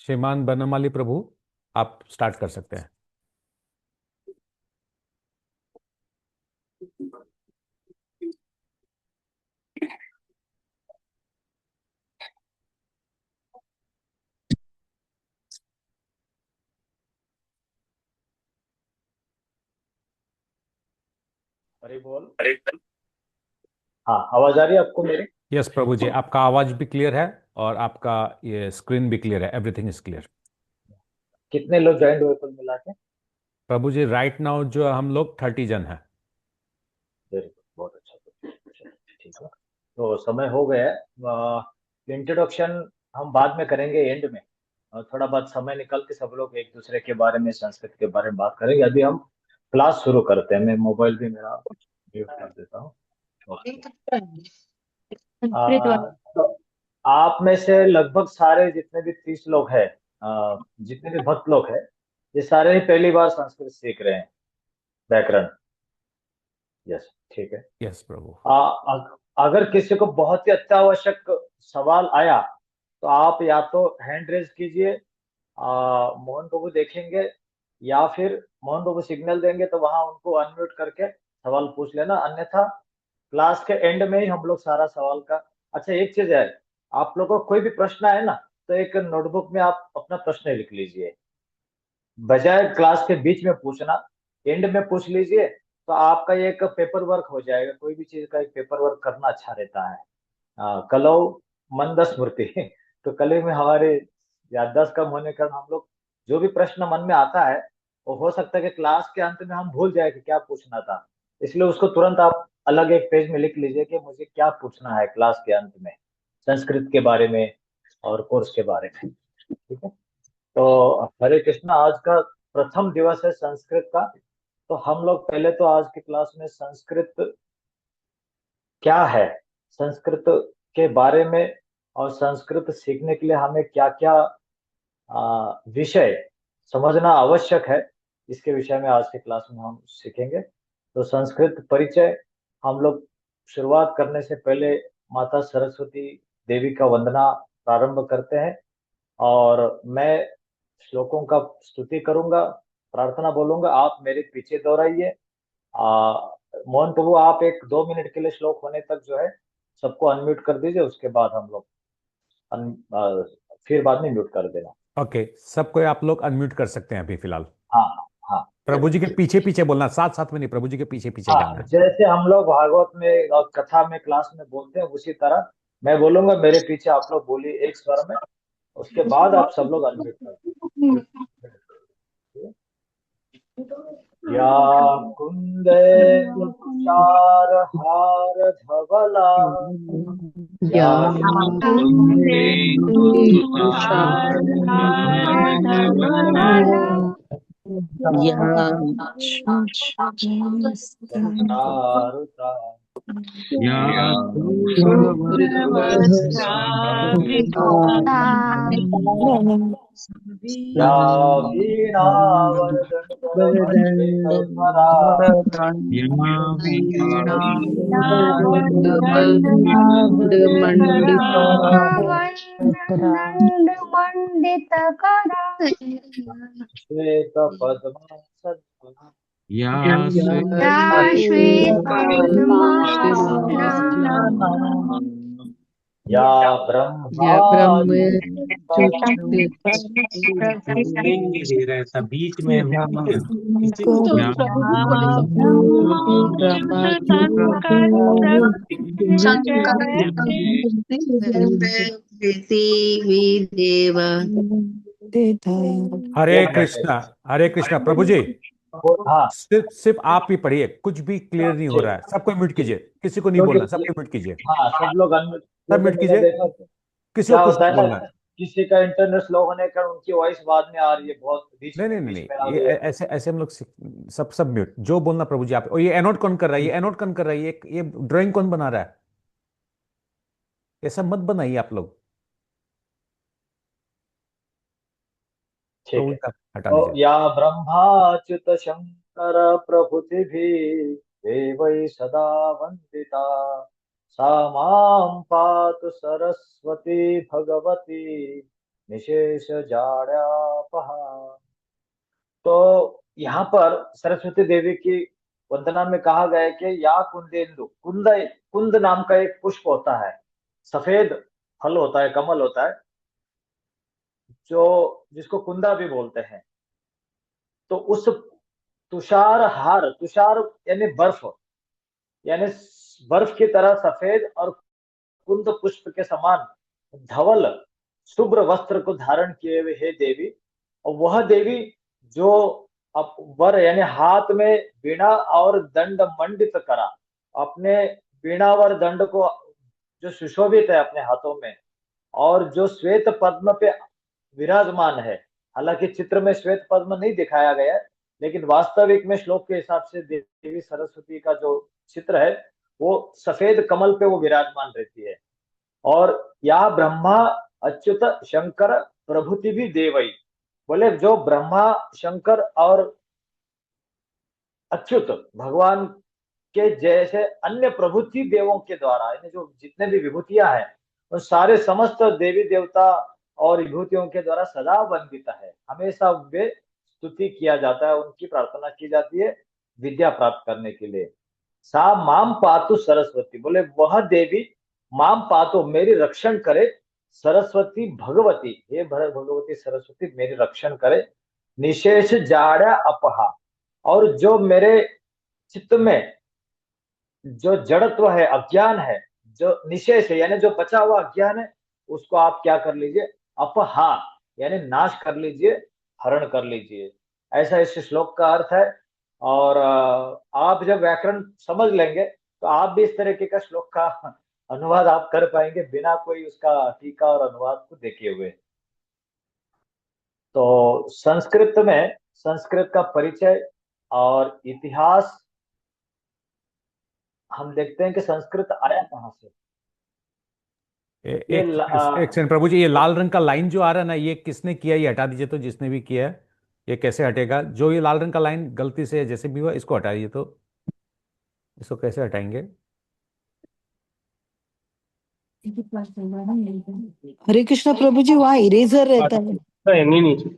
श्रीमान बनमाली प्रभु, आप स्टार्ट कर सकते हैं। अरे बोल। हाँ, आवाज आ रही है आपको मेरी? यस प्रभु जी, आपका आवाज भी क्लियर है और आपका ये स्क्रीन भी क्लियर है, एवरीथिंग इज क्लियर। कितने लोग ज्वाइन हुए कुल मिला के? प्रभु जी राइट नाउ जो हम लोग 30 जन हैं। वेरी गुड, बहुत अच्छा। चलो, ठीक है। तो समय हो गया है। इंट्रोडक्शन हम बाद में करेंगे एंड में। थोड़ा बहुत समय निकल के सब लोग एक दूसरे के बारे में, संस्कृत के बारे में बात करेंगे। अभी हम क्लास शुरू करते हैं। मैं मोबाइल भी मेरा म्यूट कर देता हूँ। ओके। संस्कृत वाला। तो आप में से लगभग सारे जितने भी 30 लोग हैं, जितने भी भक्त लोग हैं, ये सारे ही पहली बार संस्कृत सीख रहे हैं, व्याकरण। यस, ठीक है। यस प्रभु। अगर किसी को बहुत ही अत्यावश्यक सवाल आया तो आप या तो हैंड रेज कीजिए, मोहन बाबू देखेंगे, या फिर मोहन बाबू सिग्नल देंगे तो वहां उनको अनम्यूट करके सवाल पूछ लेना। अन्यथा क्लास के एंड में ही हम लोग सारा सवाल का। अच्छा, एक चीज है, आप लोगों को कोई भी प्रश्न आए ना, तो एक नोटबुक में आप अपना प्रश्न लिख लीजिए, बजाय क्लास के बीच में पूछना। एंड में पूछ लीजिए तो आपका ये एक पेपर वर्क हो जाएगा। कोई भी चीज का एक पेपर वर्क करना अच्छा रहता है। कलौ मंद स्मृति तो कले में हमारे याददाश्त कम होने के कारण हम लोग जो भी प्रश्न मन में आता है, वो हो सकता है कि क्लास के अंत में हम भूल जाए कि क्या पूछना था। इसलिए उसको तुरंत आप अलग एक पेज में लिख लीजिए कि मुझे क्या पूछना है क्लास के अंत में, संस्कृत के बारे में और कोर्स के बारे में। ठीक है। तो हरे कृष्णा, आज का प्रथम दिवस है संस्कृत का। तो हम लोग पहले तो आज की क्लास में संस्कृत क्या है, संस्कृत के बारे में, और संस्कृत सीखने के लिए हमें क्या क्या विषय समझना आवश्यक है, इसके विषय में आज की क्लास में हम सीखेंगे। तो संस्कृत परिचय हम लोग शुरुआत करने से पहले माता सरस्वती देवी का वंदना प्रारंभ करते हैं। और मैं श्लोकों का स्तुति करूंगा, प्रार्थना बोलूंगा, आप मेरे पीछे दोहराइए। मोहन प्रभु, आप एक 2 मिनट के लिए श्लोक होने तक जो है सबको अनम्यूट कर दीजिए। उसके बाद हम लोग फिर बाद में म्यूट कर देना। ओके, सबको आप लोग अनम्यूट कर सकते हैं अभी फिलहाल। हाँ, हाँ, प्रभु चलिए जी के ठीक। पीछे पीछे बोलना, साथ साथ में नहीं, प्रभु जी के पीछे पीछे हाँ, जाना है। जैसे हम लोग भागवत में और कथा में क्लास में बोलते हैं, उसी तरह मैं बोलूंगा, मेरे पीछे आप लोग बोलिए एक स्वर में। उसके बाद आप सब लोग अनम्यूट कर दीजिए। या कुंदेन्दु तुषार हार धवला, या या या चारुता, या या वीणा वरदंड मंडितधरा, मंडित करा श्वेत पद्मासना, श्वेत पद्मासना या या ब्रह्म नहीं दे रहा था बीच में किसी को को देव देता है। हरे एक मिनट, कृष्णा, हरे कृष्णा प्रभु जी। हाँ, सिर्फ सिर्फ आप ही पढ़िए, कुछ भी क्लियर नहीं हो रहा है। सबको म्यूट कीजिए, किसी को नहीं बोलना, क्योंकि सबको म्यूट कीजिए। हाँ, सब लोग अनम्यूट। सब क्योंकि म्यूट मैंने कीजिए, देखा कि किसी को क्या कुछ होता नहीं है ना, बोलना है। किसी का इंटरनेट स्लो होने के कारण उनकी वॉइस बाद में आ रही है, बहुत बीच नहीं में नहीं नहीं बीच में आ नहीं, ये रही है। ऐसे ऐसे हम लोग सब सब म्यूट, जो बोलना प्रभु जी आप। और ये एनोट कौन कर रहा है? ये एनोट कौन कर रहा है? ये ड्राइंग कौन बना रहा है? ये सब मत बनाइए आप लोग। ठीक प्रभु है। जी आप हटा तो दीजिए। या ब्रह्माच्युत शंकर प्रभृति भी देवै सदा वंदिता, सा मां पातु सरस्वती भगवती निशेष जाड्यापहा। तो यहाँ पर सरस्वती देवी की वंदना में कहा गया है कि या कुंदेंदु, कुंद नाम का एक पुष्प होता है, सफेद फल होता है, कमल होता है, जो जिसको कुंदा भी बोलते हैं। तो उस तुषार हार, तुषार यानी बर्फ, यानी बर्फ की तरह सफेद और कुंद पुष्प के समान धवल शुभ्र वस्त्र को धारण किए हुए हे देवी, और वह देवी जो अब वर यानी हाथ में वीणा और दंड मंडित करा, अपने वीणा वर दंड को जो सुशोभित है अपने हाथों में, और जो श्वेत पद्म पे विराजमान है। हालांकि चित्र में श्वेत पद्म नहीं दिखाया गया है, लेकिन वास्तविक में श्लोक के हिसाब से देवी सरस्वती का जो चित्र है वो सफेद कमल पे वो विराजमान रहती है। और या ब्रह्मा अच्युत शंकर प्रभुति भी देवई, बोले जो ब्रह्मा शंकर और अच्युत भगवान के जैसे अन्य प्रभुति देवों के द्वारा, यानी जो जितने भी विभूतियां हैं उन सारे समस्त देवी देवता और विभूतियों के द्वारा सदा वंदित है, हमेशा वे स्तुति किया जाता है, उनकी प्रार्थना की जाती है विद्या प्राप्त करने के लिए। सा माम पातु सरस्वती, बोले वह देवी माम पातु मेरी रक्षण करे, सरस्वती भगवती, हे भगवती सरस्वती मेरी रक्षण करे, निशेष जाड्या अपहा, और जो मेरे चित्त में जो जड़त्व है, अज्ञान है, जो निशेष है यानी जो बचा हुआ अज्ञान है, उसको आप क्या कर लीजिए, अपहा यानी नाश कर लीजिए, हरण कर लीजिए। ऐसा इस श्लोक का अर्थ है। और आप जब व्याकरण समझ लेंगे तो आप भी इस तरीके का श्लोक का अनुवाद आप कर पाएंगे बिना कोई उसका टीका और अनुवाद को देखे हुए। तो संस्कृत में संस्कृत का परिचय और इतिहास हम देखते हैं कि संस्कृत आया कहाँ से। ये एक सेकंड प्रभु जी, ये लाल रंग का लाइन जो आ रहा है ना, ये किसने किया, ये हटा दीजिए तो, जिसने भी किया है। ये कैसे हटेगा? जो ये लाल रंग का लाइन गलती से जैसे भी हुआ, इसको हटा दीजिए तो। इसको कैसे हटाएंगे? हरे कृष्णा प्रभु जी, वहाँ इरेजर रहता है। नहीं नीचे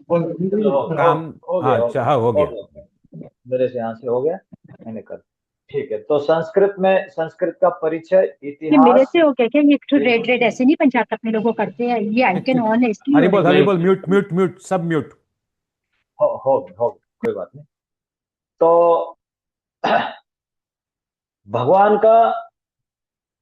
काम, हो हाँ गया, चाह हो गया। मेरे से यहाँ से हो गया, मैंने कर। ठीक है, तो संस्कृत में संस्कृत का परिचय, ये मेरे इतिहास। से हो क्या? क्या ये तो रेड रेड ऐसे नहीं पंचायत अपने लोगों करते हैं, ये आइकन ऑन है इसलिए हो रही है। हरी बोल, म्यूट म्यूट म्यूट, सब म्यूट। हो कोई बात नहीं। तो भगवान का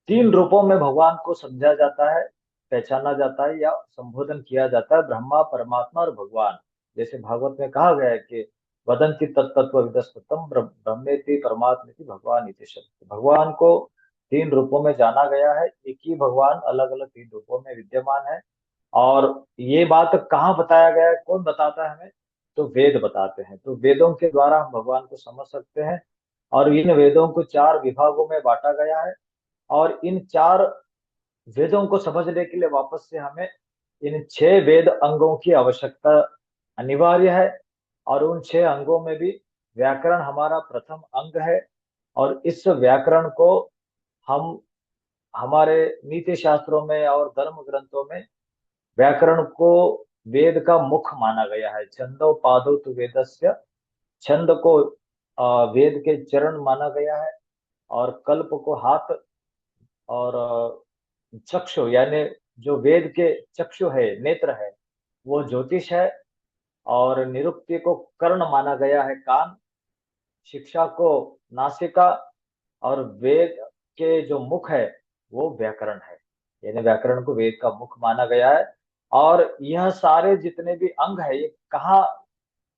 3 रूपों में भगवान को समझा जाता है, पहचाना जाता है या संबोधन किया जाता है, ब्रह्मा, परमात्मा और भगवान। जैसे भागवत में कहा गया है कि वदंति तत्तत्व विदस्तम ब्रह्मेति परमात्मेति भगवान इति शब्द। भगवान को 3 रूपों में जाना गया है, एक ही भगवान अलग अलग 3 रूपों में विद्यमान है। और ये बात कहाँ बताया गया है, कौन बताता है हमें? तो वेद बताते हैं। तो वेदों के द्वारा हम भगवान को समझ सकते हैं। और इन वेदों को 4 विभागों में बांटा गया है, और इन 4 वेदों को समझने के लिए वापस से हमें इन 6 वेद अंगों की आवश्यकता अनिवार्य है। और उन 6 अंगों में भी व्याकरण हमारा प्रथम अंग है। और इस व्याकरण को हम हमारे नीति शास्त्रों में और धर्म ग्रंथों में व्याकरण को वेद का मुख माना गया है। छंदो पादो तु वेदस्य, छंद को वेद के चरण माना गया है। और कल्प को हाथ, और चक्षु यानी जो वेद के चक्षु है, नेत्र है, वो ज्योतिष है। और निरुक्ति को कर्ण माना गया है, कान। शिक्षा को नासिका। और वेद के जो मुख है वो व्याकरण है, यानी व्याकरण को वेद का मुख माना गया है। और यह सारे जितने भी अंग है, ये कहाँ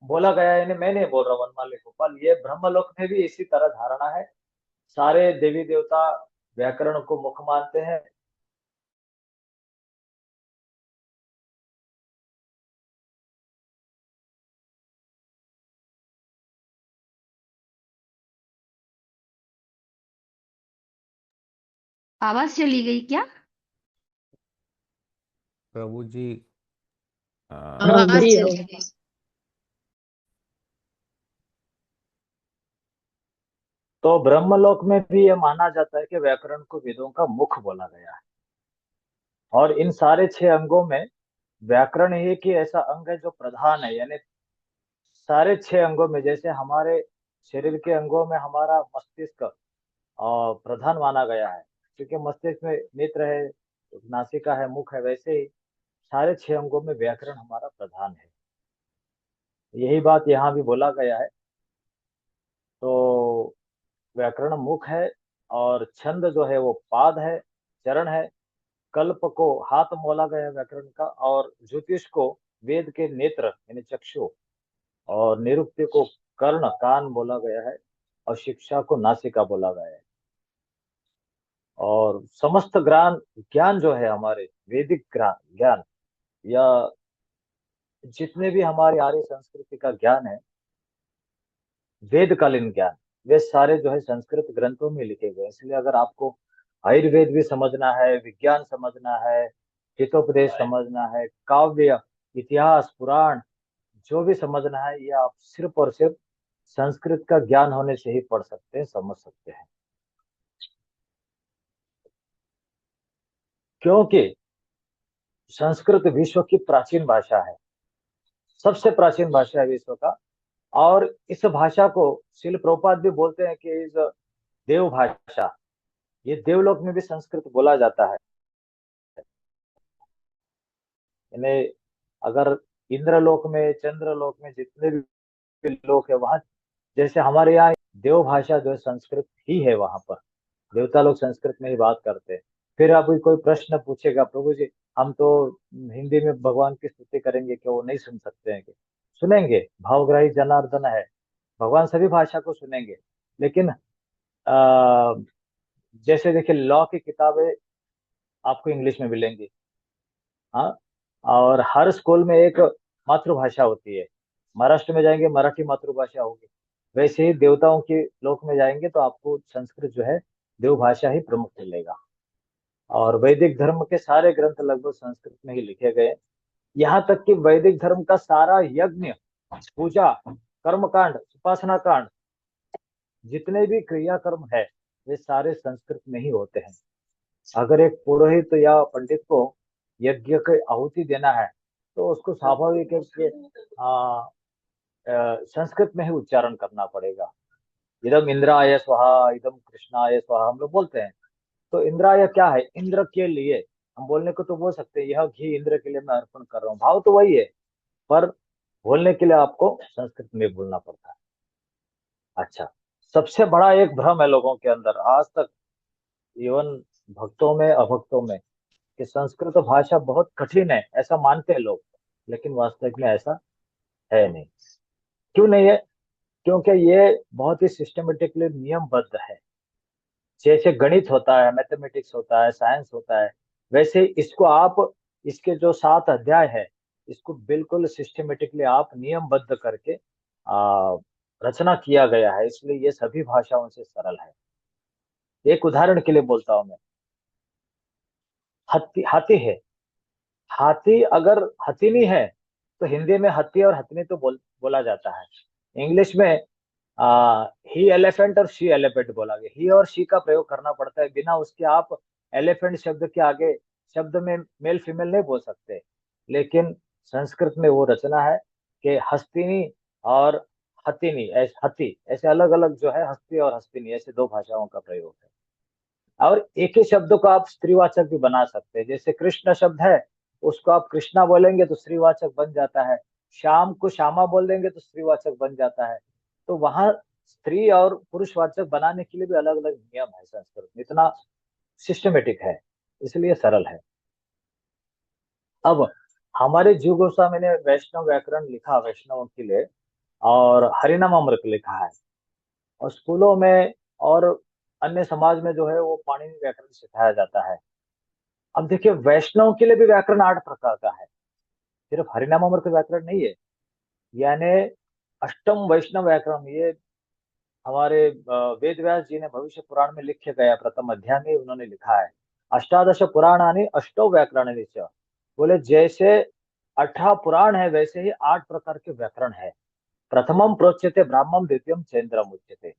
बोला गया है, यानी मैं नहीं बोल रहा, वनमाली गोपाल, ये ब्रह्मलोक में भी इसी तरह धारणा है। सारे देवी देवता व्याकरण को मुख मानते हैं। आवाज चली गई क्या? प्रभु जी आवाज चली गई। तो ब्रह्मलोक में भी यह माना जाता है कि व्याकरण को वेदों का मुख बोला गया है। और इन सारे 6 अंगों में व्याकरण ही एक ही ऐसा अंग है जो प्रधान है, यानी सारे 6 अंगों में, जैसे हमारे शरीर के अंगों में हमारा मस्तिष्क प्रधान माना गया है, क्योंकि मस्तिष्क में नेत्र है, नासिका है, मुख है, वैसे ही सारे 6 अंगों में व्याकरण हमारा प्रधान है। यही बात यहाँ भी बोला गया है। तो व्याकरण मुख है, और छंद जो है वो पाद है, चरण है। कल्प को हाथ बोला गया है व्याकरण का, और ज्योतिष को वेद के नेत्र यानी चक्षु, और निरुक्ति को कर्ण कान बोला गया है, और शिक्षा को नासिका बोला गया है। और समस्त ज्ञान ज्ञान जो है हमारे वैदिक ज्ञान ज्ञान, या जितने भी हमारी आर्य संस्कृति का ज्ञान है, वेदकालीन ज्ञान, वे सारे जो है संस्कृत ग्रंथों में लिखे गए हैं। इसलिए अगर आपको आयुर्वेद भी समझना है, विज्ञान समझना है, हितोपदेश समझना है, काव्य, इतिहास, पुराण, जो भी समझना है, ये आप सिर्फ और सिर्फ संस्कृत का ज्ञान होने से ही पढ़ सकते हैं, समझ सकते हैं। क्योंकि संस्कृत विश्व की प्राचीन भाषा है, सबसे प्राचीन भाषा है विश्व का। और इस भाषा को शिल प्रभुपाद भी बोलते हैं कि इस देव भाषा, ये देवलोक में भी संस्कृत बोला जाता है। यानी अगर इंद्रलोक में, चंद्रलोक में जितने भी लोग है वहां, जैसे हमारे यहाँ देव भाषा जो है संस्कृत ही है, वहां पर देवता लोग संस्कृत में ही बात करते हैं। फिर अभी कोई प्रश्न पूछेगा, प्रभु जी हम तो हिंदी में भगवान की स्तुति करेंगे, क्या वो नहीं सुन सकते हैं? कि सुनेंगे, भावग्राही जनार्दन है, भगवान सभी भाषा को सुनेंगे। लेकिन जैसे देखिए, लॉ की किताबें आपको इंग्लिश में मिलेंगी, हाँ, और हर स्कूल में एक मातृभाषा होती है। महाराष्ट्र में जाएंगे मराठी मातृभाषा होगी, वैसे ही देवताओं के लोक में जाएंगे तो आपको संस्कृत जो है देव भाषा ही प्रमुख मिलेगा। और वैदिक धर्म के सारे ग्रंथ लगभग संस्कृत में ही लिखे गए। यहाँ तक कि वैदिक धर्म का सारा यज्ञ, पूजा, कर्मकांड, उपासना कांड, जितने भी क्रियाकर्म है, वे सारे संस्कृत में ही होते हैं। अगर एक पुरोहित या पंडित को यज्ञ की आहुति देना है, तो उसको स्वाभाविक है कि संस्कृत में ही उच्चारण करना पड़ेगा। इदम इंद्राय स्वाहा, इदम कृष्णाय स्वाहा, हम लोग बोलते हैं। तो इंद्राय क्या है? इंद्र के लिए। हम बोलने को तो बोल सकते हैं, यह घी इंद्र के लिए मैं अर्पण कर रहा हूँ, भाव तो वही है, पर बोलने के लिए आपको संस्कृत में बोलना पड़ता है। अच्छा, सबसे बड़ा एक भ्रम है लोगों के अंदर आज तक, इवन भक्तों में अभक्तों में, कि संस्कृत भाषा बहुत कठिन है, ऐसा मानते हैं लोग। लेकिन वास्तविक में ऐसा है नहीं। क्यों नहीं है? क्योंकि ये बहुत ही सिस्टमेटिकली नियमबद्ध है। जैसे गणित होता है, मैथमेटिक्स होता है, साइंस होता है, वैसे इसको आप, इसके जो 7 अध्याय है, इसको बिल्कुल सिस्टमेटिकली आप नियमबद्ध करके रचना किया गया है। इसलिए ये सभी भाषाओं से सरल है। एक उदाहरण के लिए बोलता हूं मैं, हाथी हाथी है। हाथी अगर हथिनी है, तो हिंदी में हत्ती और हथनी तो बोला जाता है। इंग्लिश में ही एलिफेंट और शी एलिफेंट बोला गया। ही और शी का प्रयोग करना पड़ता है, बिना उसके आप एलिफेंट शब्द के आगे शब्द में मेल फीमेल नहीं बोल सकते। लेकिन संस्कृत में वो रचना है कि हस्तिनी और हथिनी, ऐसे हथी, ऐसे अलग अलग जो है, हस्ती और हस्तिनी, ऐसे 2 भाषाओं का प्रयोग है। और एक ही शब्द को आप स्त्रीवाचक भी बना सकते हैं। जैसे कृष्ण शब्द है, उसको आप कृष्णा बोलेंगे तो स्त्रीवाचक बन जाता है। श्याम को श्यामा बोल देंगे तो स्त्रीवाचक बन जाता है। तो वहां स्त्री और पुरुषवाचक बनाने के लिए भी अलग अलग नियम है। संस्कृत में इतना सिस्टमेटिक है, इसलिए सरल है। अब हमारे जीव गोस्वामी ने वैष्णव व्याकरण लिखा वैष्णवों के लिए, और हरिनाम अमृत लिखा है। और स्कूलों में और अन्य समाज में जो है वो पाणिनि व्याकरण सिखाया जाता है। अब देखिए, वैष्णव के लिए भी व्याकरण 8 प्रकार का है, सिर्फ हरिनामामृत व्याकरण नहीं है। यानी अष्टम वैष्णव व्याकरण, ये हमारे वेद व्यास जी ने भविष्य पुराण में लिखे गया, प्रथम अध्याय में उन्होंने लिखा है, अष्टादश पुराणानि अष्टो व्याकरणानि च। बोले जैसे 18 पुराण है, वैसे ही 8 प्रकार के व्याकरण है। प्रथमम प्रोच्यते ब्राह्मण, द्वितीयम चैन्द्रम उच्यते।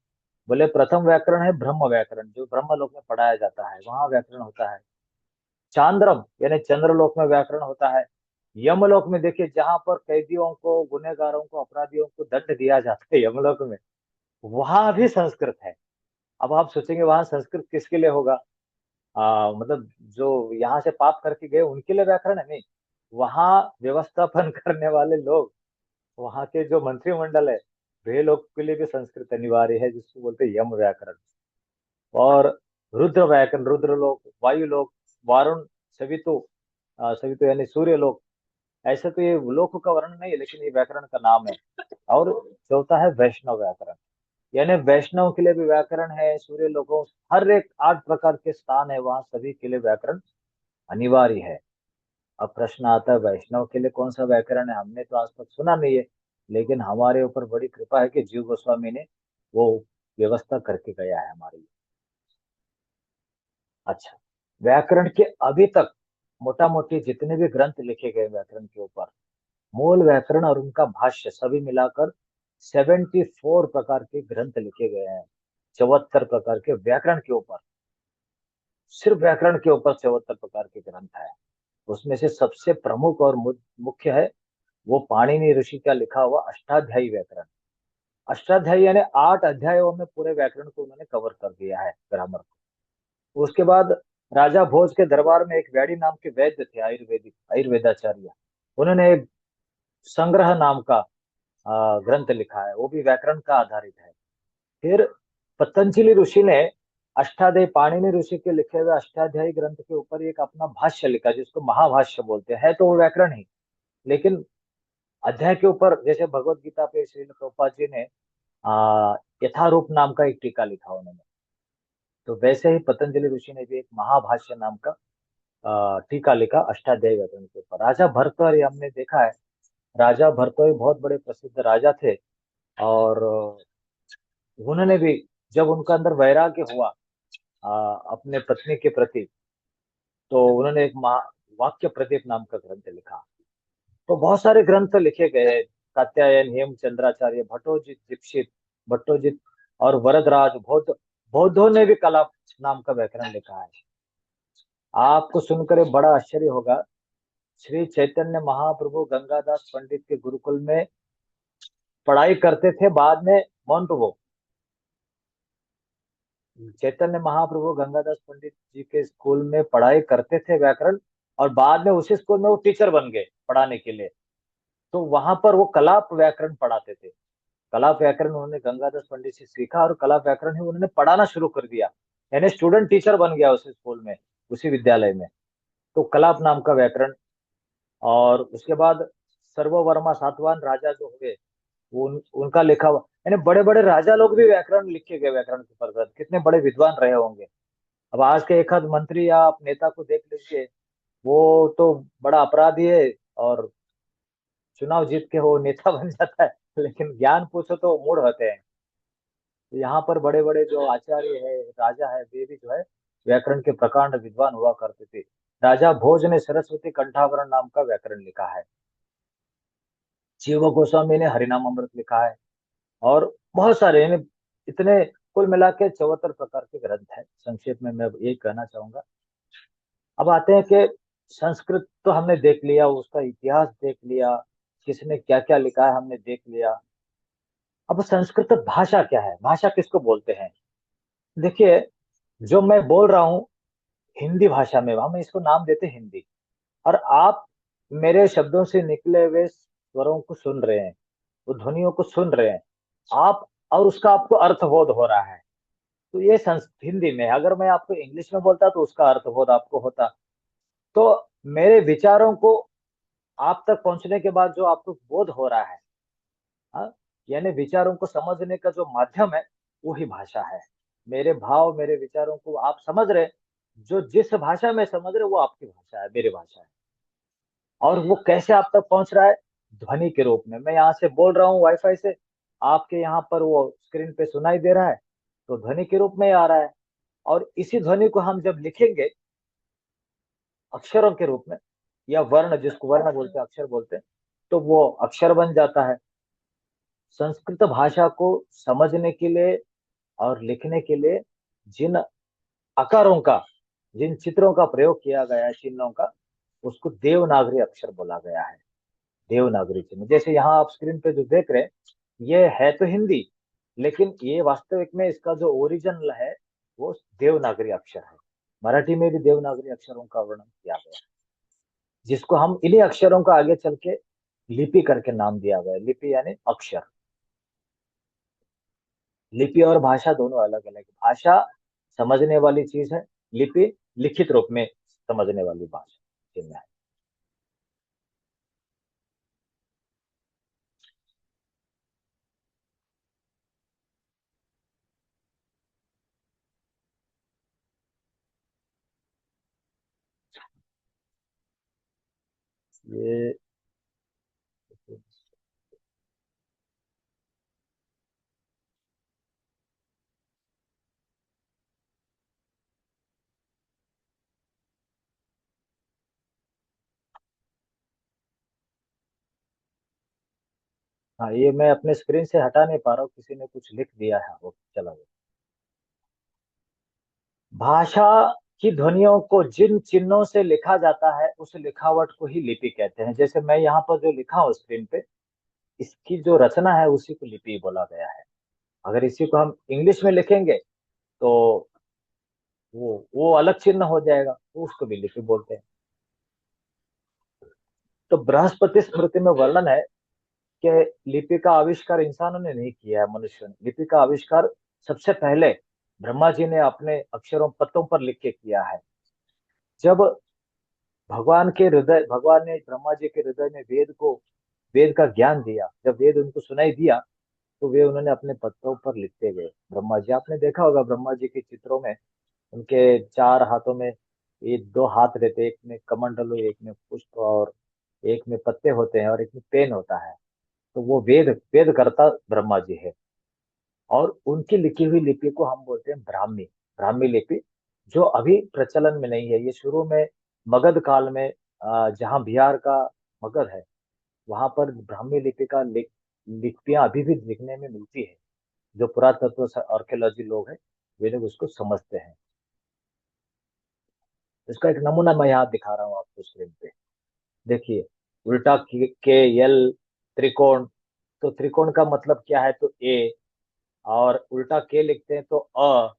बोले प्रथम व्याकरण है ब्रह्म व्याकरण, जो ब्रह्म लोक में पढ़ाया जाता है, वहां व्याकरण होता है। चांद्रम यानी चंद्रलोक में व्याकरण होता है। यमलोक में देखिए, जहां पर कैदियों को, गुनहगारों को, अपराधियों को दंड दिया जाता है यमलोक में, वहां भी संस्कृत है। अब आप सोचेंगे वहां संस्कृत किसके लिए होगा? मतलब जो यहाँ से पाप करके गए उनके लिए व्याकरण है? नहीं, वहाँ व्यवस्थापन करने वाले लोग, वहाँ के जो मंत्रिमंडल है, वे लोग के लिए भी संस्कृत अनिवार्य है, जिसको बोलते हैं यम व्याकरण। और रुद्र व्याकरण, रुद्र लोक, वायु लोक, वारुण, सवितु, सवितु यानी सूर्य लोक। ऐसे तो ये लोक का वर्णन नहीं है, लेकिन ये व्याकरण का नाम है। और चौथा है वैष्णव व्याकरण, यानी वैष्णव के लिए भी व्याकरण है। सूर्य लोकों, हर एक 8 प्रकार के स्थान है, वहां सभी के लिए व्याकरण अनिवार्य है। अब प्रश्न आता है वैष्णव के लिए कौन सा व्याकरण है? हमने तो आज तक सुना नहीं है, लेकिन हमारे ऊपर बड़ी कृपा है कि जीव गोस्वामी ने वो व्यवस्था करके गया है हमारे लिए। अच्छा, व्याकरण के अभी तक मोटा मोटी जितने भी ग्रंथ लिखे गए व्याकरण के ऊपर, मूल व्याकरण और उनका भाष्य सभी मिलाकर 74 प्रकार के ग्रंथ लिखे गए हैं। 74 प्रकार के व्याकरण के ऊपर, सिर्फ व्याकरण के ऊपर 74 प्रकार के ग्रंथ है। उसमें से सबसे प्रमुख और मुख्य है वो पाणिनि ऋषि का लिखा हुआ अष्टाध्यायी व्याकरण। अष्टाध्यायी यानी 8 अध्यायों में पूरे व्याकरण को उन्होंने कवर कर दिया है, ग्रामर को। उसके बाद राजा भोज के दरबार में एक व्याडी नाम के वैद्य थे, आयुर्वेदिक आयुर्वेदाचार्य। उन्होंने एक संग्रह नाम का ग्रंथ लिखा है, वो भी व्याकरण का आधारित है। फिर पतंजलि ऋषि ने अष्टाध्यायी, पाणिनि ऋषि के लिखे हुए अष्टाध्यायी ग्रंथ के ऊपर एक अपना भाष्य लिखा, जिसको महाभाष्य बोलते हैं। है तो वो व्याकरण ही, लेकिन अध्याय के ऊपर, जैसे भगवत गीता पे श्रील प्रभुपाद जी ने यथारूप नाम का एक टीका लिखा उन्होंने, तो वैसे ही पतंजलि ऋषि ने भी एक महाभाष्य नाम का टीका लिखा अष्टाध्यायी व्याकरण के ऊपर। राजा भर्तृहरि हमने देखा है, राजा भर्तृहरि बहुत बड़े प्रसिद्ध राजा थे। और उन्होंने भी, जब उनका अंदर वैराग्य हुआ अपने पत्नी के प्रति, तो उन्होंने एक वाक्य प्रदीप नाम का ग्रंथ लिखा। तो बहुत सारे ग्रंथ लिखे गए, कात्यायन, हेमचंद्राचार्य, भट्टोजित दीक्षित, भट्टोजित और वरदराज, बौद्धों ने भी कला नाम का व्याकरण लिखा है। आपको सुनकर ये बड़ा आश्चर्य होगा, श्री चैतन्य महाप्रभु गंगादास पंडित के गुरुकुल में पढ़ाई करते थे, बाद में माउंट आबू। चैतन्य महाप्रभु गंगादास पंडित जी के स्कूल में पढ़ाई करते थे व्याकरण, और बाद में उसी स्कूल में वो टीचर बन गए पढ़ाने के लिए। तो वहां पर वो कलाप व्याकरण पढ़ाते थे। कलाप व्याकरण उन्होंने गंगादास पंडित से सीखा, और कलाप व्याकरण ही उन्होंने पढ़ाना शुरू कर दिया, यानी स्टूडेंट टीचर बन गया उसी स्कूल में, उसी विद्यालय में। तो कलाप नाम का व्याकरण। और उसके बाद सर्ववर्मा सातवाहन राजा जो हुए, उनका लिखा हुआ, यानी बड़े बड़े राजा लोग भी व्याकरण लिखे गए, व्याकरण के ऊपर ग्रंथ, कितने बड़े विद्वान रहे होंगे। अब आज के एक आध मंत्री या आप नेता को देख लीजिए, वो तो बड़ा अपराधी है, और चुनाव जीत के वो नेता बन जाता है, लेकिन ज्ञान पूछो तो मूढ़ होते हैं। तो यहाँ पर बड़े बड़े जो आचार्य है, राजा है, वे भी जो है व्याकरण के प्रकांड विद्वान हुआ करते थे। राजा भोज ने सरस्वती कंठावरण नाम का व्याकरण लिखा है। जीव गोस्वामी ने हरिनाम अमृत लिखा है। और बहुत सारे, यानी इतने कुल मिला के 74 प्रकार के ग्रंथ हैं। संक्षेप में मैं यही कहना चाहूंगा। अब आते हैं कि संस्कृत तो हमने देख लिया, उसका इतिहास देख लिया, किसने क्या क्या लिखा है हमने देख लिया। अब संस्कृत भाषा क्या है, भाषा किसको बोलते हैं? देखिए, जो मैं बोल रहा हूँ हिंदी भाषा में, हम इसको नाम देते हैं हिंदी। और आप मेरे शब्दों से निकले हुए स्वरों को सुन रहे हैं, वो ध्वनियों को सुन रहे हैं आप, और उसका आपको अर्थबोध हो रहा है। तो ये हिंदी में है। अगर मैं आपको इंग्लिश में बोलता तो उसका अर्थबोध आपको होता। तो मेरे विचारों को आप तक पहुंचने के बाद जो आपको बोध हो रहा है, हाँ, यानी विचारों को समझने का जो माध्यम है, वही भाषा है। मेरे भाव, मेरे विचारों को आप समझ रहे, जो जिस भाषा में समझ रहे, वो आपकी भाषा है, मेरी भाषा है। और वो कैसे आप तक पहुंच रहा है? ध्वनि के रूप में। मैं यहाँ से बोल रहा हूँ वाईफाई से, आपके यहाँ पर वो स्क्रीन पे सुनाई दे रहा है, तो ध्वनि के रूप में ही आ रहा है। और इसी ध्वनि को हम जब लिखेंगे अक्षरों के रूप में, या वर्ण, जिसको वर्ण बोलते हैं, अक्षर बोलते हैं, तो वो अक्षर बन जाता है। संस्कृत भाषा को समझने के लिए और लिखने के लिए जिन आकारों का, जिन चित्रों का प्रयोग किया गया है, चिन्हों का, उसको देवनागरी अक्षर बोला गया है। देवनागरी चिन्ह, जैसे यहाँ आप स्क्रीन पे जो देख रहे हैं, ये है तो हिंदी, लेकिन ये वास्तविक में इसका जो ओरिजिनल है वो देवनागरी अक्षर है। मराठी में भी देवनागरी अक्षरों का वर्णन किया गया है, जिसको हम इन्हीं अक्षरों को आगे चल के लिपि करके नाम दिया गया। लिपि यानी अक्षर। लिपि और भाषा दोनों अलग अलग। भाषा समझने वाली चीज है, लिपि लिखित रूप में समझने वाली भाषा चिन्ह है। ये हाँ, ये मैं अपने स्क्रीन से हटा नहीं पा रहा हूँ, किसी ने कुछ लिख दिया है, वो चला गया। भाषा की ध्वनियों को जिन चिन्हों से लिखा जाता है उस लिखावट को ही लिपि कहते हैं। जैसे मैं यहाँ पर जो लिखा हूँ स्क्रीन पे, इसकी जो रचना है उसी को लिपि बोला गया है। अगर इसी को हम इंग्लिश में लिखेंगे तो वो अलग चिन्ह हो जाएगा, तो उसको भी लिपि बोलते हैं। तो बृहस्पति स्मृति में वर्णन है कि लिपि का आविष्कार इंसानों ने नहीं किया है, मनुष्य ने। लिपि का आविष्कार सबसे पहले ब्रह्मा जी ने अपने अक्षरों पत्तों पर लिख के किया है। जब भगवान ने ब्रह्मा जी के हृदय में वेद का ज्ञान दिया, जब वेद उनको सुनाई दिया, तो वे उन्होंने अपने पत्रों पर लिखते गए। ब्रह्मा जी, आपने देखा होगा ब्रह्मा जी के चित्रों में, उनके चार हाथों में ये दो हाथ रहते, एक में कमंडलू, एक में पुष्प, और एक में पत्ते होते हैं, और एक में पेन होता है। तो वो वेद करता ब्रह्मा जी है। और उनकी लिखी हुई लिपि को हम बोलते हैं ब्राह्मी। ब्राह्मी लिपि, जो अभी प्रचलन में नहीं है। ये शुरू में मगध काल में, जहाँ बिहार का मगध है, वहां पर ब्राह्मी लिपि का लिपियां अभी भी लिखने में मिलती है। जो पुरातत्व आर्कियोलॉजी लोग हैं, वे लोग उसको समझते हैं। इसका एक नमूना मैं यहाँ दिखा रहा हूँ आपको स्क्रीन पे। देखिए, उल्टा के यल त्रिकोण। तो त्रिकोण का मतलब क्या है? तो ए। और उल्टा के लिखते हैं तो अ।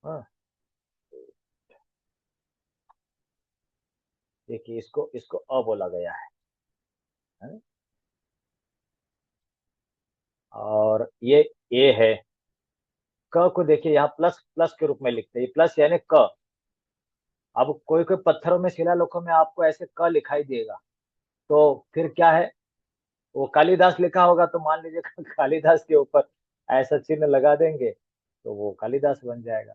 हाँ, देखिए, इसको इसको अ बोला गया है। और ये ए है। क को देखिए, यहाँ प्लस प्लस के रूप में लिखते हैं, प्लस यानी क। अब कोई कोई पत्थरों में, शिलालेखों में आपको ऐसे क लिखाई देगा, तो फिर क्या है? वो कालिदास लिखा होगा, तो मान लीजिए कालिदास के ऊपर ऐसा चिन्ह लगा देंगे तो वो कालिदास बन जाएगा।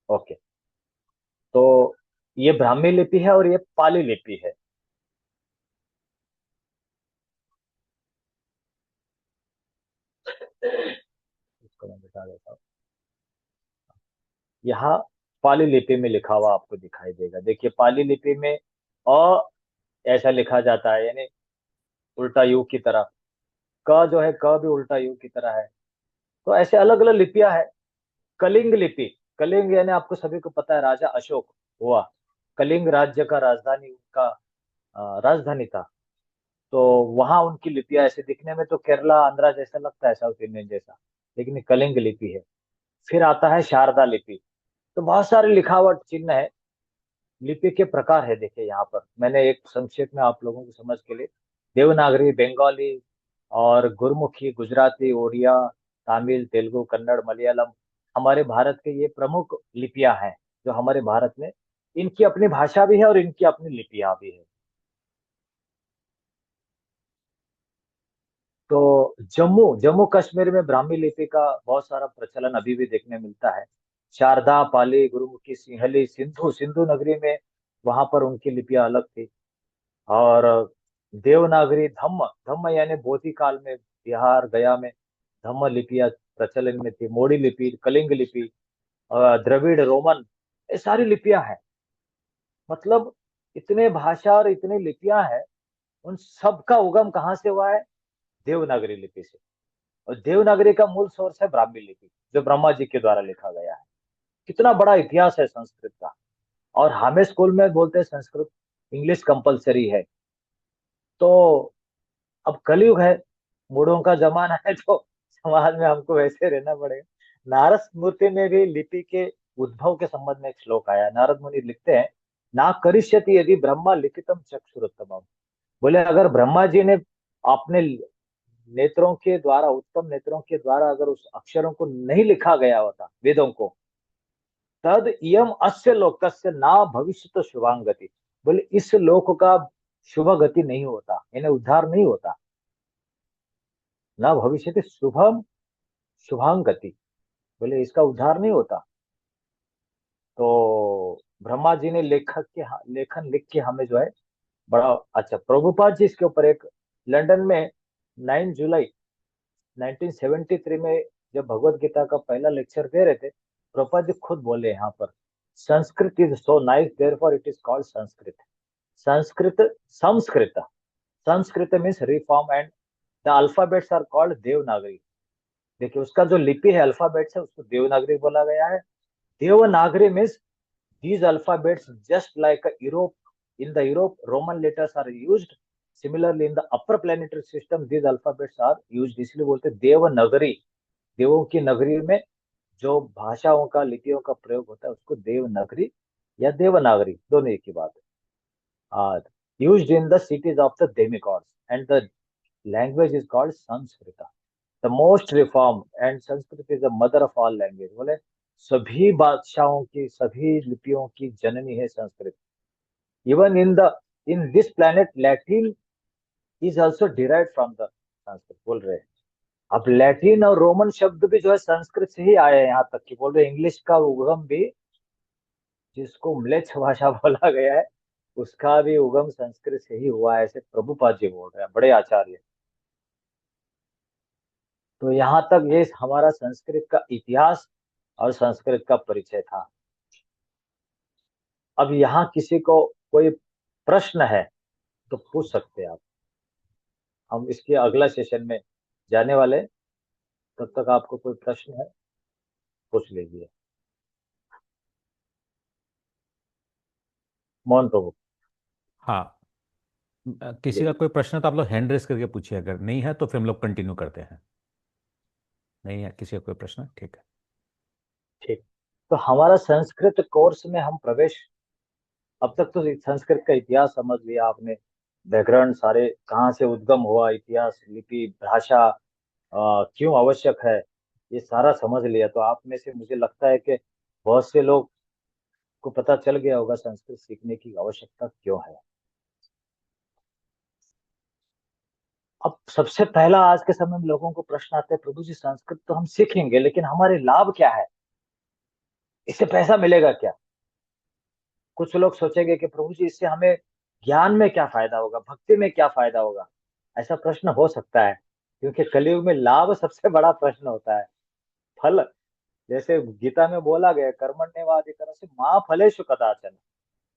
ओके, तो ये ब्राह्मी लिपि है और ये पाली लिपि है। इसको मैं बता देता हूँ। यहाँ पाली लिपि में लिखा हुआ आपको दिखाई देगा। देखिए, पाली लिपि में अ ऐसा लिखा जाता है, यानी उल्टा यू की तरह। क जो है, क भी उल्टा यू की तरह है। तो ऐसे अलग अलग लिपियां हैं। कलिंग लिपि, कलिंग यानी आपको सभी को पता है, राजा अशोक हुआ। कलिंग राज्य का राजधानी उनका राजधानी था। तो वहां उनकी लिपियां ऐसे दिखने में तो केरला आंध्रा जैसा लगता है, साउथ इंडियन जैसा, लेकिन ये कलिंग लिपि है। फिर आता है शारदा लिपि। तो बहुत सारे लिखावट चिन्ह है। लिपि के प्रकार है, देखिए यहाँ पर मैंने एक संक्षेप में आप लोगों को समझ के लिए, देवनागरी, बंगाली और गुरमुखी, गुजराती, ओडिया, तमिल, तेलुगु, कन्नड़, मलयालम, हमारे भारत के ये प्रमुख लिपियां हैं जो हमारे भारत में। इनकी अपनी भाषा भी है और इनकी अपनी लिपियां भी है। तो जम्मू जम्मू कश्मीर में ब्राह्मी लिपि का बहुत सारा प्रचलन अभी भी देखने मिलता है। शारदा, पाली, गुरुमुखी, सिंहली, सिंधु सिंधु नगरी में, वहां पर उनकी लिपियां अलग थी। और देवनागरी, धम्म धम्म यानी बोधि काल में बिहार गया में धम्म लिपियां प्रचलन में थी। मोड़ी लिपि, कलिंग लिपि, द्रविड़, रोमन, ये सारी लिपियां हैं। मतलब इतने भाषा और इतनी लिपियां हैं। उन सब का उगम कहाँ से हुआ है? देवनागरी लिपि से। और देवनागरी का मूल सोर्स है ब्राह्मी लिपि, जो ब्रह्मा जी के द्वारा लिखा गया है। कितना बड़ा इतिहास है संस्कृत का। और हमें स्कूल में बोलते हैं संस्कृत इंग्लिश कंपलसरी है। तो अब कलयुग है, मूढ़ों का जमाना है, तो समाज में हमको वैसे रहना पड़ेगा। नारद स्मृति में भी लिपि के उद्भव के संबंध में एक श्लोक आया। नारद मुनि लिखते हैं, ना करिष्यति यदि ब्रह्मा लिखितम चक्षुरुत्तमम। बोले अगर ब्रह्मा जी ने अपने नेत्रों के द्वारा, उत्तम नेत्रों के द्वारा अगर उस अक्षरों को नहीं लिखा गया होता, वेदों को, तद इयम अस्य लोकस्य ना भविष्य शुभांगति। बोले इस लोक का शुभ गति नहीं होता, इन्हें उद्धार नहीं होता। ना भविष्य शुभम शुभांगति, बोले इसका उद्धार नहीं होता। तो ब्रह्मा जी ने लेखन लिख के हमें जो है बड़ा अच्छा। प्रभुपाद जी इसके ऊपर एक लंदन में 9 जुलाई 1973 में जब भगवत गीता का पहला लेक्चर दे रहे थे, प्रभुपाद जी खुद बोले यहाँ पर, Sanskrit is so nice therefore it is called Sanskrit. Sanskrit Sanskrit Sanskrit means reform and the alphabets are called Devanagari. देखिए उसका जो लिपि है, अल्फाबेट्स है, उसको देवनागरी बोला गया है। Devanagari means these alphabets, just like Europe, in the Europe, Roman letters are used. Similarly, in the upper planetary system, these alphabets are used. इसलिए बोलते हैं देवनागरी। देवों की नगरी में जो भाषाओं का, लिपियों का प्रयोग होता है उसको देवनागरी या देवनागरी, दोनों एक ही बात है। Used in the cities of the demigods, and the language is called Sanskrita, the most reformed, and Sanskrit is the mother of all language। बोले सभी भाषाओं की, सभी लिपियों की जननी है Sanskrit. Even in this planet Latin is also derive from the Sanskrit, बोल रहे हैं। अब लैटिन और रोमन शब्द भी जो है संस्कृत से ही आए हैं, यहाँ तक कि बोल रहे इंग्लिश का उगम भी, जिसको म्लेच्छ भाषा बोला गया है, उसका भी उगम संस्कृत से ही हुआ है, ऐसे प्रभुपाद जी बोल रहे हैं, बड़े आचार्य। तो यहाँ तक ये हमारा संस्कृत का इतिहास और संस्कृत का परिचय था। अब यहाँ किसी को कोई प्रश्न है तो पूछ सकते हैं आप। हम इसके अगला सेशन में जाने वाले, तब तक आपको कोई प्रश्न है पूछ लीजिए। मोहन प्रभु हाँ, किसी जी। का कोई प्रश्न तो आप लोग हैंड रेस करके पूछिए, अगर नहीं है तो फिर हम लोग कंटिन्यू करते हैं। नहीं है किसी का कोई प्रश्न, ठीक है। ठीक। तो हमारा संस्कृत कोर्स में हम प्रवेश, अब तक तो संस्कृत का इतिहास समझ लिया आपने, व्याकरण सारे कहाँ से उद्गम हुआ, इतिहास, लिपि, भाषा क्यों आवश्यक है, ये सारा समझ लिया। तो आप में से मुझे लगता है कि बहुत से लोग को पता चल गया होगा संस्कृत सीखने की आवश्यकता क्यों है। अब सबसे पहला आज के समय में लोगों को प्रश्न आता है, प्रभु जी संस्कृत तो हम सीखेंगे लेकिन हमारे लाभ क्या है, इससे पैसा मिलेगा क्या। कुछ लोग सोचेंगे कि प्रभु जी इससे हमें ज्ञान में क्या फायदा होगा, भक्ति में क्या फायदा होगा। ऐसा प्रश्न हो सकता है, क्योंकि कलयुग में लाभ सबसे बड़ा प्रश्न होता है। फल, जैसे गीता में बोला गया, कर्मण्येवाधिकारस्य से माँ फलेषु कदाचन।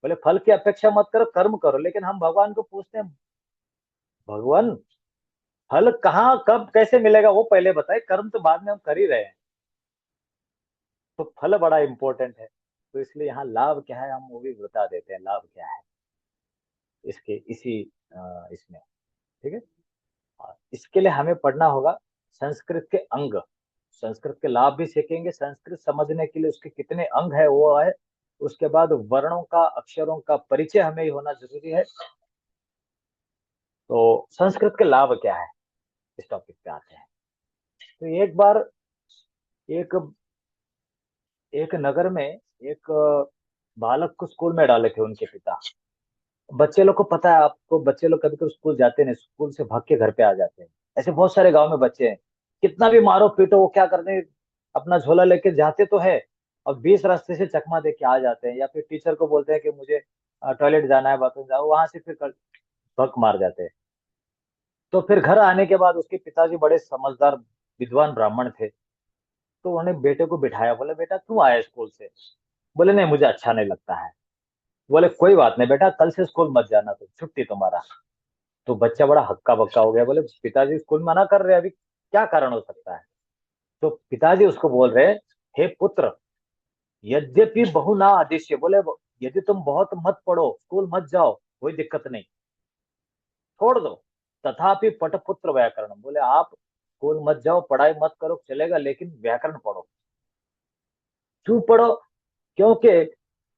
बोले फल की अपेक्षा मत करो, कर्म करो। लेकिन हम भगवान को पूछते हैं, भगवान फल कहाँ, कब, कैसे मिलेगा वो पहले बताए, कर्म तो बाद में हम कर ही रहे हैं। तो फल बड़ा इंपॉर्टेंट है। तो इसलिए यहाँ लाभ क्या है हम वो भी बता देते हैं, लाभ क्या है इसके, इसी इसमें। ठीक है। इसके लिए हमें पढ़ना होगा संस्कृत के अंग। संस्कृत के लाभ भी सीखेंगे, संस्कृत समझने के लिए उसके कितने अंग है वो है। उसके बाद वर्णों का, अक्षरों का परिचय हमें ही होना जरूरी है। तो संस्कृत के लाभ क्या है, इस टॉपिक पे आते हैं। तो एक बार एक एक नगर में एक बालक को स्कूल में डाले थे उनके पिता। बच्चे लोग को पता है आपको, बच्चे लोग कभी कभी स्कूल जाते नहीं, स्कूल से भाग के घर पे आ जाते हैं। ऐसे बहुत सारे गांव में बच्चे हैं, कितना भी मारो पीटो वो क्या करने, अपना झोला लेके जाते तो है और 20 रास्ते से चकमा दे के आ जाते हैं, या फिर टीचर को बोलते हैं कि मुझे टॉयलेट जाना है, बाथरूम जाओ, वहां से फिर भग मार जाते हैं। तो फिर घर आने के बाद उसके पिताजी बड़े समझदार विद्वान ब्राह्मण थे, तो उन्होंने बेटे को बिठाया, बोले बेटा क्यों आया स्कूल से। बोले नहीं मुझे अच्छा नहीं लगता है। बोले कोई बात नहीं बेटा, कल से स्कूल मत जाना, तो छुट्टी तुम्हारा। तो बच्चा बड़ा हक्का बक्का हो गया, बोले पिताजी स्कूल मना कर रहे हैं, अभी क्या कारण हो सकता है? तो पिताजी उसको बोल रहे हैं, हे पुत्र, यद्यपि बहु ना आदिश्य, बोले यदि तुम बहुत मत पढ़ो, स्कूल मत जाओ, कोई दिक्कत नहीं, छोड़ दो, तथापि पटपुत्र व्याकरण, बोले आप स्कूल मत जाओ, पढ़ाई मत करो, चलेगा, लेकिन व्याकरण पढ़ो। क्यों पढ़ो? क्योंकि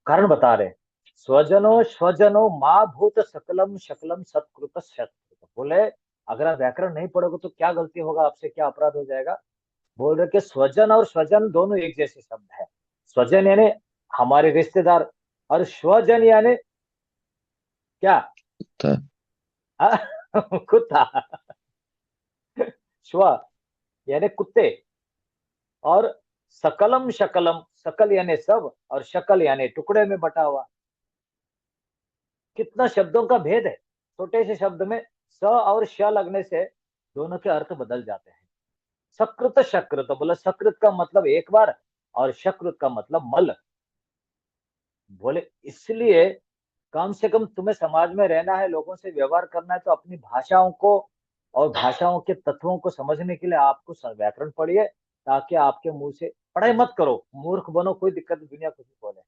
कारण बता रहे, स्वजनो स्वजनो माँ भूत सकलम शकलम सत्कृत सत्कृत, बोले अगर आप व्याकरण नहीं पढ़ोगे तो क्या गलती होगा आपसे, क्या अपराध हो जाएगा? बोल रहे कि स्वजन और स्वजन दोनों एक जैसे शब्द है। स्वजन यानी हमारे रिश्तेदार, और स्वजन यानी क्या? था। हाँ, कुत्ता। स्व यानी कुत्ते, और सकलम शकलम, सकल यानी सब, और शकल यानी टुकड़े में बटा हुआ। कितना शब्दों का भेद है, छोटे से शब्द में स और श लगने से दोनों के अर्थ बदल जाते हैं। सकृत शकृत, बोले सकृत का मतलब एक बार, और शकृत का मतलब मल। बोले इसलिए कम से कम तुम्हें समाज में रहना है, लोगों से व्यवहार करना है, तो अपनी भाषाओं को और भाषाओं के तत्वों को समझने के लिए आपको व्याकरण पढ़िए, ताकि आपके मुंह से, पढ़ाई मत करो, मूर्ख बनो, कोई दिक्कत नहीं, दुनिया कुछ भी बोले,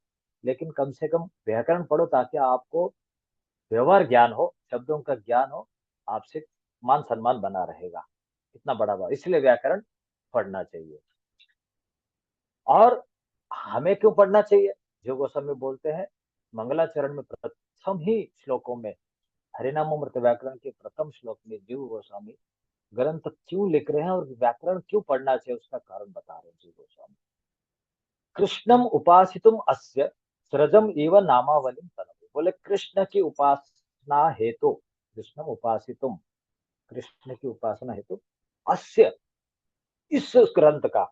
लेकिन कम से कम व्याकरण पढ़ो, ताकि आपको व्यवहार ज्ञान हो, शब्दों का ज्ञान हो, आपसे मान सम्मान बना रहेगा। इतना बड़ा बात, इसलिए व्याकरण पढ़ना चाहिए। और हमें क्यों पढ़ना चाहिए? जो गोस्वामी बोलते हैं मंगलाचरण में, प्रथम ही श्लोकों में, हरिनामामृत व्याकरण के प्रथम श्लोक में जीव गोस्वामी ग्रंथ क्यों लिख रहे हैं और व्याकरण क्यों पढ़ना चाहिए, उसका कारण बता रहे हैं जीव गोस्वामी। कृष्णम उपासितुम अस्य सृजम एव नामावलिम तनवे, बोले कृष्ण की उपासना हेतु, कृष्णम उपासितुम, कृष्ण की उपासना हेतु, अस्य इस ग्रंथ का,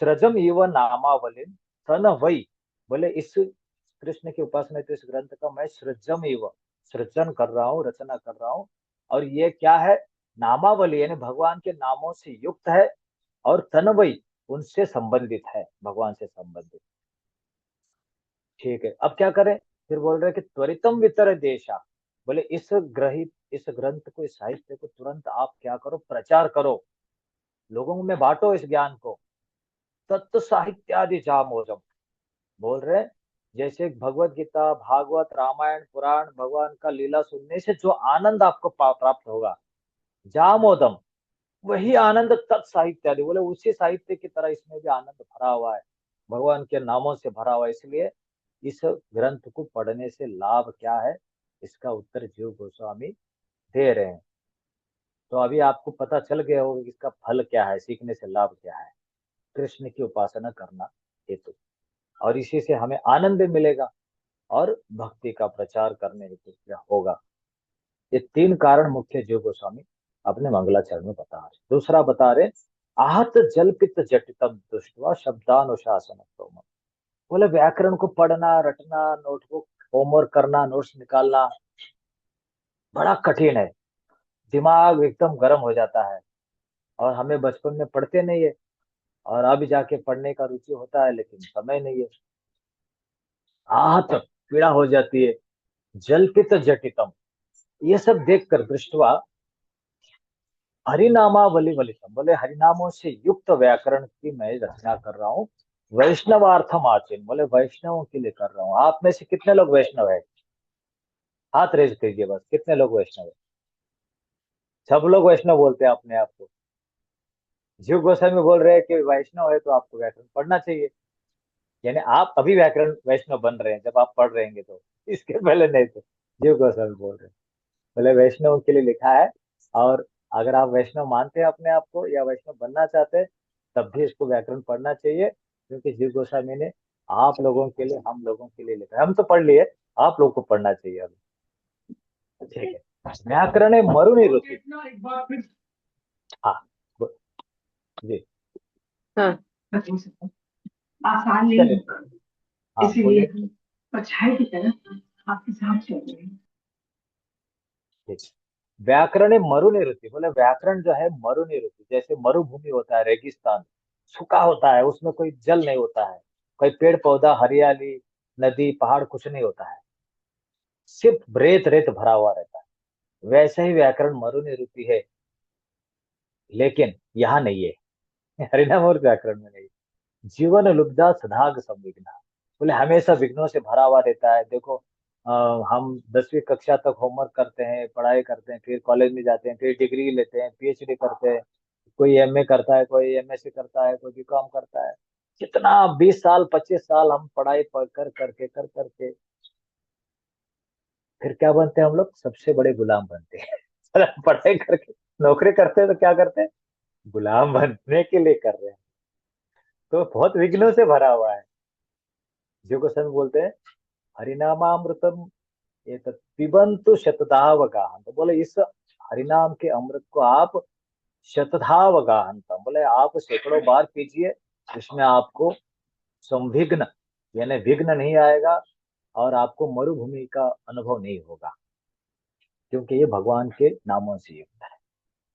सृजम एव नामावलिम तनवई, बोले इस कृष्ण की उपासना हेतु इस ग्रंथ का मैं सृजम एव, सृजन कर रहा हूँ, रचना कर रहा हूँ, और ये क्या है? नामावली यानी भगवान के नामों से युक्त है, और तनवई उनसे संबंधित है, भगवान से संबंधित। ठीक है, अब क्या करें? फिर बोल रहे कि त्वरितम वितर देशा, बोले इस ग्रंथ को, इस साहित्य को तुरंत आप क्या करो? प्रचार करो, लोगों में बांटो इस ज्ञान को। तत्व साहित्य आदि जामोजम, बोल रहे जैसे भगवत गीता, भागवत, रामायण, पुराण, भगवान का लीला सुनने से जो आनंद आपको प्राप्त होगा, जामोदम, वही आनंद तत्साहित्य आदि, बोले उसी साहित्य की तरह इसमें भी आनंद भरा हुआ है, भगवान के नामों से भरा हुआ है। इसलिए इस ग्रंथ को पढ़ने से लाभ क्या है, इसका उत्तर जीव गोस्वामी दे रहे हैं। तो अभी आपको पता चल गया होगा कि इसका फल क्या है, सीखने से लाभ क्या है। कृष्ण की उपासना करना हेतु, और इसी से हमें आनंद मिलेगा, और भक्ति का प्रचार करने हेतु क्या होगा। ये तीन कारण मुख्य जीव गोस्वामी अपने मंगलाचरण में बता रहे। दूसरा बता रहे, आहत जल्पित जटितम दृष्ट्वा शब्दानुशासन, बोले व्याकरण को पढ़ना, रटना, नोटबुक होमवर्क करना, नोट्स निकालना बड़ा कठिन है, दिमाग एकदम गर्म हो जाता है, और हमें बचपन में पढ़ते नहीं है, और अभी जाके पढ़ने का रुचि होता है, लेकिन समय नहीं है, आहत पीड़ा हो जाती है, जल्पित जटितम, ये सब देखकर दृष्टवा हरिनामावली वलितम, बोले हरिनामों से युक्त व्याकरण की मैं रचना कर रहा हूँ, वैष्णवार्थम आचरण, बोले वैष्णवों के लिए कर रहा हूँ। आप में से कितने लोग वैष्णव है? हाथ रेज कीजिए बस, कितने लोग वैष्णव है? सब लोग वैष्णव बोलते हैं अपने आप को। जीव गोस्वामी बोल रहे हैं कि वैष्णव है तो आपको व्याकरण पढ़ना चाहिए, यानी आप अभी व्याकरण वैष्णव बन रहे हैं जब आप पढ़ रहे हैं, तो इसके पहले नहीं थे। जीव गोस्वामी बोल रहे हैं, बोले वैष्णव के लिए लिखा है, और अगर आप वैष्णव मानते हैं अपने आप को, या वैष्णव बनना चाहते हैं, तब भी इसको व्याकरण पढ़ना चाहिए, क्योंकि जीव गोस्वामी ने आप लोगों के लिए, हम लोगों के लिए लिखा है। हम तो पढ़ लिए, आप लोग को पढ़ना चाहिए अभी। ठीक है, व्याकरण है मरुनि रुचि। हाँ, जी, हाँ, आसान नहीं चलिए, होगा, हाँ इसीलिए बोलिए। हम परछाई की तरह आपके साथ चल रहे हैं। ठीक, व्याकरण है मरुनिरुति, बोले व्याकरण जो है मरुनिरुति, जैसे मरुभूमि होता है, रेगिस्तान सूखा होता है, उसमें कोई जल नहीं होता है, कोई पेड़ पौधा, हरियाली, नदी, पहाड़ कुछ नहीं होता है, सिर्फ रेत रेत भरा हुआ रहता है, वैसे ही व्याकरण मरुनिरुति है। लेकिन यहाँ नहीं है। हरिनाम और व्याकरण में नहीं। जीवन लुब्धा सदाग संविघ्ना, बोले हमेशा विघ्नों से भरा हुआ रहता है। देखो हम 10वीं कक्षा तक होमवर्क करते हैं, पढ़ाई करते हैं, फिर कॉलेज में जाते हैं, फिर डिग्री लेते हैं, पीएचडी करते हैं, कोई एमए करता है, कोई एमएससी करता है, कोई बीकॉम करता है। कितना 20 साल 25 साल हम पढ़ाई कर करके फिर क्या बनते हैं हम लोग? सबसे बड़े गुलाम बनते हैं। पढ़ाई करके नौकरी करते हैं तो क्या करते हैं? गुलाम बनने के लिए कर रहे हैं। तो बहुत विघ्नों से भरा हुआ है। जो गोस्वामी बोलते हैं हरिनामामृतम ये पिबंतु शतधावगाहन, तो बोले इस हरिनाम के अमृत को आप शतधावगाहन, बोले आप सैकड़ों बार पीजिए, इसमें आपको संविघ्न यानी विघ्न नहीं आएगा और आपको मरुभूमि का अनुभव नहीं होगा, क्योंकि ये भगवान के नामों से युक्त है।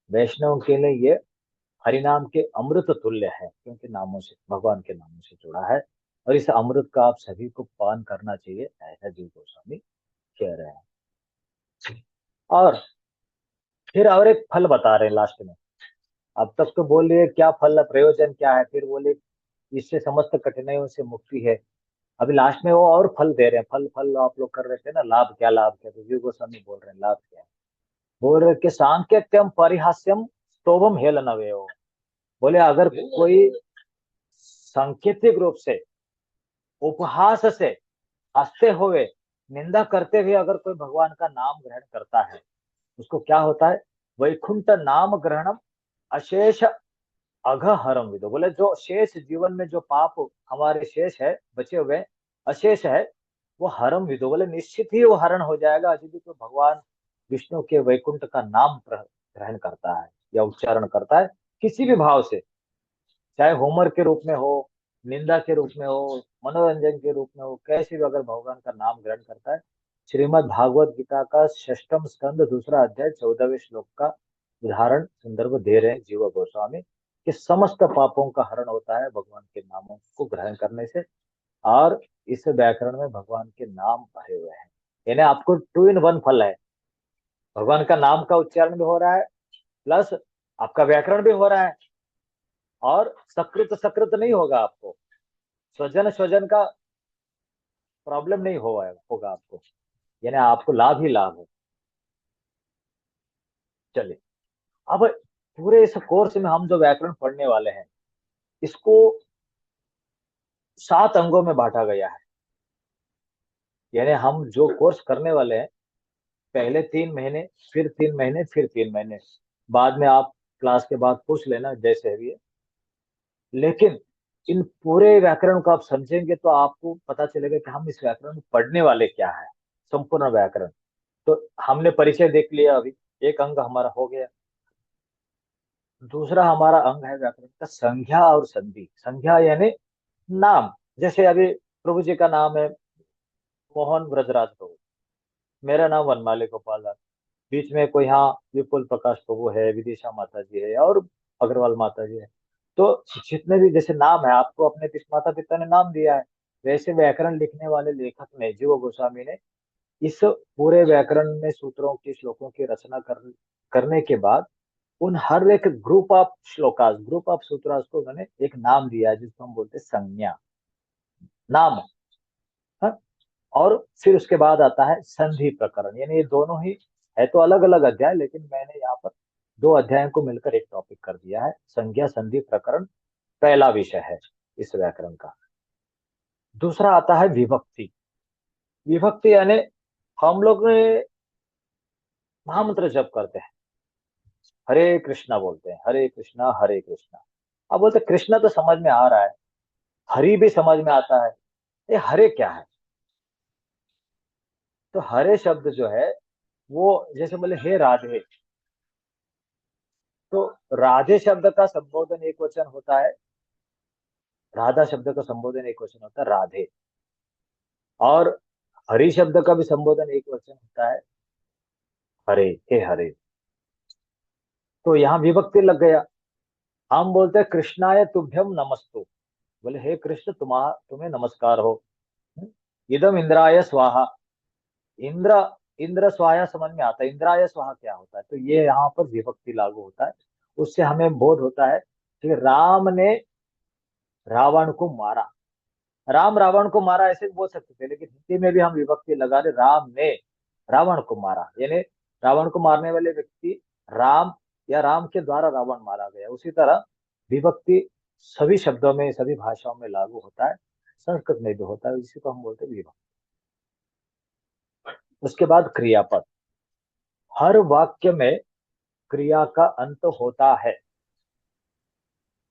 वैष्णव के लिए ये हरिनाम के अमृत तुल्य है, क्योंकि नामों से, भगवान के नामों से जुड़ा है। और इस अमृत का आप सभी को पान करना चाहिए, ऐसा जीव गोस्वामी कह रहे हैं। और फिर और एक फल बता रहे हैं लास्ट में। अब तक तो बोल रहे क्या फल, प्रयोजन क्या है, फिर बोले इससे समस्त कठिनाइयों से मुक्ति है। अभी लास्ट में वो और फल दे रहे हैं। फल फल आप लोग कर रहे थे ना, लाभ क्या, लाभ क्या, तो जीव गोस्वामी बोल रहे हैं लाभ क्या है। बोल रहे कि सांकेत्यम परिहास्यम स्तोभम हेलनवे हो, बोले अगर कोई सांकेतिक रूप से, उपहास से, हंसते हुए, निंदा करते हुए अगर कोई भगवान का नाम ग्रहण करता है, उसको क्या होता है? वैकुंठ नाम ग्रहणम अशेष अघहरम विदो, बोले जो शेष जीवन में जो पाप हमारे शेष है, बचे हुए अशेष है, वो हरम विदो, बोले निश्चित ही वो हरण हो जाएगा यदि तो भगवान विष्णु के वैकुंठ का नाम ग्रहण करता है या उच्चारण करता है किसी भी भाव से, चाहे होमवर्क के रूप में हो, निंदा के रूप में हो, मनोरंजन के रूप में हो, कैसे भी अगर भगवान का नाम ग्रहण करता है। श्रीमद् भागवत गीता का 6ठ स्कंद 2 अध्याय 14वें श्लोक का उदाहरण संदर्भ दे रहे हैं जीव गोस्वामी कि समस्त पापों का हरण होता है भगवान के नामों को ग्रहण करने से। और इस व्याकरण में भगवान के नाम भरे हुए हैं, यानी आपको 2 in 1 फल है। भगवान का नाम का उच्चारण भी हो रहा है, प्लस आपका व्याकरण भी हो रहा है, और सकृत सकृत नहीं होगा आपको, स्वजन स्वजन का प्रॉब्लम नहीं होगा आपको, यानी आपको लाभ ही लाभ है। चलिए, अब पूरे इस कोर्स में हम जो व्याकरण पढ़ने वाले हैं, इसको 7 अंगों में बांटा गया है। यानी हम जो कोर्स करने वाले हैं, पहले 3 महीने, फिर 3 महीने, फिर 3 महीने, बाद में आप क्लास के बाद पूछ लेना जैसे भी है। लेकिन इन पूरे व्याकरण को आप समझेंगे तो आपको पता चलेगा कि हम इस व्याकरण में पढ़ने वाले क्या है, संपूर्ण व्याकरण। तो हमने परिचय देख लिया, अभी एक अंग हमारा हो गया। दूसरा हमारा अंग है व्याकरण का संज्ञा और संधि। संज्ञा यानी नाम, जैसे अभी प्रभु जी का नाम है मोहन व्रजराज प्रभु, मेरा नाम वनमाली गोपाल दास, बीच में कोई यहाँ विपुल प्रकाश प्रभु है, विदिशा माता जी है, और अग्रवाल माता जी है। तो जितने भी जैसे नाम है, आपको अपने माता पिता ने नाम दिया है, वैसे व्याकरण लिखने वाले लेखक ने, जीव गोस्वामी ने, इस पूरे व्याकरण में सूत्रों की, श्लोकों की रचना करने के बाद उन हर एक ग्रुप ऑफ श्लोकास, ग्रुप ऑफ सूत्रास को उन्होंने एक नाम दिया है, जिसको हम बोलते हैं संज्ञा, नाम। हाँ? और फिर उसके बाद आता है संधि प्रकरण, यानी ये दोनों ही है तो अलग अलग अध्याय, लेकिन मैंने यहाँ पर 2 अध्यायों को मिलकर एक टॉपिक कर दिया है। संज्ञा संधि प्रकरण पहला विषय है इस व्याकरण का। दूसरा आता है विभक्ति। विभक्ति यानी हम लोग महामंत्र जप करते हैं, हरे कृष्णा बोलते हैं, हरे कृष्णा हरे कृष्णा। अब बोलते कृष्णा तो समझ में आ रहा है, हरि भी समझ में आता है, ये हरे क्या है? तो हरे शब्द जो है वो, जैसे बोले हे राधे, तो राधे शब्द का संबोधन एक वचन होता है, राधा शब्द का संबोधन एक वचन होता है राधे, और हरि शब्द का भी संबोधन एक वचन होता है हरे, हे हरे। तो यहाँ विभक्ति लग गया। हम बोलते हैं कृष्णाय तुभ्यम नमस्तु, बोले हे कृष्ण तुम्हें नमस्कार हो। इदम इंद्राय स्वाहा, इंद्र इंद्र स्वाहा समझ में आता है, इंद्राय स्वाहा क्या होता है, तो ये यहाँ पर विभक्ति लागू होता है। उससे हमें बोध होता है कि राम ने रावण को मारा। राम रावण को मारा ऐसे भी बोल सकते थे, लेकिन हिंदी में भी हम विभक्ति लगा रहे, राम ने रावण को मारा, यानी रावण को मारने वाले व्यक्ति राम, या राम के द्वारा रावण मारा गया। उसी तरह विभक्ति सभी शब्दों में, सभी भाषाओं में लागू होता है, संस्कृत में भी होता है, इसी को हम बोलते हैं विभक्ति। उसके बाद क्रियापद। हर वाक्य में क्रिया का अंत होता है।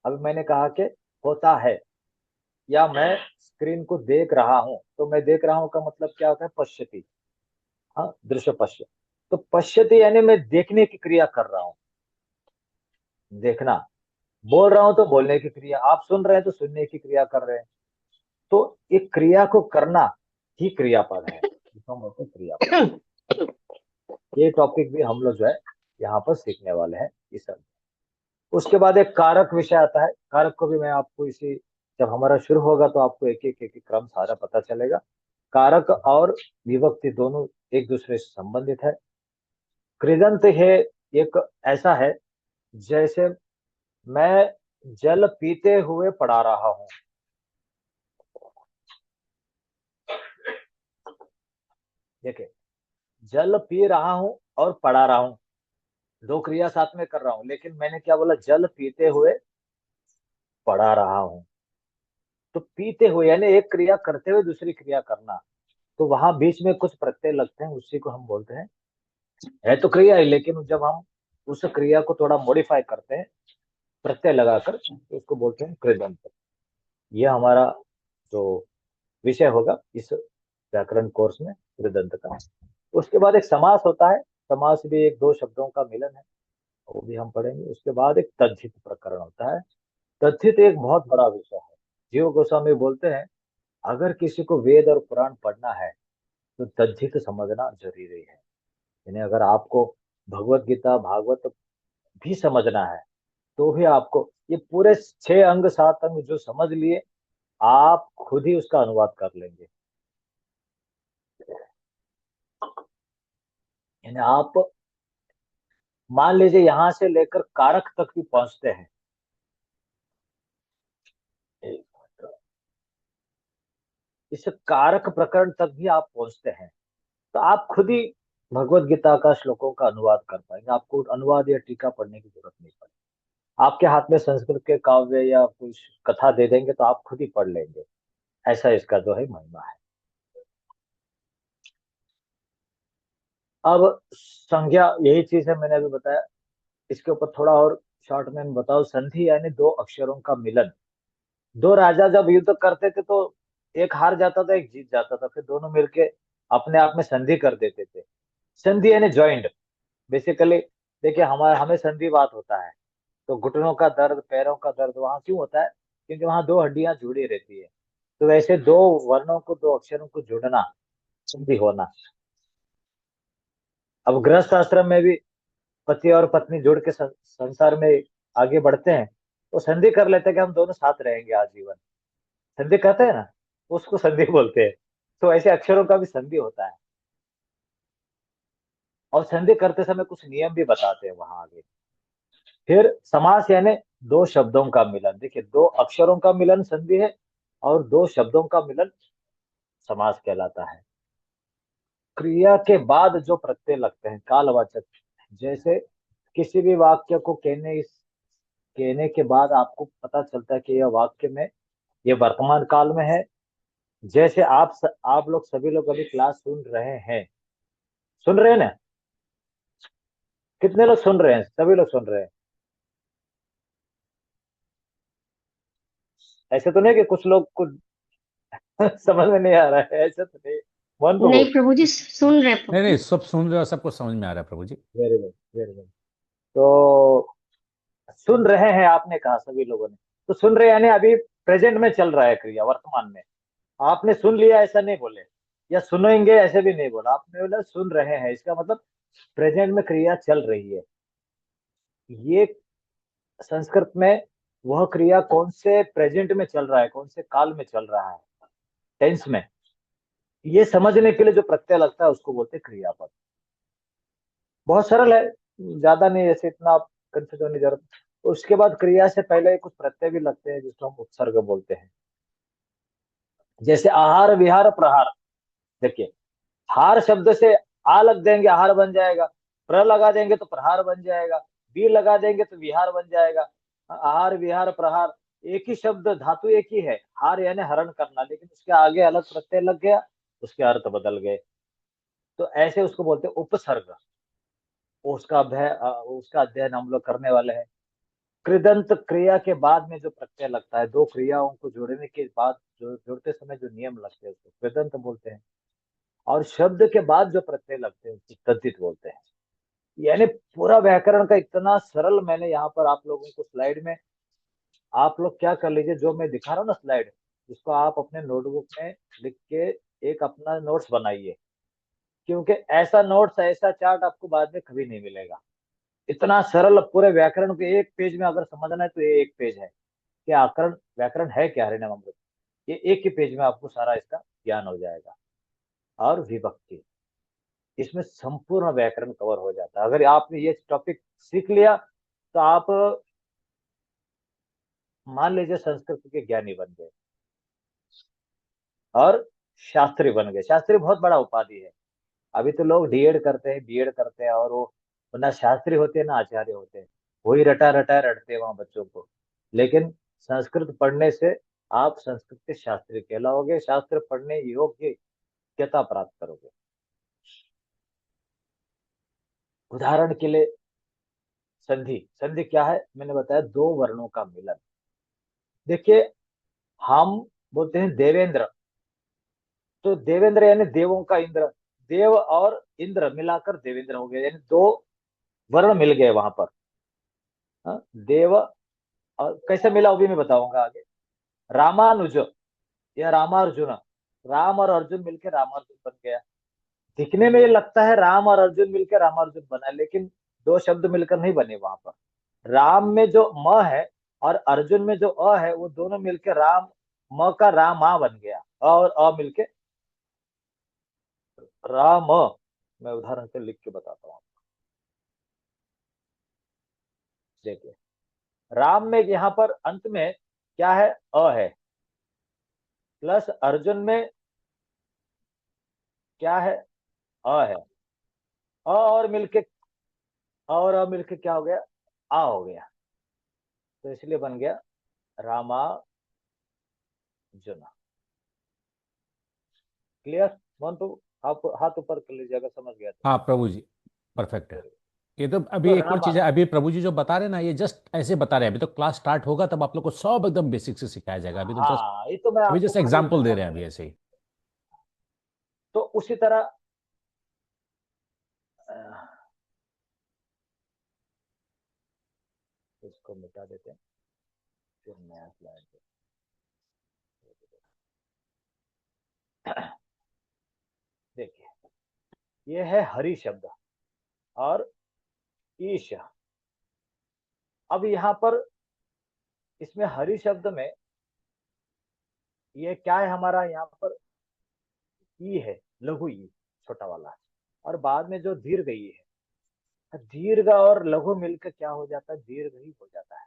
अभी मैंने कहा कि होता है, या मैं स्क्रीन को देख रहा हूं, तो मैं देख रहा हूं का मतलब क्या होता है? पश्यति। हाँ, दृश्य पश्य। तो पश्यति यानी मैं देखने की क्रिया कर रहा हूं, देखना। बोल रहा हूं तो बोलने की क्रिया, आप सुन रहे हैं तो सुनने की क्रिया कर रहे हैं। तो एक क्रिया को करना ही क्रियापद है, जिसको हम बोलते हैं क्रियापद। ये टॉपिक भी हम लोग जो है यहाँ पर सीखने वाले हैं इस सब। उसके बाद एक कारक विषय आता है। कारक को भी मैं आपको इसी, जब हमारा शुरू होगा तो आपको एक क्रम सारा पता चलेगा। कारक और विभक्ति दोनों एक दूसरे से संबंधित है। कृदंत है एक ऐसा है, जैसे मैं जल पीते हुए पढ़ा रहा हूं। देखिए, जल पी रहा हूं और पढ़ा रहा हूं, दो क्रिया साथ में कर रहा हूं, लेकिन मैंने क्या बोला? जल पीते हुए पढ़ा रहा हूं। तो पीते हुए यानी एक क्रिया करते हुए दूसरी क्रिया करना, तो वहां बीच में कुछ प्रत्यय लगते हैं, उसी को हम बोलते हैं, है तो क्रिया है, लेकिन जब हम उस क्रिया को थोड़ा मॉडिफाई करते हैं प्रत्यय लगाकर, तो उसको बोलते हैं कृदंत। यह हमारा जो विषय होगा इस व्याकरण कोर्स में, कृदंत का। उसके बाद एक समास होता है। समास भी एक दो शब्दों का मिलन है, वो भी हम पढ़ेंगे। उसके बाद एक तद्धित प्रकरण होता है। तद्धित एक बहुत बड़ा विषय है। जीव गोस्वामी बोलते हैं, अगर किसी को वेद और पुराण पढ़ना है तो तद्धित समझना जरूरी है। यानी अगर आपको भगवत गीता भागवत भी समझना है, तो भी आपको ये पूरे 6 अंग 7 अंग जो समझ लिए, आप खुद ही उसका अनुवाद कर लेंगे। यानी आप मान लीजिए यहां से लेकर कारक तक भी पहुंचते हैं, इस कारक प्रकरण तक भी आप पहुंचते हैं, तो आप खुद ही भगवत गीता का श्लोकों का अनुवाद कर पाएंगे। आपको अनुवाद या टीका पढ़ने की जरूरत नहीं पड़ेगी। आपके हाथ में संस्कृत के काव्य या कुछ कथा दे देंगे तो आप खुद ही पढ़ लेंगे। ऐसा इसका जो है महिमा है। अब संज्ञा यही चीज है, मैंने अभी बताया। इसके ऊपर थोड़ा और शॉर्ट में बताओ। संधि यानी दो अक्षरों का मिलन। दो राजा जब युद्ध करते थे तो एक हार जाता था एक जीत जाता था, फिर दोनों मिलके अपने आप में संधि कर देते थे। संधि यानी ज्वाइंट बेसिकली। देखिए, हमारे हमें संधिवात होता है, तो घुटनों का दर्द, पैरों का दर्द वहां क्यों होता है? क्योंकि वहां दो हड्डियां जुड़ी रहती है। तो वैसे दो वर्णों को, दो अक्षरों को जुड़ना संधि होना। अब गृहस्थ आश्रम में भी पति और पत्नी जुड़ के संसार में आगे बढ़ते हैं, तो संधि कर लेते हैं कि हम दोनों साथ रहेंगे आजीवन। संधि कहते हैं ना, उसको संधि बोलते हैं। तो ऐसे अक्षरों का भी संधि होता है, और संधि करते समय कुछ नियम भी बताते हैं वहां आगे। फिर समास यानी दो शब्दों का मिलन। देखिए, दो अक्षरों का मिलन संधि है, और दो शब्दों का मिलन समास कहलाता है। क्रिया के बाद जो प्रत्यय लगते हैं कालवाचक, जैसे किसी भी वाक्य को कहने के बाद आपको पता चलता है कि यह वाक्य में, ये वर्तमान काल में है। जैसे आप लोग सभी लोग अभी क्लास सुन रहे हैं, सुन रहे हैं ना? कितने लोग सुन रहे हैं? सभी लोग सुन रहे हैं? ऐसे तो नहीं कि कुछ लोग कुछ समझ में नहीं आ रहा है, ऐसा तो नहीं। मोहन नहीं प्रभु। प्रभु जी, सुन रहे नहीं नहीं, प्रभु। सब सुन रहे हो, सबको समझ में आ रहा है Prabhu ji. Very good, very good. तो सुन रहे हैं आपने कहा सभी लोगों ने, तो सुन रहे हैं यानी अभी प्रेजेंट में चल रहा है क्रिया, वर्तमान में। आपने सुन लिया ऐसा नहीं बोले, या सुनेंगे ऐसे भी नहीं बोला, आपने बोला सुन रहे हैं, इसका मतलब प्रेजेंट में क्रिया चल रही है। ये संस्कृत में वह क्रिया कौन से प्रेजेंट में चल रहा है, कौन से काल में चल रहा है, टेंस में, ये समझने के लिए जो प्रत्यय लगता है उसको बोलते हैं क्रियापद। बहुत सरल है, ज्यादा नहीं, ऐसे इतना कंफ्यूज होने की जरूरत। उसके बाद क्रिया से पहले कुछ प्रत्यय भी लगते हैं जिसको हम उपसर्ग बोलते हैं, जैसे आहार विहार प्रहार। देखिए, हार शब्द से आ लग देंगे आहार बन जाएगा, प्र लगा देंगे तो प्रहार बन जाएगा, वी लगा देंगे तो विहार बन जाएगा। आहार विहार प्रहार एक ही शब्द, धातु एक ही है, हार यानी हरण करना, लेकिन उसके आगे अलग प्रत्यय लग गया, उसके अर्थ बदल गए। तो ऐसे उसको बोलते हैं उपसर्ग। उसका अध्ययन हम लोग करने वाले हैं। कृदंत क्रिया के बाद में जो प्रत्यय लगता है, दो क्रियाओं को जोड़ने के बाद जो जोड़ते समय जो नियम लगते हैं उसको कृदंत बोलते हैं। और शब्द के बाद जो प्रत्यय लगते हैं उसको तद्धित बोलते हैं। यानी पूरा व्याकरण का इतना सरल मैंने यहाँ पर आप लोगों को स्लाइड में, आप लोग क्या कर लीजिए, जो मैं दिखा रहा हूँ ना स्लाइड, इसको आप अपने नोटबुक में लिख के एक अपना नोट्स बनाइए, क्योंकि ऐसा नोट्स ऐसा चार्ट आपको बाद में कभी नहीं मिलेगा। इतना सरल, पूरे व्याकरण को एक पेज में अगर समझना है तो ये एक पेज है कि आकरण व्याकरण है क्या, हरिनाम अमृत, ये एक ही पेज में आपको सारा इसका ज्ञान हो जाएगा। और विभक्ति, इसमें संपूर्ण व्याकरण कवर हो जाता है। अगर आपने ये टॉपिक सीख लिया तो आप मान लीजिए संस्कृत के ज्ञानी बन गए और शास्त्री बन गए। शास्त्री बहुत बड़ा उपाधि है। अभी तो लोग डीएड करते हैं, बीएड करते हैं, और वो ना शास्त्री होते हैं ना आचार्य होते हैं, वही रटा रटा रटते हैं वहां बच्चों को। लेकिन संस्कृत पढ़ने से आप संस्कृत के शास्त्री कहलाओगे, शास्त्र पढ़ने योग्य योग्यता प्राप्त करोगे। उदाहरण के लिए संधि। संधि क्या है, मैंने बताया दो वर्णों का मिलन। देखिए, हम बोलते हैं देवेंद्र, तो देवेंद्र यानी देवों का इंद्र, देव और इंद्र मिलाकर देवेंद्र हो गया, यानी दो वर्ण मिल गए वहां पर। हाँ, देव और कैसे मिला वो भी मैं बताऊंगा आगे। रामानुज या रामार्जुन, राम और अर्जुन मिलकर रामार्जुन बन गया। दिखने में ये लगता है राम और अर्जुन मिलकर रामार्जुन बना, लेकिन दो शब्द मिलकर नहीं बने वहां पर। राम में जो म है और अर्जुन में जो अ है, वो दोनों मिलकर राम, म का रामा बन गया, और अ मिलके राम। मैं उदाहरण से लिख के बताता हूँ। देखिए, राम में यहाँ पर अंत में क्या है, अ है, प्लस अर्जुन में क्या है, अ है, अ और मिलके, और अ मिलके क्या हो गया, आ हो गया। तो इसलिए बन गया रामार्जुन। क्लियर? मोहन तो आप हाथ ऊपर कर लीजिए अगर समझ गया तो। हाँ प्रभु जी, परफेक्ट है। ये तो अभी तो एक और चीज़ है, अभी प्रभु जी जो बता रहे हैं ना, ये जस्ट ऐसे बता रहे हैं। अभी तो क्लास स्टार्ट होगा तब आप लोग को सब एकदम बेसिक से सिखाया जाएगा। अभी तो जस्ट, हाँ, ये तो मैं अभी आपको जस्ट खाली एग्जाम्पल दे इंट्रोडक्शन रहे हैं अभी है। ऐसे ही। तो उसी तरह इसको मिटा देते हैं, फिर नया स्लाइड। देखिए, ये है हरि शब्द और ईश। अब यहाँ पर इसमें हरि शब्द में ये क्या है, हमारा यहाँ पर ई है, लघु ई, छोटा वाला। और बाद में जो दीर्घ ई है, दीर्घ और लघु मिलकर क्या हो जाता है, दीर्घ ही हो जाता है।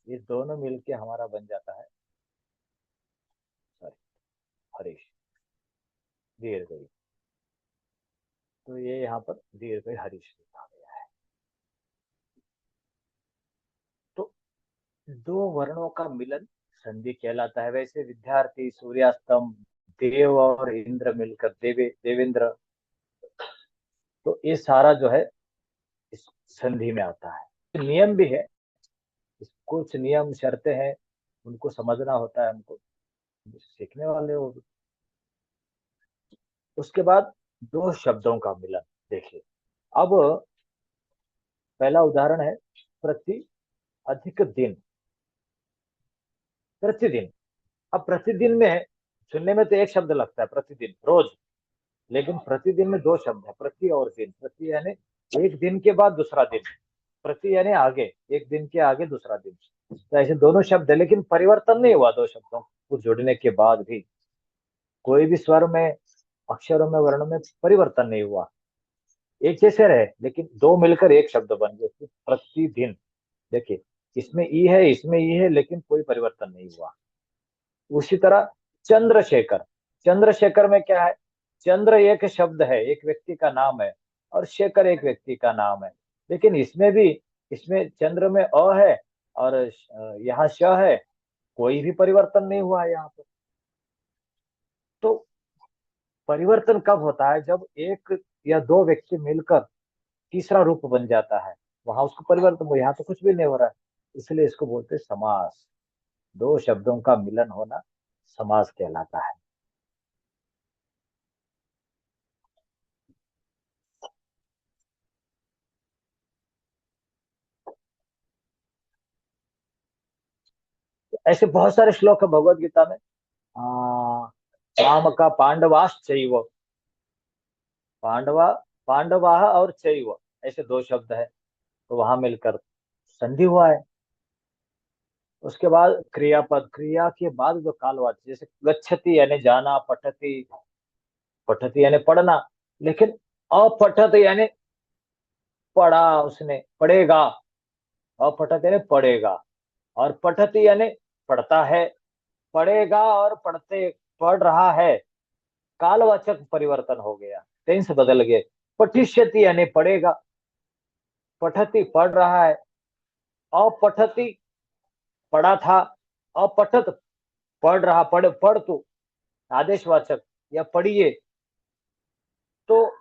ये दोनों मिलके हमारा बन जाता है, सॉरी, हरीश, दीर्घ ई। तो ये यहाँ पर दीर्घ ई हरीश लिखा गया है। तो दो वर्णों का मिलन संधि कहलाता है। वैसे विद्यार्थी, सूर्यास्तम, देव और इंद्र मिलकर देवेंद्र, तो ये सारा जो है इस संधि में आता है। नियम भी है, कुछ नियम शर्तें हैं, उनको समझना होता है हमको, सीखने वाले हो। उसके बाद दो शब्दों का मिलन। देखिए, अब पहला उदाहरण है प्रति, अधिक दिन, प्रतिदिन। अब प्रतिदिन में सुनने में तो एक शब्द लगता है प्रतिदिन, रोज, लेकिन प्रतिदिन में दो शब्द है, प्रति और दिन। प्रति यानी एक दिन के बाद दूसरा दिन, प्रति यानी आगे, एक दिन के आगे दूसरा दिन। तो ऐसे दोनों शब्द है, लेकिन परिवर्तन नहीं हुआ दो शब्दों को जुड़ने के बाद भी। कोई भी स्वर में अक्षरों में वर्णों में परिवर्तन नहीं हुआ, एक जैसे रहे, लेकिन दो मिलकर एक शब्द बन गए प्रतिदिन। देखिए, इसमें ई है, इसमें ई है, लेकिन कोई परिवर्तन नहीं हुआ। उसी तरह चंद्रशेखर, चंद्रशेखर में क्या है, चंद्र एक शब्द है, एक व्यक्ति का नाम है, और शेखर एक व्यक्ति का नाम है, लेकिन इसमें भी, इसमें चंद्र में अ है और यहाँ श है, कोई भी परिवर्तन नहीं हुआ है यहाँ पर। तो परिवर्तन कब होता है, जब एक या दो व्यक्ति मिलकर तीसरा रूप बन जाता है, वहां उसको परिवर्तन हो, यहाँ तो कुछ भी नहीं हो रहा है, इसलिए इसको बोलते हैं समास। दो शब्दों का मिलन होना समास कहलाता है। ऐसे बहुत सारे श्लोक है भगवत गीता में। राम का पांडवाश्चैव, पांडवा, पांडवाह और चैव, ऐसे दो शब्द है, तो वहां मिलकर संधि हुआ है। उसके बाद क्रियापद, क्रिया के बाद जो कालवाची, जैसे गच्छति यानी जाना, पठति, पठति यानी पढ़ना, लेकिन अपठत यानी पढ़ा उसने, पढ़ेगा, अपठत यानी पढ़ेगा, और पठति यानी पढ़ता है, पढ़ेगा और पढ़ते, पढ़ रहा है, कालवाचक परिवर्तन हो गया, टेंस बदल गए। पठिष्यति यानी पढ़ेगा, पठति पढ़ रहा है, अपठति पढ़ा था, अपठत पढ़ रहा, पढ़ तू, आदेशवाचक, या पढ़िए। तो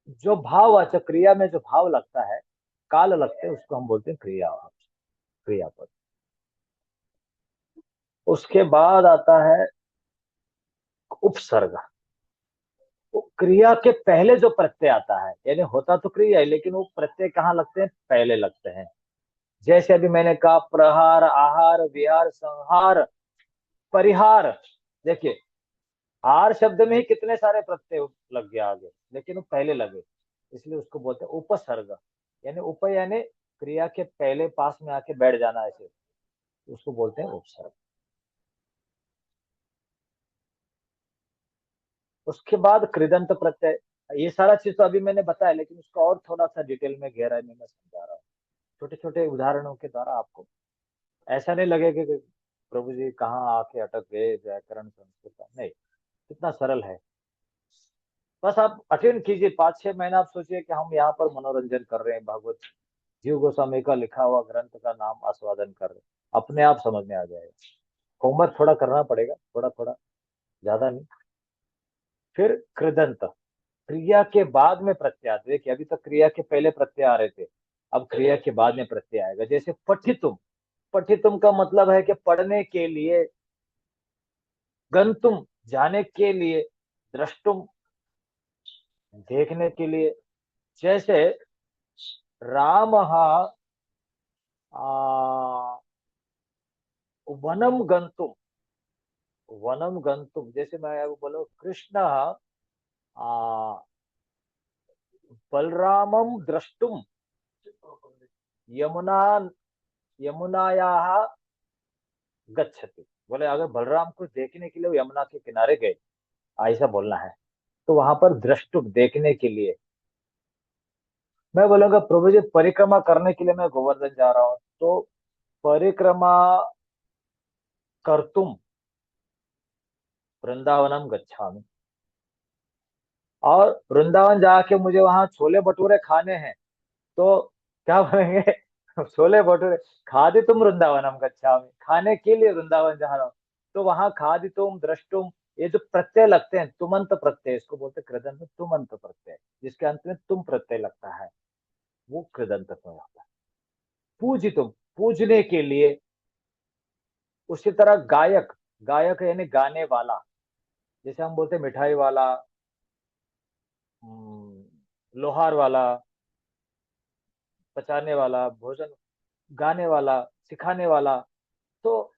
जो भाववाचक, क्रिया में जो भाव लगता है, काल लगते हैं, उसको हम बोलते हैं क्रियापद। उसके बाद आता है उपसर्ग। क्रिया के पहले जो प्रत्यय आता है, यानी होता तो क्रिया है, लेकिन वो प्रत्यय कहाँ लगते हैं, पहले लगते हैं। जैसे अभी मैंने कहा प्रहार, आहार, विहार, संहार, परिहार। देखिए, हार शब्द में ही कितने सारे प्रत्यय लग गया आगे, लेकिन वो पहले लगे, इसलिए उसको बोलते हैं उपसर्ग। यानी उप यानी क्रिया के पहले पास में आके बैठ जाना, ऐसे उसको बोलते हैं उपसर्ग। उसके बाद कृदंत प्रत्यय। ये सारा चीज तो अभी मैंने बताया, लेकिन उसका और थोड़ा सा डिटेल में गहराई में मैं समझा रहा हूँ, छोटे छोटे उदाहरणों के द्वारा। आपको ऐसा नहीं लगेगा कि प्रभु जी कहाँ आके अटक गए, व्याकरण संस्कृत का। नहीं, कितना सरल है। बस आप अटेंड कीजिए, 5-6 महीना आप सोचिए कि हम यहाँ पर मनोरंजन कर रहे हैं, भागवत जीव गोस्वामी का लिखा हुआ ग्रंथ का नाम आस्वादन कर रहे हैं, अपने आप समझ में आ जाएगा। होमवर्क थोड़ा करना पड़ेगा, थोड़ा थोड़ा, ज्यादा नहीं। फिर कृदंत, क्रिया के बाद में प्रत्यय आते। देखिए, अभी तक क्रिया के पहले प्रत्यय आ रहे थे, अब क्रिया के बाद में प्रत्यय आएगा। जैसे पठितुम, पठितुम का मतलब है कि पढ़ने के लिए, गंतुम जाने के लिए, द्रष्टुम देखने के लिए। जैसे राम वनम गंतुम, वनम गंतुम, जैसे मैं बोलो कृष्ण बलरामम द्रष्टुम यमुना, यमुनायाः गच्छति। बोले अगर बलराम को देखने के लिए वो यमुना के किनारे गए, ऐसा बोलना है, तो वहां पर द्रष्टुम देखने के लिए। मैं बोलूंगा प्रभु जी परिक्रमा करने के लिए मैं गोवर्धन जा रहा हूँ, तो परिक्रमा कर्तुम वृंदावनम गच्छामि। और वृंदावन जाके मुझे वहां छोले भटूरे खाने हैं, तो क्या बोलेंगे छोले भटूरे खादि तुम वृंदावनम गच्छामि, खाने के लिए वृंदावन जा रहा हूँ। तो वहां खादि तुम, द्रष्टुम, ये जो प्रत्यय लगते हैं, तुमंत प्रत्यय, इसको बोलते हैं कृदंत में तुमंत प्रत्यय, जिसके अंत में तुम प्रत्यय लगता है, वो कृदंत में होता है। पूजितुम, पूजने के लिए। उसी तरह गायक, गायक यानी गाने वाला, जैसे हम बोलते हैं मिठाई वाला, लोहार वाला, पचाने वाला, भोजन, गाने वाला, सिखाने वाला। तो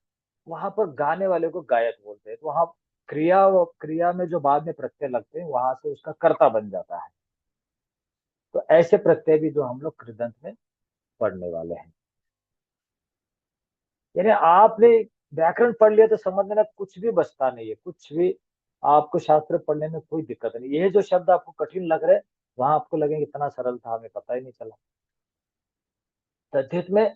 वहां पर गाने वाले को गायक बोलते हैं। तो वहां क्रिया, क्रिया में जो बाद में प्रत्यय लगते हैं, वहां से उसका कर्ता बन जाता है। तो ऐसे प्रत्यय भी जो हम लोग कृदंत में पढ़ने वाले हैं। यानी आपने व्याकरण पढ़ लिया तो समझ में कुछ भी बचता नहीं है, कुछ भी आपको शास्त्र पढ़ने में कोई दिक्कत नहीं। ये जो शब्द आपको कठिन लग रहे, वहां आपको लगेंगे इतना सरल था, हमें पता ही नहीं चला। तद्धित में,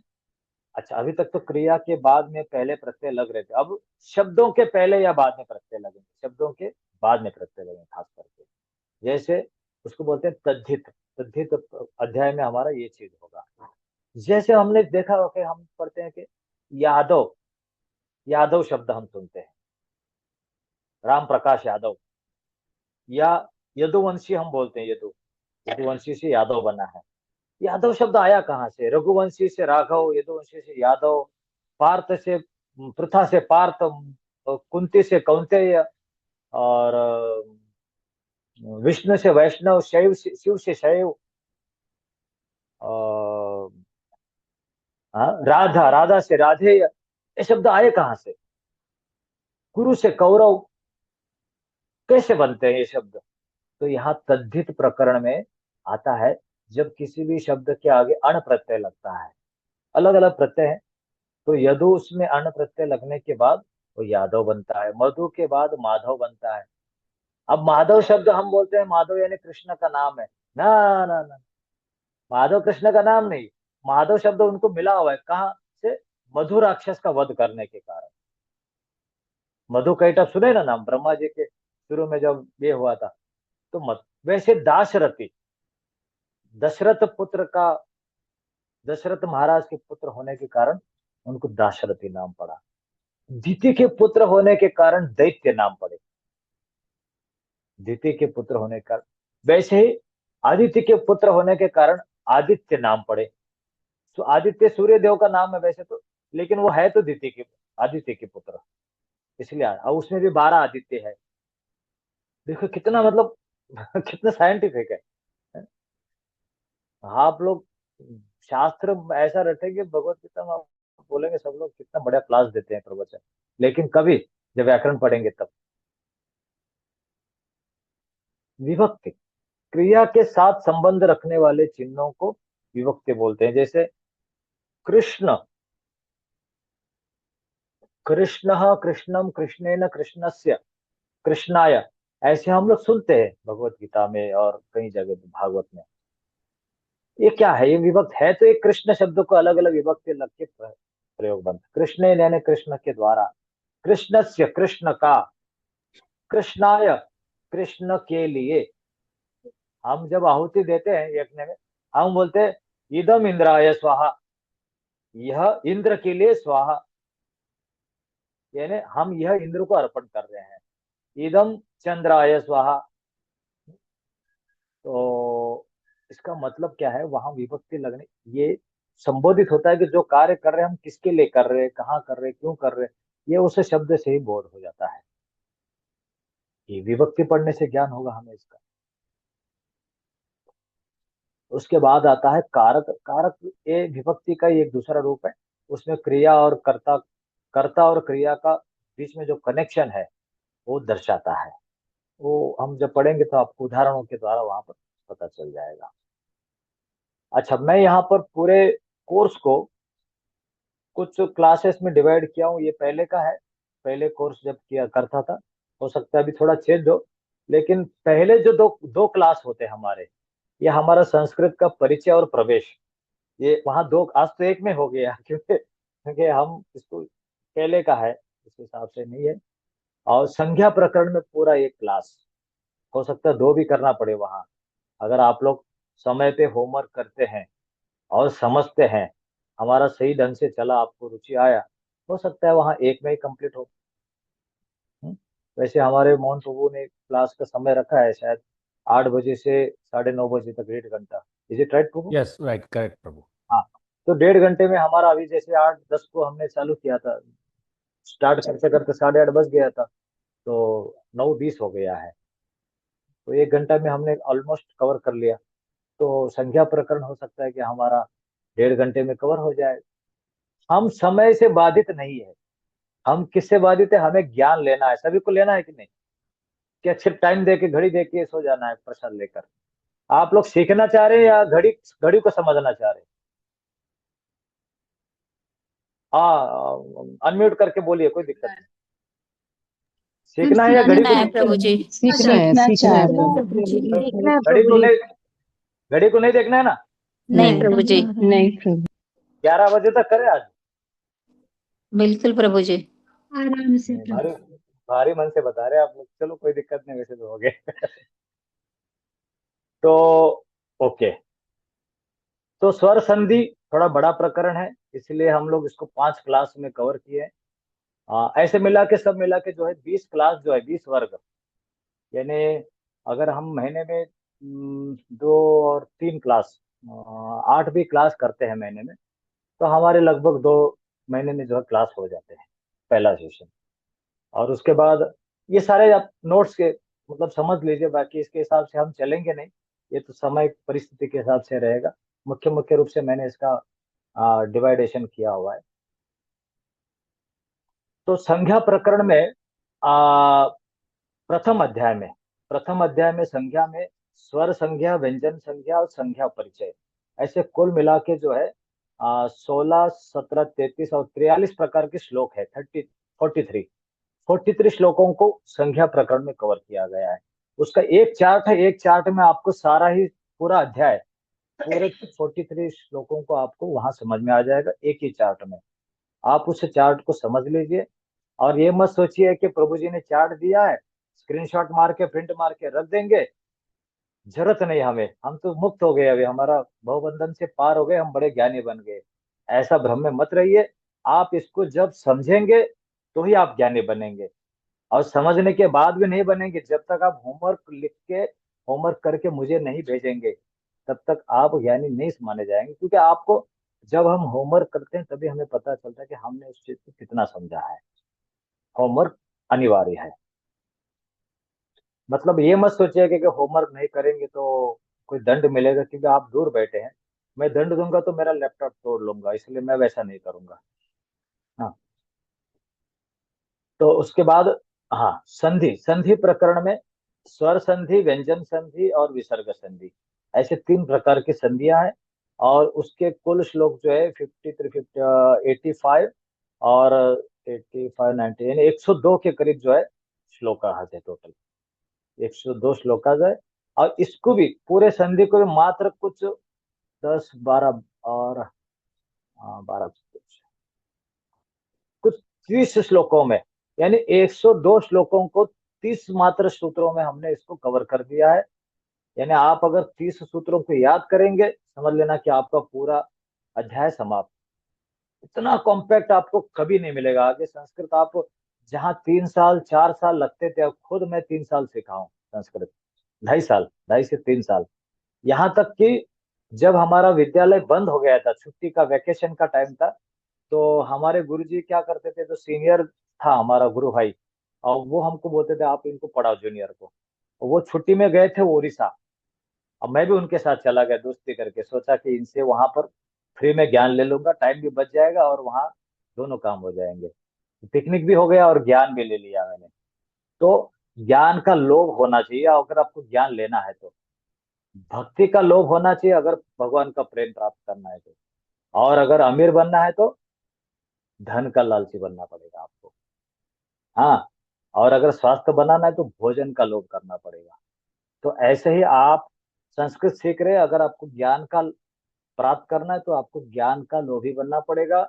अच्छा अभी तक तो क्रिया के बाद में पहले प्रत्यय लग रहे थे, अब शब्दों के पहले या बाद में प्रत्यय लगेंगे, शब्दों के बाद में प्रत्यय लगेंगे खास करके। जैसे उसको बोलते हैं तद्धित। तद्धित अध्याय में हमारा ये चीज होगा। जैसे हमने देखा हो कि हम पढ़ते हैं कि यादव, यादव शब्द हम सुनते हैं, राम प्रकाश यादव, या यदुवंशी हम बोलते हैं, यदुवंशी से यादव बना है। यादव शब्द आया कहाँ से? रघुवंशी से राघव, यदुवंशी से यादव, पार्थ से पृथा से पार्थ, कुंती से कौंतेय, और विष्णु से वैष्णव, शिव से शैव, और राधा, राधा से राधेय। ये शब्द आए कहाँ से? गुरु से कौरव। कैसे बनते हैं ये शब्द? तो यहाँ तद्धित प्रकरण में आता है, जब किसी भी शब्द के आगे अण प्रत्यय लगता है। अलग अलग प्रत्यय है, तो यदु उसमें अण प्रत्यय लगने के बाद वो यादव बनता है, मधु के बाद माधव बनता है। अब माधव शब्द हम बोलते हैं, माधव यानी कृष्ण का नाम है। ना ना ना, माधव कृष्ण का नाम नहीं। माधव शब्द उनको मिला हुआ है कहाँ से? मधु राक्षस का वध करने के कारण। मधु कैटभ सुने ना नाम, ब्रह्मा जी के शुरू में जब ये हुआ था, तो वैसे दाशरथी, दशरथ पुत्र का, दशरथ महाराज के पुत्र होने के कारण उनको दाशरथी नाम पड़ा। दिति के पुत्र होने के कारण दैत्य नाम पड़े, दिति के पुत्र होने के कारण। वैसे ही आदित्य के पुत्र होने के कारण आदित्य नाम पड़े। तो आदित्य सूर्य देव का नाम है वैसे तो, लेकिन वो है तो दिति के, आदित्य के पुत्र, इसलिए और उसमें भी 12 आदित्य है। देखो कितना मतलब कितना साइंटिफिक है। आप लोग शास्त्र ऐसा रटेंगे, भगवत गीता में आप बोलेंगे सब लोग कितना बढ़िया क्लास देते हैं प्रवचन, लेकिन कभी जब व्याकरण पढ़ेंगे तब। विभक्ति, क्रिया के साथ संबंध रखने वाले चिन्हों को विभक्ति बोलते हैं। जैसे कृष्ण, कृष्ण, कृष्णम, कृष्णेन, कृष्णस्य, कृष्णाय, ऐसे हम लोग सुनते हैं भगवत गीता में और कई जगह भागवत में। ये क्या है? ये विभक्त है तो एक कृष्ण शब्द को अलग अलग विभक्ति लग के प्रयोग बनता। कृष्ण यानी कृष्ण के द्वारा, कृष्णस्य, कृष्ण का, कृष्णाय, कृष्ण के लिए। हम जब आहुति देते हैं यज्ञ में, हम बोलते हैं इदम इंद्राय स्वाहा, यह इंद्र के लिए स्वाहा, यानी हम यह इंद्र को अर्पण कर रहे हैं। इदम चंद्राय स्वाहा। तो इसका मतलब क्या है? वहां विभक्ति लगने, ये संबोधित होता है कि जो कार्य कर रहे हैं हम किसके लिए कर रहे हैं, कहाँ कर रहे हैं, क्यों कर रहे हैं, ये उस शब्द से ही बोध हो जाता है। ये विभक्ति पढ़ने से ज्ञान होगा हमें इसका। उसके बाद आता है कारक। कारक ये विभक्ति का ही एक दूसरा रूप है। उसमें क्रिया और कर्ता, कर्ता और क्रिया का बीच में जो कनेक्शन है वो दर्शाता है। वो हम जब पढ़ेंगे तो आपको उदाहरणों के द्वारा वहां पर पता चल जाएगा। अच्छा, मैं यहाँ पर पूरे कोर्स को कुछ क्लासेस में डिवाइड किया हूँ। ये पहले का है, पहले कोर्स जब किया करता था, हो सकता है अभी थोड़ा चेंज हो, लेकिन पहले जो दो दो क्लास होते हैं हमारे, ये हमारा संस्कृत का परिचय और प्रवेश, ये वहाँ दो, आज तो एक में हो गया क्योंकि हम इसको पहले का है, इस हिसाब से नहीं है। और संज्ञा प्रकरण में पूरा एक क्लास, हो सकता है दो भी करना पड़े वहाँ। अगर आप लोग समय पे होमवर्क करते हैं और समझते हैं, हमारा सही ढंग से चला, आपको रुचि आया, हो सकता है वहाँ एक में ही कंप्लीट हो। वैसे हमारे मोहन प्रभु ने क्लास का समय रखा है शायद 8 बजे से 9:30 बजे तक, 1.5 घंटा। Is it right Prabhu? Yes, right, correct Prabhu. हाँ, तो 1.5 घंटे में हमारा, अभी जैसे 8:10 को हमने चालू किया था, स्टार्ट करते करते 8:30 बज गया था, तो 9:20 हो गया है। तो 1 घंटा में हमने ऑलमोस्ट कवर कर लिया। तो संख्या प्रकरण हो सकता है कि हमारा 1.5 घंटे में कवर हो जाए। हम समय से बाधित नहीं है। हम किससे बाधित है? हमें ज्ञान लेना है, सभी को लेना है कि नहीं? क्या सिर्फ टाइम दे के, घड़ी दे के सो जाना है प्रसाद लेकर? आप लोग सीखना चाह रहे हैं या घड़ी घड़ी को समझना चाह रहे हैं? हाँ, अनम्यूट करके बोलिए, कोई दिक्कत नहीं। सीखना है या घड़ी को है प्रभु जी। सीखना है सीखना है घड़ी को नहीं, घड़ी को नहीं देखना है ना। नहीं प्रभु जी। नहीं प्रभु 11 बजे तक करे आज। बिल्कुल प्रभु जी। आराम से भारी भारी मन से बता रहे आप लोग, चलो कोई दिक्कत नहीं, वैसे तो हो गए। तो ओके, तो स्वर संधि थोड़ा बड़ा प्रकरण है, इसलिए हम लोग इसको 5 क्लास में कवर किए। ऐसे मिला के सब मिला के जो है 20 क्लास जो है 20 वर्ग, यानी अगर हम महीने में 2 और 3 क्लास 8 भी क्लास करते हैं महीने में, तो हमारे लगभग 2 महीने में जो है क्लास हो जाते हैं पहला सेशन। और उसके बाद ये सारे आप नोट्स के मतलब समझ लीजिए, बाकी इसके हिसाब से हम चलेंगे नहीं, ये तो समय परिस्थिति के हिसाब से रहेगा। मुख्य मुख्य रूप से मैंने इसका डिवाइडेशन किया हुआ है। तो संज्ञा प्रकरण में प्रथम अध्याय में संज्ञा में स्वर संज्ञा, व्यंजन संज्ञा और संज्ञा परिचय, ऐसे कुल मिला के जो है 16, 17, 33 और 43 प्रकार के श्लोक है। 43 श्लोकों को संज्ञा प्रकरण में कवर किया गया है। उसका एक चार्ट है, एक चार्ट में आपको सारा ही पूरा अध्याय पूरे 43 श्लोकों को आपको वहां समझ में आ जाएगा, एक ही चार्ट में। आप उस चार्ट को समझ लीजिए और ये मत सोचिए कि प्रभु जी ने चार्ट दिया है स्क्रीनशॉट मार के प्रिंट मार के रख देंगे, जरूरत नहीं हमें, हम तो मुक्त हो गए, अभी हमारा भवबंधन से पार हो गए, हम बड़े ज्ञानी बन गए। ऐसा भ्रम में मत रहिए। आप इसको जब समझेंगे तो ही आप ज्ञानी बनेंगे, और समझने के बाद भी नहीं बनेंगे जब तक आप होमवर्क लिख के होमवर्क करके मुझे नहीं भेजेंगे, तब तक आप ज्ञानी नहीं माने जाएंगे। क्योंकि आपको जब हम होमवर्क करते हैं तभी हमें पता चलता है कि हमने उस चीज को कितना समझा है। होमवर्क अनिवार्य है। मतलब ये मत सोचिए कि होमवर्क नहीं करेंगे तो कोई दंड मिलेगा, क्योंकि आप दूर बैठे हैं, मैं दंड दूंगा तो मेरा लैपटॉप तोड़ लूंगा, इसलिए मैं वैसा नहीं करूंगा। हाँ, तो उसके बाद हाँ, संधि संधि प्रकरण में स्वर संधि, व्यंजन संधि और विसर्ग संधि, ऐसे 3 प्रकार की संधियां हैं। और उसके कुल श्लोक जो है 53, 85 और 85, 90 यानी 102 के करीब जो है श्लोक है टोटल। 102 श्लोकाज है। और इसको भी पूरे संधि को भी मात्र कुछ 10, 12 और 12 कुछ 30 श्लोकों में, यानी 102 श्लोकों को 30 मात्र सूत्रों में हमने इसको कवर कर दिया है। यानी आप अगर 30 सूत्रों को याद करेंगे, समझ लेना कि आपका पूरा अध्याय समाप्त। इतना कॉम्पैक्ट आपको कभी नहीं मिलेगा आगे। संस्कृत आप जहाँ 3 साल 4 साल लगते थे, अब खुद मैं 3 साल सीखा हूँ संस्कृत, 2.5 साल, 2.5 से 3 साल। यहाँ तक कि जब हमारा विद्यालय बंद हो गया था, छुट्टी का वैकेशन का टाइम था, तो हमारे गुरुजी क्या करते थे, जो सीनियर था हमारा गुरु भाई, और वो हमको बोलते थे आप इनको पढ़ाओ जूनियर को। वो छुट्टी में गए थे उड़ीसा, अब मैं भी उनके साथ चला गया दोस्ती करके, सोचा कि इनसे वहां पर फ्री में ज्ञान ले लूंगा, टाइम भी बच जाएगा और वहाँ दोनों काम हो जाएंगे। पिकनिक भी हो गया और ज्ञान भी ले लिया मैंने। तो ज्ञान का लोभ होना चाहिए अगर आपको ज्ञान लेना है तो, भक्ति का लोभ होना चाहिए अगर भगवान का प्रेम प्राप्त करना है तो, और अगर अमीर बनना है तो धन का लालची बनना पड़ेगा आपको। हाँ, और अगर स्वास्थ्य बनाना है तो भोजन का लोभ करना पड़ेगा। तो ऐसे ही आप संस्कृत सीख रहे हैं, अगर आपको ज्ञान का प्राप्त करना है तो आपको ज्ञान का लोभी बनना पड़ेगा।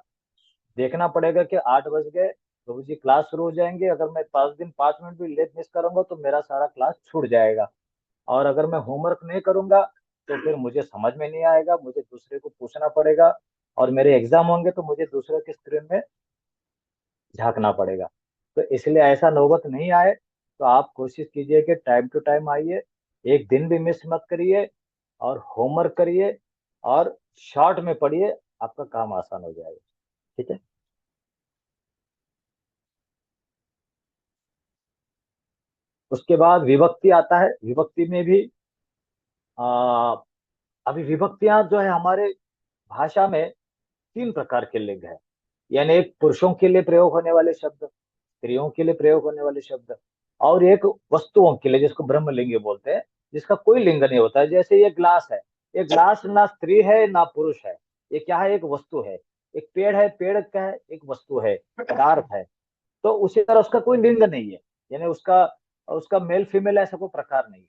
देखना पड़ेगा कि 8 बज गए, प्रभु जी क्लास शुरू हो जाएंगे, अगर मैं 5 दिन 5 मिनट भी लेट मिस करूंगा तो मेरा सारा क्लास छूट जाएगा। और अगर मैं होमवर्क नहीं करूंगा तो फिर मुझे समझ में नहीं आएगा, मुझे दूसरे को पूछना पड़ेगा, और मेरे एग्जाम होंगे तो मुझे दूसरे के स्क्रीन में झांकना पड़ेगा। तो इसलिए ऐसा नौबत नहीं आए, तो आप कोशिश कीजिए कि टाइम टू टाइम आइए, एक दिन भी मिस मत करिए, और होमवर्क करिए और शॉर्ट में पढ़िए, आपका काम आसान हो जाएगा। ठीक है। उसके बाद विभक्ति आता है। विभक्ति में भी आ, अभी विभक्तियां जो है हमारे भाषा में 3 प्रकार के लिंग है, यानी एक पुरुषों के लिए प्रयोग होने वाले शब्द, स्त्रियों के लिए प्रयोग होने वाले शब्द, और एक वस्तुओं के लिए जिसको ब्रह्मलिंग बोलते हैं, जिसका कोई लिंग नहीं होता है। जैसे ये ग्लास है, ये ग्लास ना स्त्री है ना पुरुष है, ये क्या है, एक वस्तु है। एक पेड़ है, पेड़ क्या है, एक वस्तु है, पदार्थ है। तो उसी तरह उसका कोई लिंग नहीं है, यानी उसका उसका मेल फीमेल ऐसा कोई प्रकार नहीं है।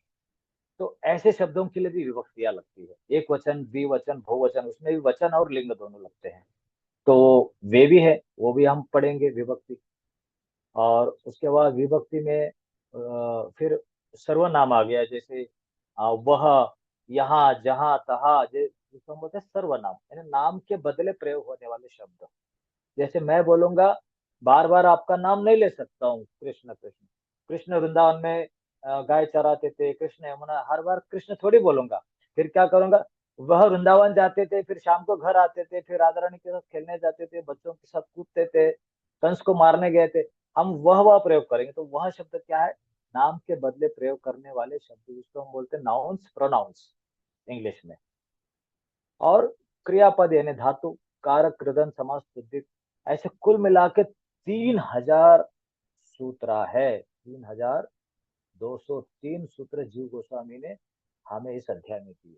तो ऐसे शब्दों के लिए भी विभक्तियां लगती है, एक वचन, द्विवचन, बहुवचन, उसमें भी वचन और लिंग दोनों लगते हैं। तो वे भी है, वो भी हम पढ़ेंगे विभक्ति। और उसके बाद विभक्ति में फिर सर्वनाम आ गया, जैसे वह, यहाँ, जहाँ, तहाँ, जिसको हम बोलते हैं सर्वनाम, यानी नाम के बदले प्रयोग होने वाले शब्द। जैसे मैं बोलूंगा, बार बार आपका नाम नहीं ले सकता हूँ, कृष्ण कृष्ण। कृष्ण वृंदावन में गाय चराते थे, कृष्ण यमुना, हर बार कृष्ण थोड़ी बोलूंगा। फिर क्या करूंगा, वह वृंदावन जाते थे, फिर शाम को घर आते थे, फिर राधा रानी के साथ खेलने जाते थे, बच्चों के साथ कूदते थे, कंस को मारने गए थे। हम वह प्रयोग करेंगे। तो वह शब्द क्या है, नाम के बदले प्रयोग करने वाले शब्द, जिसको हम बोलते हैं नाउन्स, प्रोनाउंस इंग्लिश में। और क्रियापद यानी धातु, कारक, कृदंत, समास, तद्धित, ऐसे कुल मिला के 3000 सूत्र है। 3203 सूत्र जीव गोस्वामी ने हमें इस अध्याय में दिए।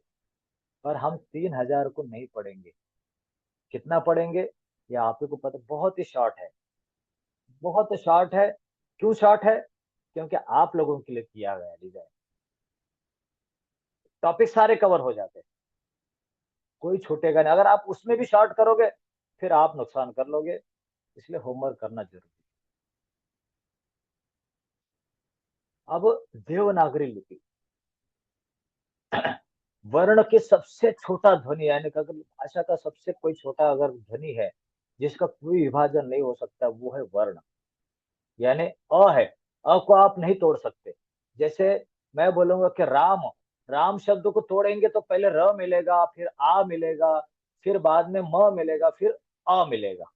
पर हम 3000 को नहीं पढ़ेंगे। कितना पढ़ेंगे ये आप ही को पता। बहुत ही शॉर्ट है, बहुत शॉर्ट है। क्यों शॉर्ट है? क्योंकि आप लोगों के लिए किया गया डिजाइन। टॉपिक सारे कवर हो जाते हैं, कोई छूटेगा नहीं। अगर आप उसमें भी शॉर्ट करोगे फिर आप नुकसान कर लोगे, इसलिए होमवर्क करना जरूरी है। अब देवनागरी लिपि, वर्ण के सबसे छोटा ध्वनि, यानी कि अगर भाषा का सबसे कोई छोटा अगर ध्वनि है जिसका कोई विभाजन नहीं हो सकता, वो है वर्ण। यानी अ है, अ को आप नहीं तोड़ सकते। जैसे मैं बोलूंगा कि राम, राम शब्द को तोड़ेंगे तो पहले र मिलेगा, फिर आ मिलेगा, फिर बाद में म मिलेगा, फिर अ मिलेगा।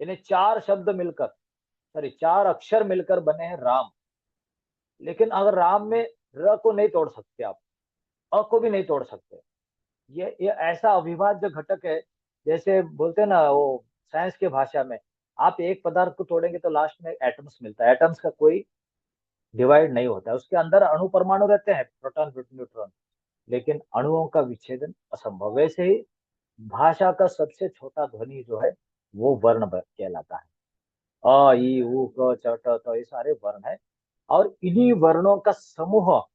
यानी 4 शब्द मिलकर, सॉरी 4 अक्षर मिलकर बने हैं राम। लेकिन अगर राम में र को नहीं तोड़ सकते आप, अ को भी नहीं तोड़ सकते। ये ऐसा अविभाज्य घटक है। जैसे बोलते हैं ना वो साइंस के भाषा में, आप एक पदार्थ को तोड़ेंगे तो लास्ट में एटम्स मिलता है। एटम्स का कोई डिवाइड नहीं होता है, उसके अंदर अणु परमाणु रहते हैं, प्रोटॉन, न्यूट्रॉन, लेकिन अणुओं का विच्छेदन असंभव। वैसे ही भाषा का सबसे छोटा ध्वनि जो है वो वर्ण कहलाता है। अ, ई, उ, क, च, ट, त, ये सारे वर्ण है। और इन्हीं वर्णों का समूह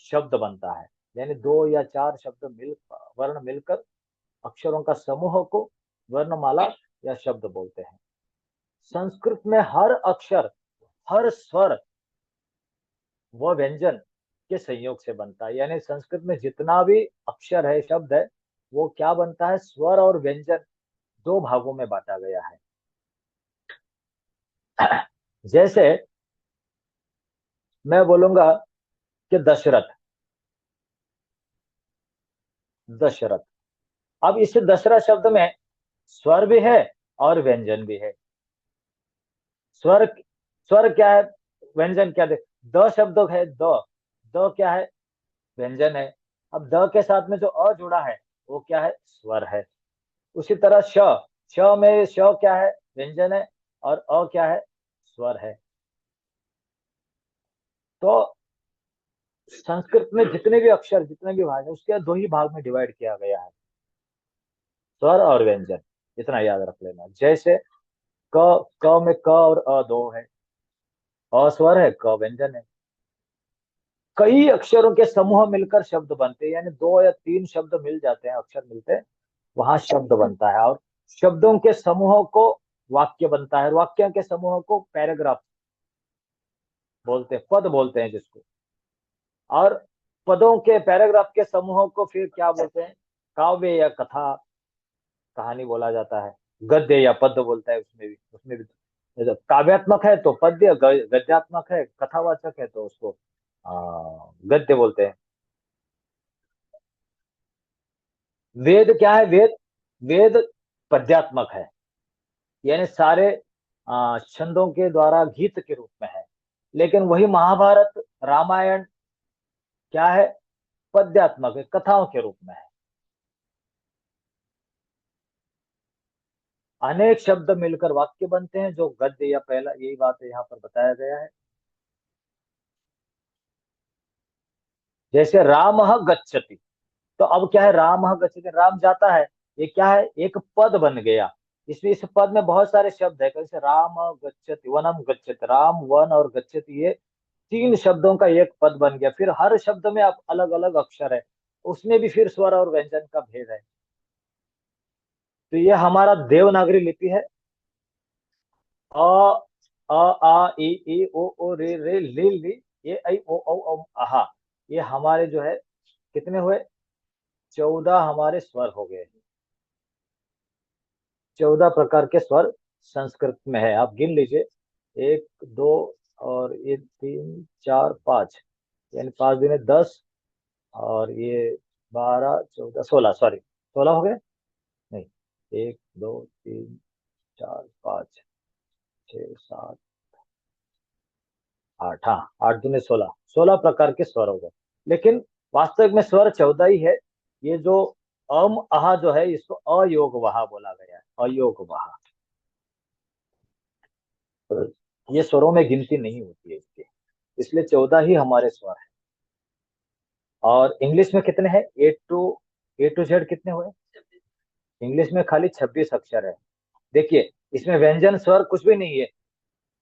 शब्द बनता है। यानी 2 या 4 शब्द वर्ण मिलकर अक्षरों का समूह को वर्णमाला या शब्द बोलते हैं। संस्कृत में हर अक्षर, हर स्वर व व्यंजन के संयोग से बनता है। यानी संस्कृत में जितना भी अक्षर है, शब्द है, वो क्या बनता है, स्वर और व्यंजन 2 भागों में बांटा गया है। जैसे मैं बोलूंगा कि दशरथ, दशरथ। अब इस दशरथ शब्द में स्वर भी है और व्यंजन भी है। स्वर, स्वर क्या है, व्यंजन क्या है? द शब्द है, द, द क्या है, व्यंजन है। अब द के साथ में जो अ जुड़ा है वो क्या है, स्वर है। उसी तरह श, श में श क्या है, व्यंजन है, और अ क्या है, स्वर है। तो संस्कृत में जितने भी अक्षर, जितने भी भाग है, उसके 2 ही भाग में डिवाइड किया गया है, स्वर और व्यंजन। इतना याद रख लेना। जैसे क में क और अ 2 है, अ स्वर है, क व्यंजन है। कई अक्षरों के समूह मिलकर शब्द बनते हैं, यानी 2 या 3 शब्द मिल जाते हैं, अक्षर मिलते हैं, वहां शब्द बनता है। और शब्दों के समूह को वाक्य बनता है, वाक्यों के समूह को पैराग्राफ बोलते हैं, पद बोलते हैं जिसको। और पदों के, पैराग्राफ के समूह को फिर क्या बोलते हैं, काव्य या कथा, कहानी बोला जाता है। गद्य या पद्य बोलता है, उसमें भी काव्यात्मक है तो पद्य, गद्यात्मक है, कथावाचक है तो उसको गद्य बोलते हैं। वेद क्या है, वेद, वेद पद्यात्मक है, यानी सारे छंदों के द्वारा गीत के रूप में है। लेकिन वही महाभारत, रामायण क्या है, पद्यात्मक है, कथाओं के रूप में है। अनेक शब्द मिलकर वाक्य बनते हैं जो गद्य या पहला, यही बात यहाँ पर बताया गया है। जैसे राम गच्छति, तो अब क्या है, राम गच्छति, राम जाता है, ये क्या है, एक पद बन गया। इसमें इस पद में बहुत सारे शब्द है, जैसे राम गच्छति, वनम गच्छति, राम वन और गच्छति, ये 3 शब्दों का एक पद बन गया। फिर हर शब्द में आप अलग अलग अक्षर है, उसमें भी फिर स्वर और व्यंजन का भेद है। तो ये हमारा देवनागरी लिपि है। अ अ आ ई ओ रे रे ले ली, ये ऐ ओ आहा, ये हमारे जो है कितने हुए, 14 हमारे स्वर हो गए। 14 प्रकार के स्वर संस्कृत में है, आप गिन लीजिए, 1 2 और ये 3 4 5, यानी 5 दूनी 10, और ये 12 14 16, सॉरी 16 हो गए, नहीं, 1 2 3 4 5 6 7 8, हाँ 8 दूनी 16, 16 प्रकार के स्वर हो गए। लेकिन वास्तविक में स्वर 14 ही है। ये जो अम आहा जो है, इसको अयोग वहा बोला गया है, अयोग वहा। ये स्वरों में गिनती नहीं होती है इसकी, इसलिए 14 ही हमारे स्वर है। और इंग्लिश में कितने हैं, ए टू जेड कितने हुए, इंग्लिश में खाली 26 अक्षर है। देखिए इसमें व्यंजन स्वर कुछ भी नहीं है,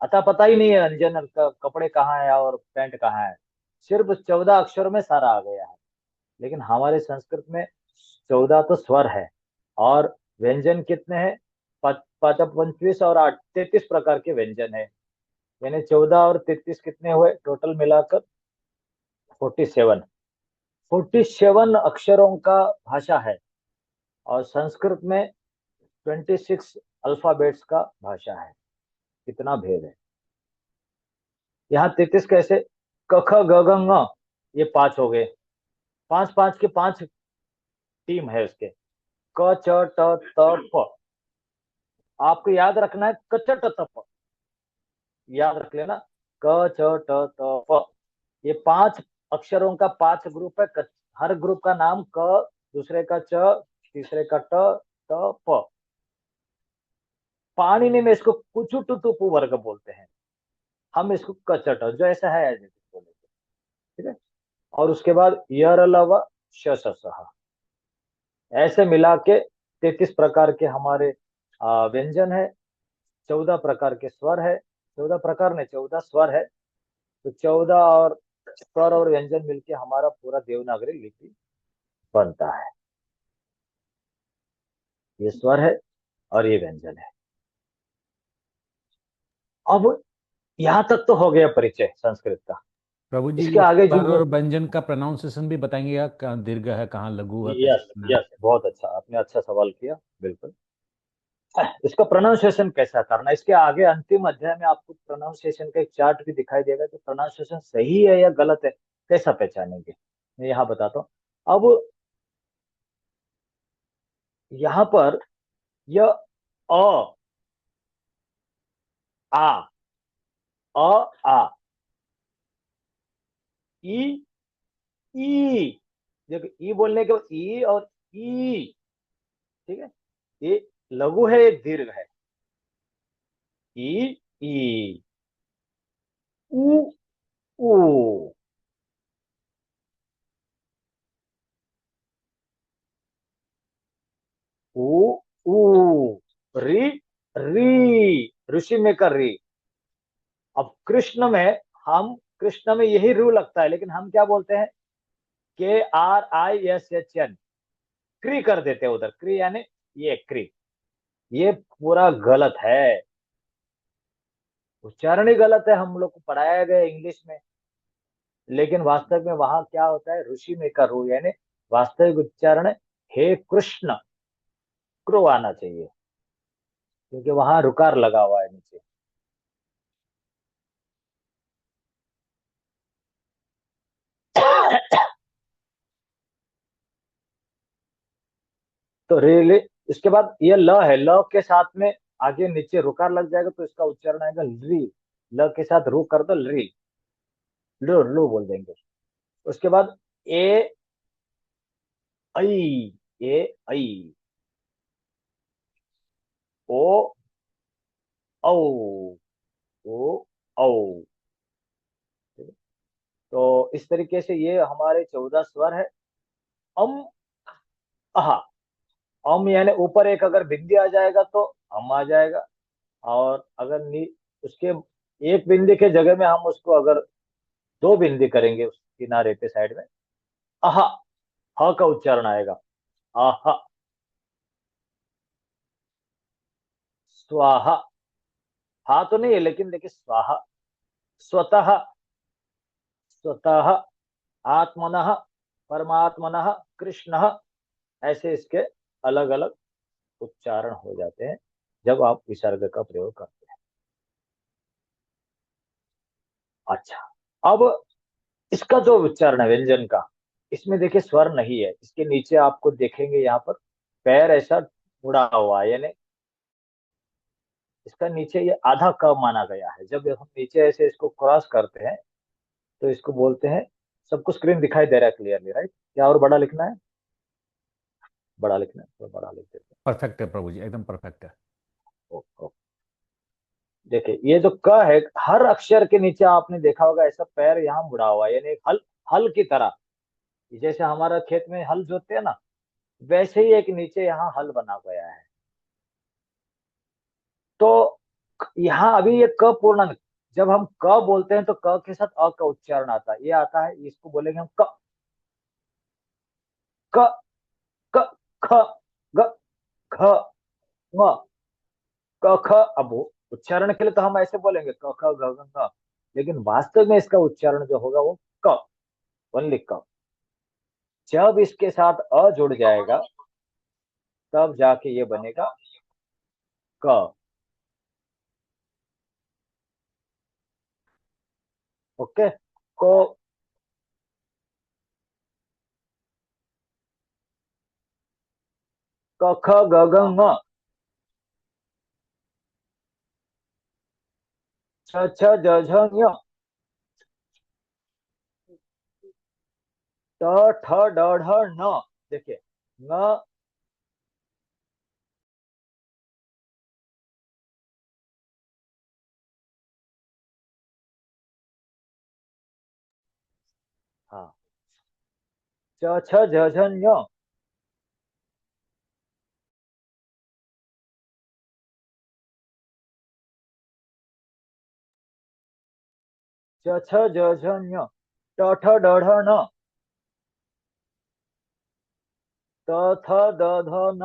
अतः पता ही नहीं है व्यंजन का कपड़े कहाँ है और पैंट कहाँ है, सिर्फ 14 अक्षरों में सारा आ गया है। लेकिन हमारे संस्कृत में 14 तो स्वर है, और व्यंजन कितने हैं, 25 और 8 33 प्रकार के व्यंजन है। यानी 14 और 33 कितने हुए, टोटल मिलाकर 47। 47 अक्षरों का भाषा है, और संस्कृत में 26 अल्फाबेट्स का भाषा है। कितना भेद है। यहाँ 33 कैसे, क ख ग घ ङ, ये 5 हो गए, 5 5 के 5 टीम है उसके। क च ट त प, आपको याद रखना है, क च ट त प, याद रख लेना, क च ट त प, ये 5 अक्षरों का 5 ग्रुप है। हर ग्रुप का नाम क, दूसरे का च, तीसरे का ट, त प। पाणिनि में इसको कुचु टुतुपु वर्ग बोलते हैं, हम इसको कचट, जो ऐसा है ऐसे बोलेंगे, ठीक है। और उसके बाद यर लव श स स ह, ऐसे मिला के 33 प्रकार के हमारे व्यंजन है, 14 प्रकार के स्वर है, 14 प्रकार नहीं 14 स्वर है। तो 14 और स्वर और व्यंजन मिलके हमारा पूरा देवनागरी लिपि बनता है। ये स्वर है और ये व्यंजन है। अब यहाँ तक तो हो गया परिचय संस्कृत का। प्रभु जी, इसके ये आगे जो स्वर और व्यंजन का प्रोनाउंसिएशन भी बताएंगे, कहाँ दीर्घ है, कहाँ लघु है, कैसे यस करना है? यस, बहुत अच्छा, आपने अच्छा सवाल किया, बिल्कुल। इसका प्रोनाउंसिएशन कैसा करना, इसके आगे अंतिम अध्याय में आपको प्रोनाउंसिएशन का एक चार्ट भी दिखाई देगा कि प्रोनाउंसिएशन सही है या गलत है, कैसा पहचानेंगे, मैं यहाँ बताता हूँ। अब यहाँ पर यह अ आ, अ आ, ई ई, देखो ई बोलने के बाद ई और ई, ठीक है, ये लघु है, एक दीर्घ है, ई ई, उ ऊ, ऊ ऊ, री री, ऋषि में कर री। अब कृष्ण में, हम कृष्ण में यही रू लगता है, लेकिन हम क्या बोलते हैं, KRISHN, क्री कर देते हैं उधर, क्री यानी ये क्री। ये पूरा गलत है, उच्चारण ही गलत है, हम लोग को पढ़ाया गया इंग्लिश में। लेकिन वास्तव में वहां क्या होता है, ऋषि में का रू, यानी वास्तविक उच्चारण हे कृष्ण, क्रो आना चाहिए, क्योंकि वहां रुकार लगा हुआ है नीचे। तो रेले, इसके बाद ये ल है, ल के साथ में आगे नीचे रुकार लग जाएगा, तो इसका उच्चारण आएगा री, ल के साथ रू कर दो, री, लो लो बोल देंगे। उसके बाद ए ऐ, ए ऐ, ओ औ, ओ औ। तो इस तरीके से ये हमारे 14 स्वर है। अम अहा, अम यानी ऊपर एक अगर बिंदी आ जाएगा तो हम आ जाएगा। और अगर उसके एक बिंदी के जगह में हम उसको अगर दो बिंदी करेंगे उस किनारे पे साइड में, आहा, ह का उच्चारण आएगा, आहा। स्वाहा, हा तो नहीं है लेकिन देखिए स्वाहा, स्वतः, स्वतः, आत्मनः, परमात्मनः, कृष्णः, ऐसे इसके अलग अलग उच्चारण हो जाते हैं जब आप विसर्ग का प्रयोग करते हैं। अच्छा, अब इसका जो उच्चारण है व्यंजन का, इसमें देखिए स्वर नहीं है। इसके नीचे आपको देखेंगे यहाँ पर पैर ऐसा मुड़ा हुआ है, यानी इसका नीचे ये आधा क माना गया है। जब हम नीचे ऐसे इसको क्रॉस करते हैं तो इसको बोलते हैं, सबको स्क्रीन दिखाई दे रहा है क्लियरली, राइट? क्या और बड़ा लिखना है? बड़ा लिखना है तो बड़ा लिख देते हैं। परफेक्ट है प्रभु जी, एकदम परफेक्ट है। ओ, देखिए ये जो क है, हर अक्षर के नीचे आपने देखा होगा ऐसा पैर यहाँ मुड़ा हुआ है, यानी एक हल, हल की तरह। जैसे हमारा खेत में हल जोतते हैं ना, वैसे ही एक नीचे यहाँ हल बना गया है। तो यहाँ अभी ये क पूर्ण, जब हम क बोलते हैं तो क के साथ अ का उच्चारण आता है, ये आता है, इसको बोलेंगे हम क, क, क, ख, ग, घ, ङ, क, ख। अब उच्चारण के लिए तो हम ऐसे बोलेंगे क, ख, ग, घ, ङ, लेकिन वास्तव में इसका उच्चारण जो होगा वो क, ओनली क। जब इसके साथ अ जुड़ जाएगा तब जाके ये बनेगा क। ओके, तो क, ख, ग, घ, ङ, छ, छ, ज, झ, ञ, ट, ठ, ड, ढ, ण। देखिए ङ, हाँ, च, छ, ज, झ, ञ, च, छ, ज, झ, ञ, ट, ठ, ड, ढ, ण, त, थ, द, ध, न,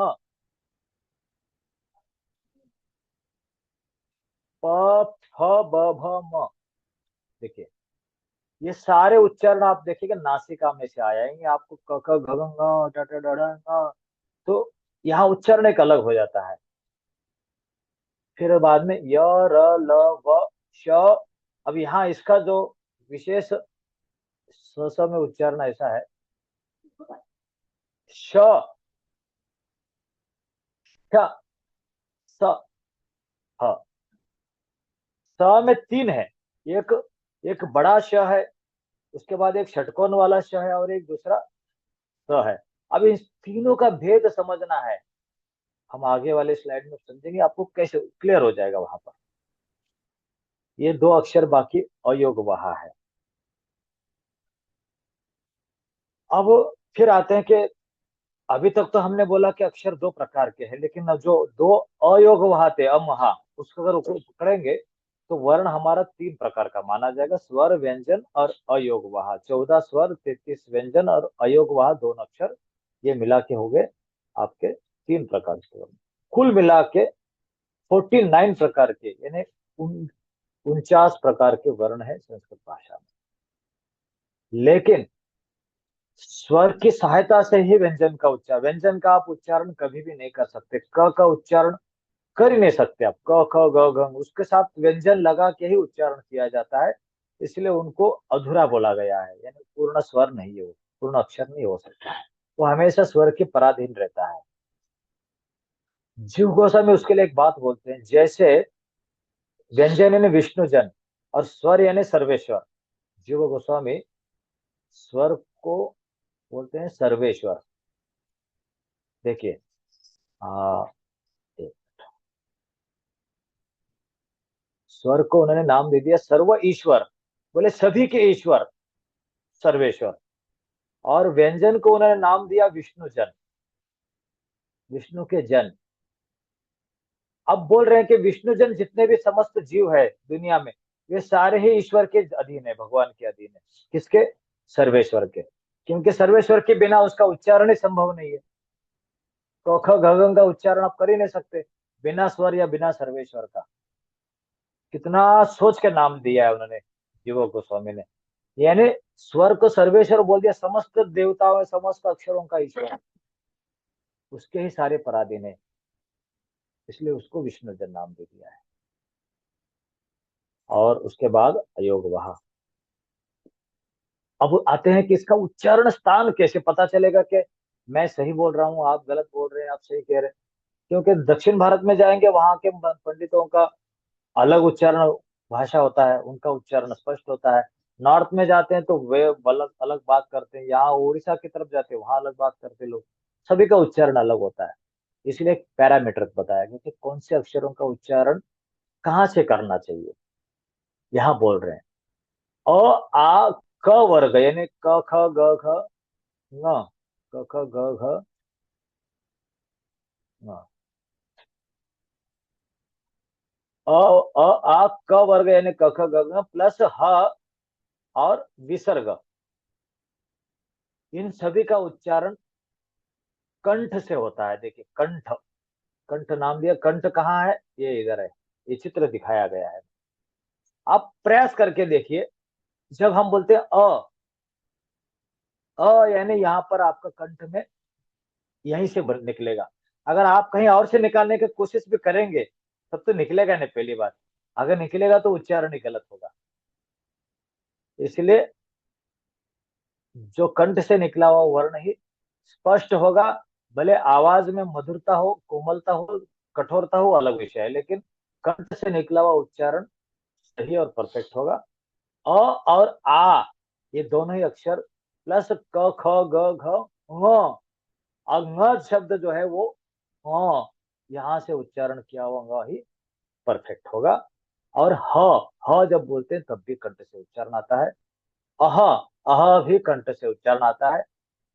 प, फ, ब, भ, म। देखिए ये सारे उच्चारण आप देखिएगा नासिका में से आएंगे आपको, क, ख, ग, घ, ङ, ट, ठ, ड, ढ, ण। तो यहाँ उच्चारण एक अलग हो जाता है। फिर बाद में य, र, ल, व, श। अब यहाँ इसका जो विशेष स में उच्चारण ऐसा है, श, श, स, ह। स में तीन है, एक एक बड़ा श है, उसके बाद एक षटकोण वाला श है और एक दूसरा स है। अब इन तीनों का भेद समझना है, हम आगे वाले स्लाइड में समझेंगे, आपको कैसे क्लियर हो जाएगा वहां पर। ये दो अक्षर बाकी अयोग वहा है। अब फिर आते हैं कि अभी तक तो हमने बोला कि अक्षर दो प्रकार के हैं, लेकिन अब जो दो अयोग वहा थे, अमहा, उसको अगर पकड़ेंगे तो वर्ण हमारा तीन प्रकार का माना जाएगा, स्वर, व्यंजन और अयोग वहा। 14 स्वर, 33 व्यंजन और अयोग वहा दोनों अक्षर, ये मिला के हो गए आपके तीन प्रकार के वर्ण। कुल मिला के 49 प्रकार के, यानी 49 प्रकार के वर्ण है संस्कृत भाषा में। लेकिन स्वर की सहायता से ही व्यंजन का उच्चारण, व्यंजन का आप उच्चारण कभी भी नहीं कर सकते। क का उच्चारण कर ही नहीं सकते आप, क, ख, ग, घ, उसके साथ व्यंजन लगा के ही उच्चारण किया जाता है, इसलिए उनको अधूरा बोला गया है, यानी पूर्ण स्वर नहीं है वो, पूर्ण अक्षर नहीं हो सकता है, वो हमेशा स्वर के पराधीन रहता है। जीव गोस्वामी उसके लिए एक बात बोलते हैं, जैसे व्यंजन यानी विष्णुजन और स्वर यानी सर्वेश्वर। जीव गोस्वामी स्वर को बोलते हैं सर्वेश्वर। देखिए आ स्वर को उन्होंने नाम दे दिया सर्व ईश्वर, बोले सभी के ईश्वर सर्वेश्वर। और व्यंजन को उन्होंने नाम दिया विष्णु जन, विष्णु के जन। अब बोल रहे हैं कि विष्णुजन जितने भी समस्त जीव है दुनिया में, वे सारे ही ईश्वर के अधीन है, भगवान के अधीन है। किसके? सर्वेश्वर के। क्योंकि सर्वेश्वर के बिना उसका उच्चारण ही संभव नहीं है। क ख ग घ का उच्चारण आप कर ही नहीं सकते बिना स्वर या बिना सर्वेश्वर का। कितना सोच के नाम दिया है उन्होंने जीवो गोस्वामी ने। यानी स्वर को सर्वेश्वर बोल दिया, समस्त देवताओं समस्त अक्षरों का ईश्वर, उसके ही सारे पराधीन है, इसलिए उसको विष्णुजन नाम दे दिया है। और उसके बाद अयोग वहा। अब आते हैं कि इसका उच्चारण स्थान कैसे पता चलेगा कि मैं सही बोल रहा हूँ, आप गलत बोल रहे हैं, आप सही कह रहे हैं। क्योंकि दक्षिण भारत में जाएंगे, वहां के पंडितों का अलग उच्चारण भाषा होता है, उनका उच्चारण स्पष्ट होता है। नॉर्थ में जाते हैं तो वे अलग अलग बात करते हैं, यहाँ उड़ीसा की तरफ जाते हैं वहां अलग बात करते हैं लोग, सभी का उच्चारण अलग होता है। इसलिए एक पैरामीटर बताया गया कि कौन से अक्षरों का उच्चारण कहाँ से करना चाहिए। यहाँ बोल रहे हैं अ आ क वर्ग, यानी क ख ग घ ङ, क ख ग घ ङ, अ अ आ क वर्ग यानी क ख ग घ प्लस ह और विसर्ग, इन सभी का उच्चारण कंठ से होता है। देखिए कंठ, कंठ नाम दिया, कंठ कहाँ है? ये इधर है, ये चित्र दिखाया गया है। आप प्रयास करके देखिए, जब हम बोलते हैं यानी यहाँ पर आपका कंठ में यहीं से निकलेगा। अगर आप कहीं और से निकालने की कोशिश भी करेंगे तब तो निकलेगा नहीं, पहली बात। अगर निकलेगा तो उच्चारण ही गलत होगा। इसलिए जो कंठ से निकला हुआ वर्ण ही स्पष्ट होगा। भले आवाज में मधुरता हो, कोमलता हो, कठोरता हो, अलग विषय है, लेकिन कंठ से निकला हुआ उच्चारण सही और परफेक्ट होगा। अ और आ, ये दोनों ही अक्षर प्लस क ख ग घ ङ, और ङ शब्द जो है वो यहां से उच्चारण किया हुआ ही परफेक्ट होगा। और ह जब बोलते हैं तब भी कंठ से उच्चारण आता है। अह अह भी कंठ से उच्चारण आता है।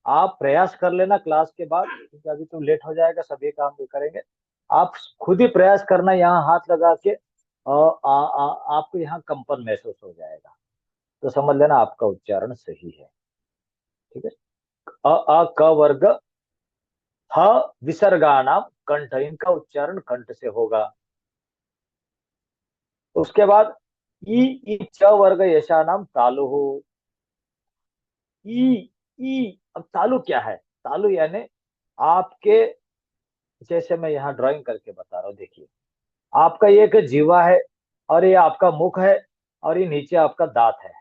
आप प्रयास कर लेना क्लास के बाद, क्योंकि अभी तो लेट हो जाएगा, सभी काम भी करेंगे। आप खुद ही प्रयास करना, यहाँ हाथ लगा के आपको यहाँ कंपन महसूस हो जाएगा, तो समझ लेना आपका उच्चारण सही है। ठीक है। क वर्ग ह विसर्गाणाम कंठ, इनका उच्चारण कंठ से होगा। उसके बाद ई ई च वर्ग यशानाम तालु हो। ई ई, अब तालु क्या है? तालु यानी आपके, जैसे मैं यहाँ ड्राइंग करके बता रहा हूँ, देखिए आपका ये एक जीवा है, और ये आपका मुख है, और ये नीचे आपका दांत है,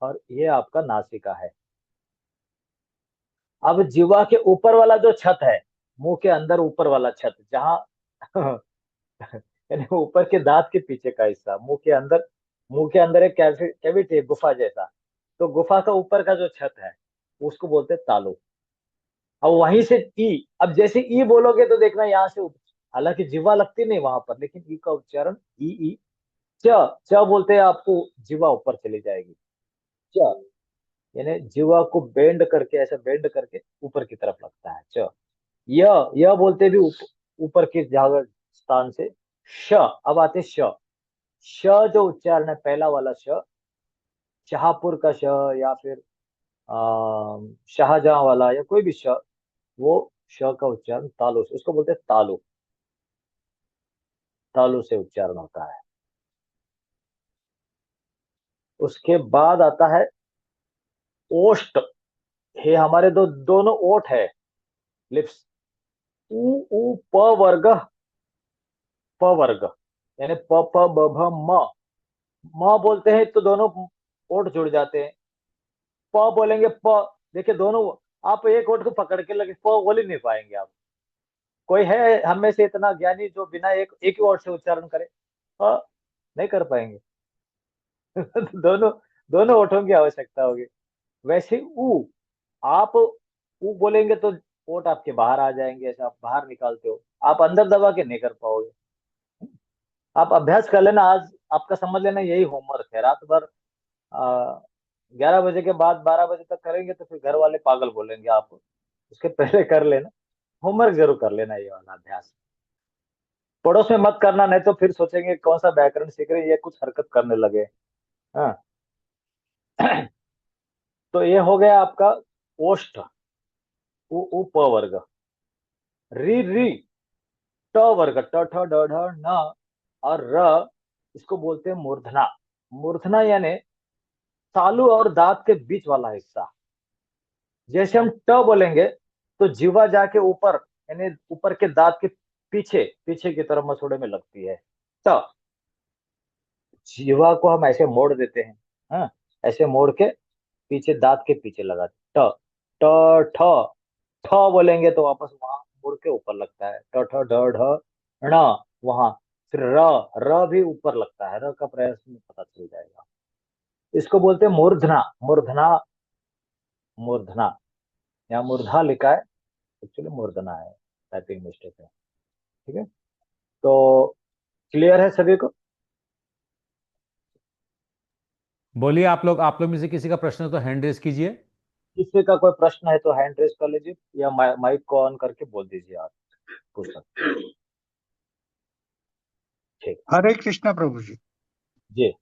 और ये आपका नासिका है। अब जीवा के ऊपर वाला जो छत है, मुंह के अंदर ऊपर वाला छत, जहां यानी ऊपर के दांत के पीछे का हिस्सा, मुंह के अंदर एक कैविटी, गुफा जैसा, तो गुफा का ऊपर का जो छत है उसको बोलते हैं तालु। और वहीं से ई, अब जैसे ई बोलोगे तो देखना यहाँ से हालांकि जीवा लगती नहीं वहां पर, लेकिन ई का उच्चारण ई ई। च च बोलते हैं आपको जीवा ऊपर चली जाएगी। च यानी जीवा को बेंड करके, ऐसा बेंड करके ऊपर की तरफ लगता है च। यह बोलते भी ऊपर के जगह स्थान से। श, अब आते श। श जो उच्चारण है पहला वाला श, शाहपुर का श, या फिर शाहजहां वाला, या कोई भी श, वो श का उच्चारण तालु से, उसको बोलते हैं तालु, तालु से उच्चारण होता है। उसके बाद आता है ओष्ट। ये हमारे दोनों ओठ है, लिप्स। उ उ प वर्ग, प वर्ग यानी प प ब भ म, म बोलते हैं तो दोनों ओठ जुड़ जाते हैं। प बोलेंगे प, देखिए दोनों, आप एक ओठ को पकड़ के लगे प बोल ही नहीं पाएंगे आप। कोई है हम में से इतना ज्ञानी जो बिना एक ही ओठ से उच्चारण करे? नहीं कर पाएंगे। दोनों दोनों ओठों की आवश्यकता होगी। वैसे ऊ, आप ऊ बोलेंगे तो ओठ आपके बाहर आ जाएंगे, ऐसे आप बाहर निकालते हो, आप अंदर दबा के नहीं कर पाओगे। आप अभ्यास कर लेना, आज आपका समझ लेना यही होमवर्क है। रात भर 11 बजे के बाद 12 बजे तक करेंगे तो फिर घर वाले पागल बोलेंगे आपको, उसके पहले कर लेना। होमवर्क जरूर कर लेना ये वाला अभ्यास। पड़ोस में मत करना, नहीं तो फिर सोचेंगे कौन सा व्याकरण सीख रहे हैं, ये कुछ हरकत करने लगे। हाँ। तो ये हो गया आपका ओष्ठ, उप वर्ग। री री, ट वर्ग, ट ठ ड ढ न और र, इसको बोलते हैं मूर्धना। मूर्धना यानी तालू और दांत के बीच वाला हिस्सा। जैसे हम ट बोलेंगे तो जीवा जाके ऊपर, यानी ऊपर के दांत के पीछे, पीछे की तरफ मसूड़े में लगती है। ट, जीवा को हम ऐसे मोड़ देते हैं। हाँ, ऐसे मोड़ के पीछे दांत के पीछे लगा ट। ट ठ, ठ बोलेंगे तो वापस वहां मुड़ के ऊपर लगता है। ट ठ ड ढ ण, वहां। फिर र, र भी ऊपर लगता है। र का प्रयास में पता चल जाएगा। इसको बोलते हैं मूर्धना। मूर्धना, मूर्धना, यहाँ मूर्धा लिखा है, एक्चुअली मूर्धना है, टाइपिंग मिस्टेक है। ठीक है, तो क्लियर है सभी को? बोलिए, आप लोग में से किसी का प्रश्न हो तो हैंड रेज कीजिए। किसी का कोई प्रश्न है तो हैंड रेज कर लीजिए, या माइक को ऑन करके बोल दीजिए, आप पूछ सकते हैं। ठीक, हरे कृष्णा प्रभु जी। जी।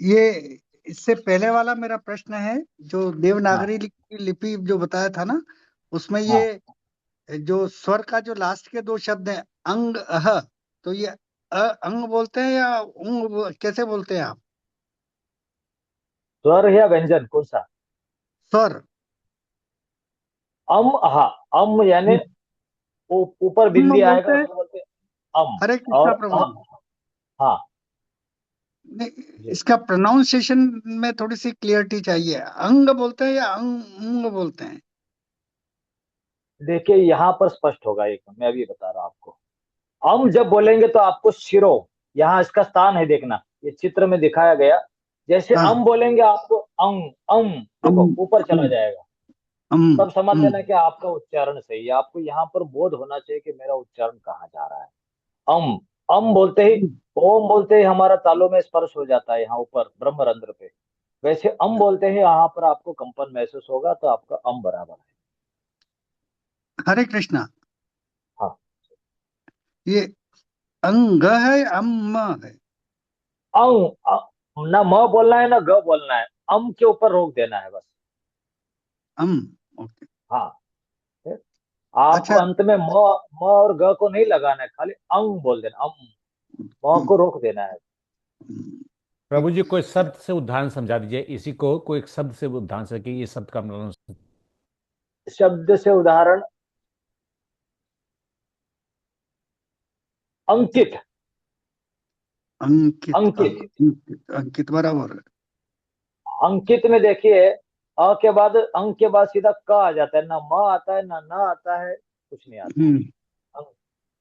ये इससे पहले वाला मेरा प्रश्न है, जो हाँ देवनागरी लिपि जो बताया था ना, उसमें हाँ, ये जो स्वर का जो लास्ट के दो शब्द हैं अंग अह, तो ये अंग बोलते हैं या उंग, कैसे बोलते हैं आप? स्वर या व्यंजन कौन सा? स्वर। हा, यानी ऊपर बिंदी आएगा, बोलते हैं। उसको बोलते हैं अम। हरे कृष्णा और प्रभु जी। हाँ, नहीं, जी। इसका प्रोनाउंसिएशन में थोड़ी सी क्लियरिटी चाहिए। अंग बोलते हैं या अंग बोलते हैं? देखिए यहाँ पर स्पष्ट होगा, एक मैं अभी बता रहा हूँ आपको। जब बोलेंगे तो आपको शिरो, यहाँ इसका स्थान है, देखना ये चित्र में दिखाया गया। जैसे हाँ। बोलेंगे आपको देखो ऊपर चला जाएगा। तब समझ लेना कि आपका उच्चारण सही है। आपको यहाँ पर बोध होना चाहिए कि मेरा उच्चारण कहाँ जा रहा है। बोलते ही, ओम बोलते ही हमारा तालु में स्पर्श हो जाता है, यहाँ ऊपर ब्रह्मरंध्र पे। वैसे बोलते ही यहाँ पर आपको कंपन महसूस होगा, तो आपका बराबर है। हरे कृष्णा। हाँ, ये अंग है अम है? ना म बोलना है ना ग बोलना है, के ऊपर रोक देना है बस। ओके। हाँ, आपको अच्छा। अंत में म और ग को नहीं लगाना है, खाली बोल देना। म को रोक देना है। प्रभु जी, कोई शब्द से उदाहरण समझा दीजिए इसी को, कोई एक शब्द से उदाहरण से कि ये शब्द का मतलब। शब्द से उदाहरण, अंकित। अंकित। अंकित, अंकित बराबर है। अंकित में देखिए, के बाद अंक के बाद सीधा क आ जाता है, ना म आता है ना न आता है, कुछ नहीं आता है।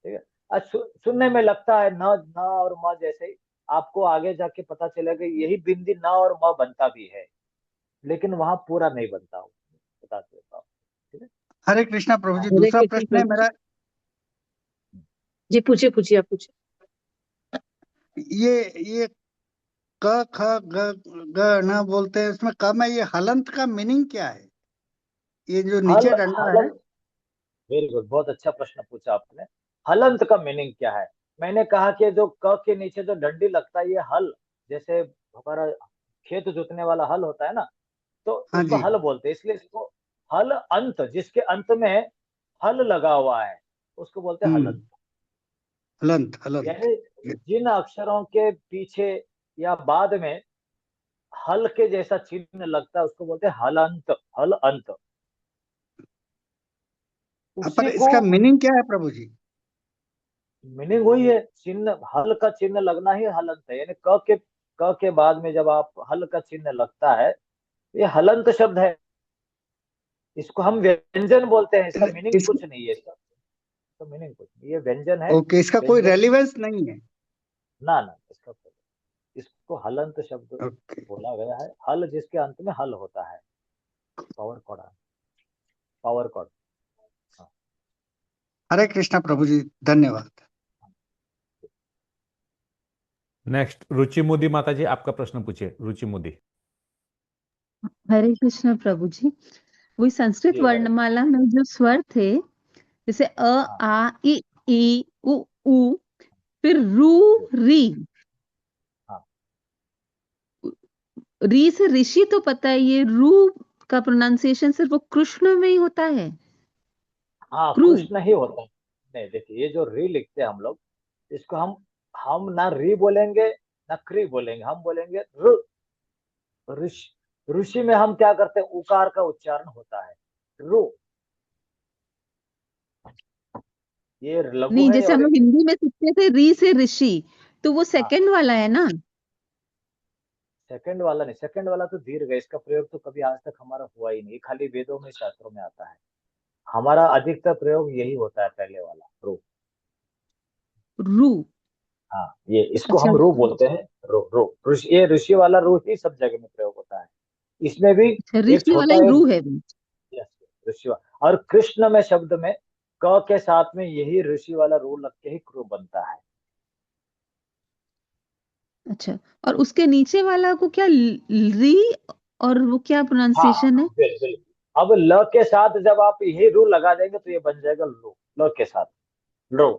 ठीक है। सुनने में लगता है न और म जैसे ही, आपको आगे जाके पता चलेगा यही बिंदी न और म बनता भी है, लेकिन वहां पूरा नहीं बनता। बता देता हूँ। ठीक है। हरे कृष्णा प्रभु जी। हरे दूसरा कृष्ण प्रश्न है प्रभु मेरा, जी। पूछिए पूछिए, आप पूछिए। ये क ख ग न बोलते हैं, इसमें क में ये हलंत का मीनिंग क्या है? ये जो नीचे डंडा है। वेरी गुड, बहुत अच्छा प्रश्न पूछा आपने। हलंत का मीनिंग क्या है? मैंने कहा कि जो क के नीचे जो डंडी लगता है, ये हल, जैसे हमारा खेत जोतने वाला हल होता है ना, तो हाँ उसको जी। हल बोलते हैं। इसलिए इसको हल अंत, जिसके अंत में हल लगा हुआ है, उसको बोलते हैं हलंत। हलंत। हलंत। यानी जिन अक्षरों के पीछे या बाद में हल के जैसा चिन्ह लगता है, उसको बोलते हैं हलंत, हल अंत। पर उसी को इसका मीनिंग क्या है प्रभु जी? मीनिंग वही है, चिन्ह, हल का चिन्ह लगना ही हलंत है। यानी क के बाद में जब आप हल का चिन्ह लगता है, ये हलंत शब्द है। इसको हम व्यंजन बोलते हैं। इसका मीनिंग कुछ नहीं है, इसका मीनिंग कुछ नहीं, ये व्यंजन है। ओके, इसका कोई व्यंजन, रेलिवेंस नहीं है? ना इसका इसको हलंत शब्द ओके। बोला गया है। हल जिसके अंत में हल होता है, पावर कॉर्ड, पावर कॉर्ड। हरे कृष्णा प्रभु जी, धन्यवाद। नेक्स्ट रुचि मोदी माता जी, आपका प्रश्न पूछिए। रुचि मोदी। हरे कृष्ण प्रभु जी। वही संस्कृत जी, हरे। वर्णमाला में जो स्वर थे जैसे अ हाँ आ इ उ फिर रू री। हाँ री से ऋषि तो पता है, ये रू का प्रोनाउंसिएशन सिर्फ वो कृष्ण में ही होता है। हाँ, क्रू। कृष्ण ही होता है। नहीं देखिए, ये जो री लिखते हैं हम लोग, इसको हम ना री बोलेंगे ना क्री बोलेंगे, हम बोलेंगे ऋ। ऋषि ऋषि में हम क्या करते हैं, उकार का उच्चारण होता है, रु। ये लघु नहीं, है जैसे और हम ये लोग हिंदी में सीखते थे री से ऋषि, तो वो हाँ, सेकंड वाला है ना। सेकंड वाला नहीं, सेकंड वाला तो दीर्घ है, इसका प्रयोग तो कभी आज तक हमारा हुआ ही नहीं, खाली वेदों में शास्त्रों में आता है। हमारा अधिकतर प्रयोग यही होता है, पहले वाला रू। रू। हाँ, ये इसको अच्छा। हम रू बोलते हैं। रू रू ऋषि, ये ऋषि वाला रू ही सब जगह में प्रयोग होता है। इसमें भी अच्छा, एक ऋषि वाला छोटा ही रू एक है। yes, ऋषि और कृष्ण में शब्द में क के साथ में यही ऋषि वाला रू लग के ही क्रू बनता है। अच्छा, और उसके नीचे वाला को क्या री, और वो क्या हाँ प्रोनाउंसिएशन है? बिल्कुल। अब ल के साथ जब आप यही रू लगा देंगे तो ये बन जाएगा लो, ल के साथ लो।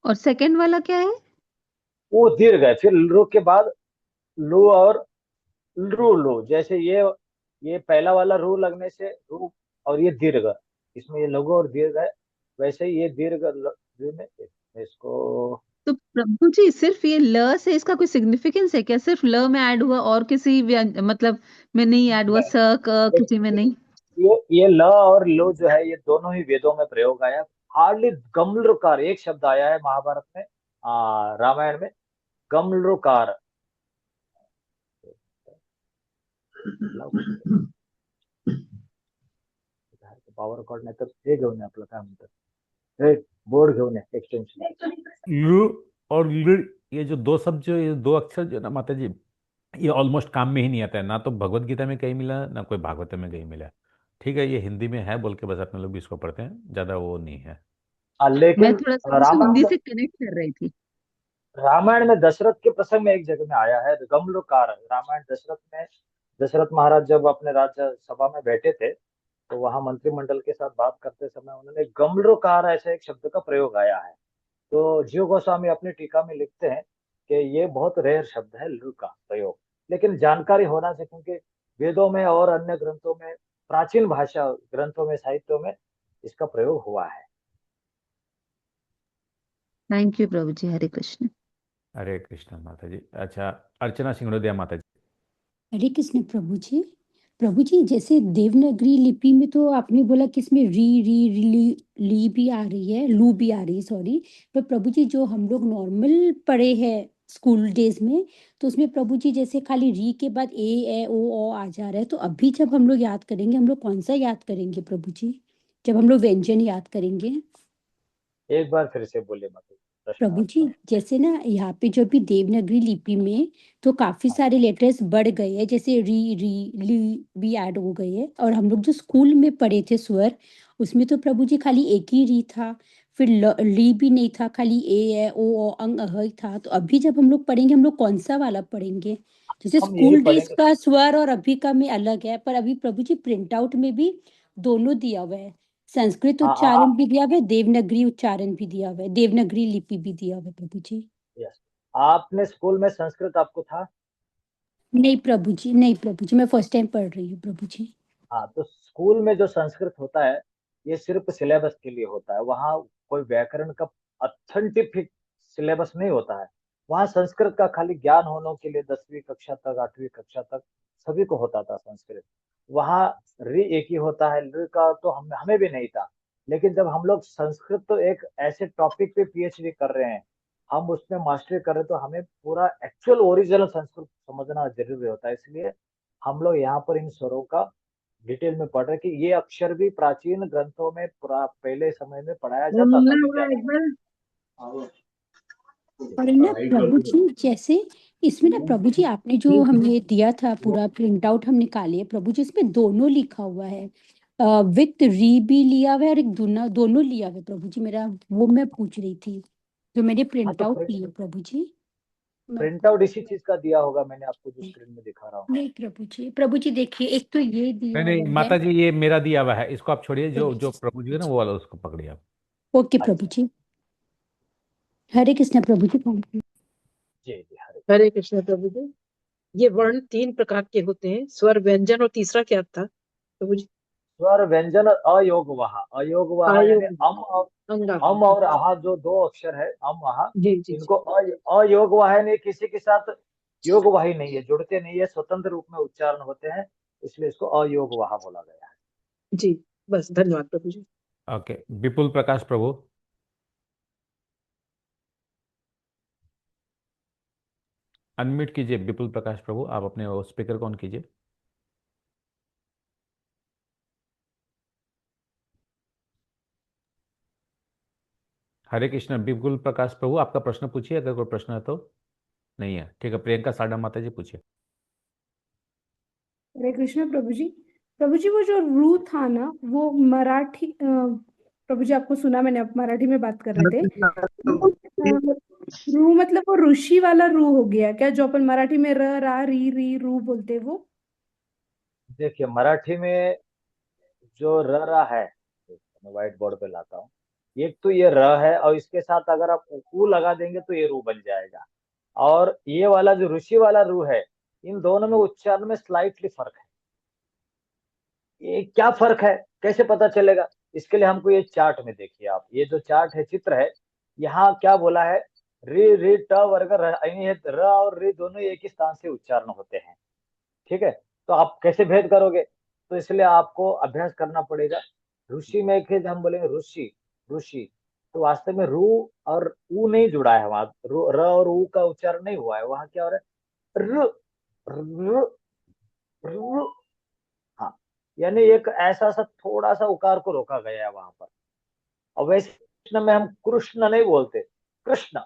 और सेकंड वाला क्या है? वो दीर्घ है, फिर रू के बाद लू और रू लो, जैसे ये पहला वाला रू लगने से रू, और ये दीर्घ, इसमें ये लघु और दीर्घ है, वैसे ही ये दीर्घ रू में इसको। तो प्रभु जी, सिर्फ ये ल से इसका कोई सिग्निफिकेंस है क्या? सिर्फ ल में ऐड हुआ और किसी मतलब में नहीं ऐड हुआ, स क किसी में नहीं? ये ल और लो जो है, ये दोनों ही वेदों में प्रयोग आया। हार्डली गम्लकार एक शब्द आया है महाभारत में, रामायण में, गम्लकार। पॉवर कॉर्ड नाही तर हे घेऊन ये, आपलं काय म्हणतात, हे बोर्ड घेऊन ये, एक्सटेंशन। लू और लृ, ये जो दो शब्द, जो ये दो अक्षर जो ना माता जी, ये ऑलमोस्ट काम में ही नहीं आता है, ना तो भगवत गीता में कहीं मिला, ना कोई भागवत में कहीं मिला। ठीक है, ये हिंदी में है बोल के बस अपने लोग भी इसको पढ़ते हैं, ज्यादा वो नहीं है। मैं लेकिन थोड़ा सा इसको हिंदी रामायण से कनेक्ट कर रही थी। रामायण में दशरथ के प्रसंग में एक जगह में आया है गम्लकार। रामायण दशरथ में, दशरथ महाराज जब अपने राज्य सभा में बैठे थे, तो वहां मंत्रिमंडल के साथ बात करते समय उन्होंने गम्लकार ऐसे एक शब्द का प्रयोग आया है। तो जीव गोस्वामी अपनी टीका में लिखते हैं कि ये बहुत रेयर शब्द है लृ का प्रयोग, लेकिन जानकारी होना चाहिए, क्योंकि वेदों में और अन्य ग्रंथों में, प्राचीन भाषा ग्रंथों में, साहित्यों में इसका प्रयोग हुआ है। थैंक यू प्रभु जी, हरे कृष्ण। हरे कृष्ण माता जी। अच्छा, अर्चना सिंगड़ोदिया माता जी। हरे कृष्ण प्रभु जी। प्रभु जी, जैसे देवनागरी लिपि में तो आपने बोला कि इसमें ली भी आ रही है, लू भी आ रही है, सॉरी। पर प्रभु जी, जो हम लोग नॉर्मल पढ़े हैं स्कूल डेज में, तो उसमें प्रभु जी जैसे खाली री के बाद ए ओ आ जा रहा है, तो अभी जब हम लोग याद करेंगे, हम लोग कौन सा याद करेंगे प्रभु जी, जब हम लोग व्यंजन याद करेंगे? एक बार फिर से बोले मतलब प्रश्न प्रभु जी, आपका। जैसे ना यहाँ पे जो भी देवनागरी लिपि में तो काफी हाँ, सारे लेटर्स बढ़ गए हैं, जैसे री री ली भी ऐड हो गए हैं, और हम लोग जो स्कूल में पढ़े थे स्वर, उसमें तो प्रभु जी खाली एक ही री था, फिर ली भी नहीं था, खाली ए ओ अंग अह ही था। तो अभी जब हम लोग पढ़ेंगे, हम लोग कौन सा वाला पढ़ेंगे? जैसे हम यही स्कूल डेज पढ़ेंगे। का स्वर और अभी का में अलग है, पर अभी प्रभु जी प्रिंट आउट में भी दोनों दिया हुआ है, संस्कृत हाँ उच्चारण भी दिया हुआ है, देवनागरी उच्चारण भी दिया हुआ है, देवनागरी लिपि भी दिया हुआ है प्रभु जी। यस, आपने स्कूल में संस्कृत आपको था? नहीं प्रभु जी, नहीं प्रभु जी, मैं फर्स्ट टाइम पढ़ रही हूँ प्रभु जी। हाँ, तो स्कूल में जो संस्कृत होता है, ये सिर्फ सिलेबस के लिए होता है, वहाँ कोई व्याकरण का अथेंटिक सिलेबस नहीं होता है। वहाँ संस्कृत का खाली ज्ञान होने के लिए 10वीं कक्षा तक, 8वीं कक्षा तक सभी को होता था संस्कृत। वहाँ रि एक ही होता है, लृ का तो हमें भी नहीं था। लेकिन जब हम लोग संस्कृत तो एक ऐसे टॉपिक पे पीएचडी कर रहे हैं, हम उसमें मास्टरी कर रहे हैं, तो हमें पूरा एक्चुअल ओरिजिनल संस्कृत समझना जरूरी होता है। इसलिए हम लोग यहाँ पर इन स्वरों का डिटेल में पढ़ रहे कि ये अक्षर भी प्राचीन ग्रंथों में पहले समय में पढ़ाया जाता था विद्यालय में। और ना प्रभु जी, जैसे इसमें ना प्रभु जी, आपने जो हमें दिया था पूरा प्रिंट आउट हम निकाले प्रभु जी, इसमें दोनों लिखा हुआ है, विथ री भी लिया हुआ है और एक दोनों लिया हुआ है प्रभु जी। मेरा वो मैं पूछ रही थी, जो मैंने हाँ प्रिंट तो आउट की है प्रभु जी। प्रिंट आउट इसी चीज का दिया होगा, मैंने आपको जो स्क्रीन में दिखा रहा हूँ। नहीं प्रभु जी देखिए, एक तो ये दिया नहीं नहीं हुआ है। माता जी, ये मेरा दिया हुआ है, इसको आप छोड़िए, जो जो प्रभु जी है ना वो वाला उसको पकड़िए आप। ओके प्रभु जी। हरे कृष्ण प्रभु जी। जी जी, हरे हरे कृष्ण प्रभु जी। ये वर्ण 3 प्रकार के होते हैं, स्वर, व्यंजन और तीसरा क्या था प्रभु जी? स्वर, व्यंजन और अयोग वहा। अयोग वहा यानी आयोग, अंगा। अम और आहा, जो 2 अक्षर है अम आहा, जी जी इनको अयोग वाह नहीं, किसी के साथ योग वाही नहीं है, जुड़ते नहीं है, स्वतंत्र रूप में उच्चारण होते हैं, इसलिए इसको अयोग वाह बोला गया है। जी, बस धन्यवाद प्रभु जी। ओके, विपुल प्रकाश प्रभु। अनम्यूट कीजिए विपुल प्रकाश प्रभु, आप अपने स्पीकर को ऑन कीजिए। हरे कृष्ण विपुल प्रकाश प्रभु, आपका प्रश्न पूछिए, अगर कोई प्रश्न है तो। नहीं है, ठीक है, प्रियंका साडा माता जी पूछिए। हरे कृष्ण प्रभु जी वो जो रू था ना, वो मराठी प्रभु जी आपको सुना, मैंने आप मराठी में बात कर रहे थे। रू मतलब वो ऋषि वाला रू हो गया क्या, जो अपन मराठी में र रा री री रू बोलते हैं वो? देखिए मराठी में जो र रा है, मैं व्हाइट बोर्ड पे लाता हूँ, एक तो ये र है, और इसके साथ अगर आप ऊ लगा देंगे तो ये रू बन जाएगा। और ये वाला जो ऋषि वाला रू है, इन दोनों में उच्चारण में स्लाइटली फर्क है। ये क्या फर्क है, कैसे पता चलेगा? इसके लिए हमको ये चार्ट में देखिए आप, ये जो चार्ट है, चित्र है, यहाँ क्या बोला है, री री ट वर्ग यानी ये र और री दोनों एक ही स्थान से उच्चारण होते हैं। ठीक है, तो आप कैसे भेद करोगे? तो इसलिए आपको अभ्यास करना पड़ेगा। ऋषि में के हम बोलेंगे ऋषि, ऋषि, तो वास्तव में रू और ऊ नहीं जुड़ा है वहां, र और ऊ का उच्चारण नहीं हुआ है, वहां क्या हो रहा है, र र र। हाँ, यानी एक ऐसा सा थोड़ा सा उकार को रोका गया है वहां पर। और वैसे कृष्ण में हम कृष्ण नहीं बोलते, कृष्ण,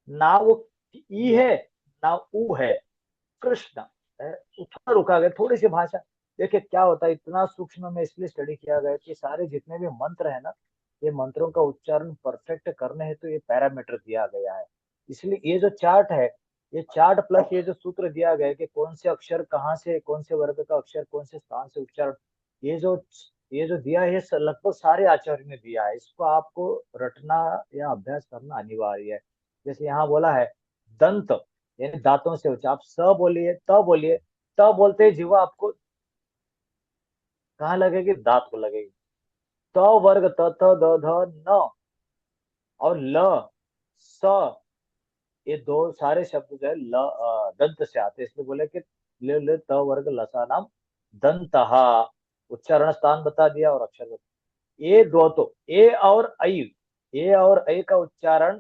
ना वो ई है ना ऊ है, कृष्ण है, थोड़ा रुका गया, थोड़ी सी भाषा। देखिए क्या होता है, इतना सूक्ष्म में इसलिए स्टडी किया गया कि सारे जितने भी मंत्र है ना, ये मंत्रों का उच्चारण परफेक्ट करने हैं, तो ये पैरामीटर दिया गया है। इसलिए ये जो चार्ट है, ये चार्ट प्लस ये जो सूत्र दिया गया है कि कौन से अक्षर कहाँ से, कौन से वर्ग का अक्षर कौन से स्थान से उच्चारण, ये जो ये जो दिया है, ये लगभग सारे आचार्य ने दिया है, इसको आपको रटना या अभ्यास करना अनिवार्य है। जैसे यहाँ बोला है दंत, यानी दांतों से उच्चारण, आप स बोलिए, त बोलिए, त बोलते ही जीवा आपको कहाँ लगेगी, दांत को लगेगी। त वर्ग त थ द ध न, और ल स, ये दो सारे शब्द जो है दंत से आते हैं, इसलिए बोले कि ले ले त वर्ग लसा नाम दंतहा, उच्चारण स्थान बता दिया और अक्षर बता। ये दो तो ए और ऐ, ए और ऐ का उच्चारण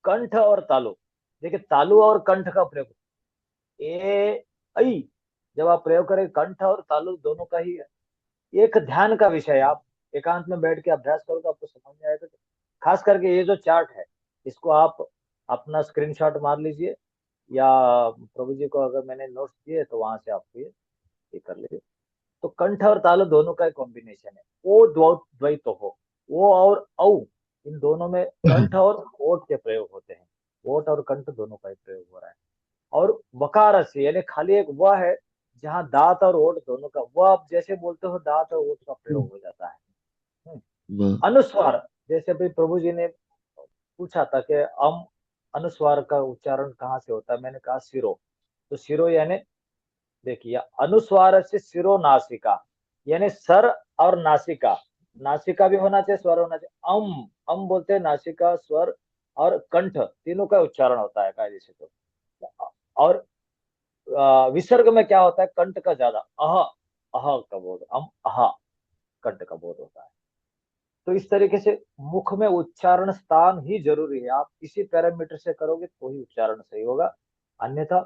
कंठ और तालु, देखिए तालु और कंठ का प्रयोग, ए ऐ जब आप प्रयोग करें, कंठ और तालु दोनों का ही है। एक ध्यान का विषय है, आप एकांत में बैठ के अभ्यास करो तो आपको समझ में आएगा। खास करके ये जो चार्ट है, इसको आप अपना स्क्रीनशॉट मार लीजिए, या प्रभु जी को अगर मैंने नोट्स दिए तो वहां से आपको ये कर लीजिए। तो कंठ और तालु दोनों का एक कॉम्बिनेशन है, ओ द्वैत हो, वो और औ, इन दोनों में कंठ और ओठ के प्रयोग होते हैं, ओठ और कंठ दोनों का ही प्रयोग हो रहा है। और वकार से यानी खाली एक वह है, जहाँ दांत और ओठ दोनों का, वह आप जैसे बोलते हो दांत और ओठ का प्रयोग हो जाता है। अनुस्वार, जैसे अभी प्रभु जी ने पूछा था कि अनुस्वार का उच्चारण कहाँ से होता है, मैंने कहा सिरो, तो सिरो यानी देखिए अनुस्वार से सिरो नासिका, यानी सर और नासिका, नासिका भी होना चाहिए, स्वर होना चाहिए। अम बोलते हैं, नासिका, स्वर और कंठ तीनों का उच्चारण होता है कायदे से। तो और विसर्ग में क्या होता है, कंठ का ज्यादा, अह, अह का बोध, अह, कंठ का बोध होता है। तो इस तरीके से मुख में उच्चारण स्थान ही जरूरी है, आप इसी पैरामीटर से करोगे तो ही उच्चारण सही होगा। अन्यथा,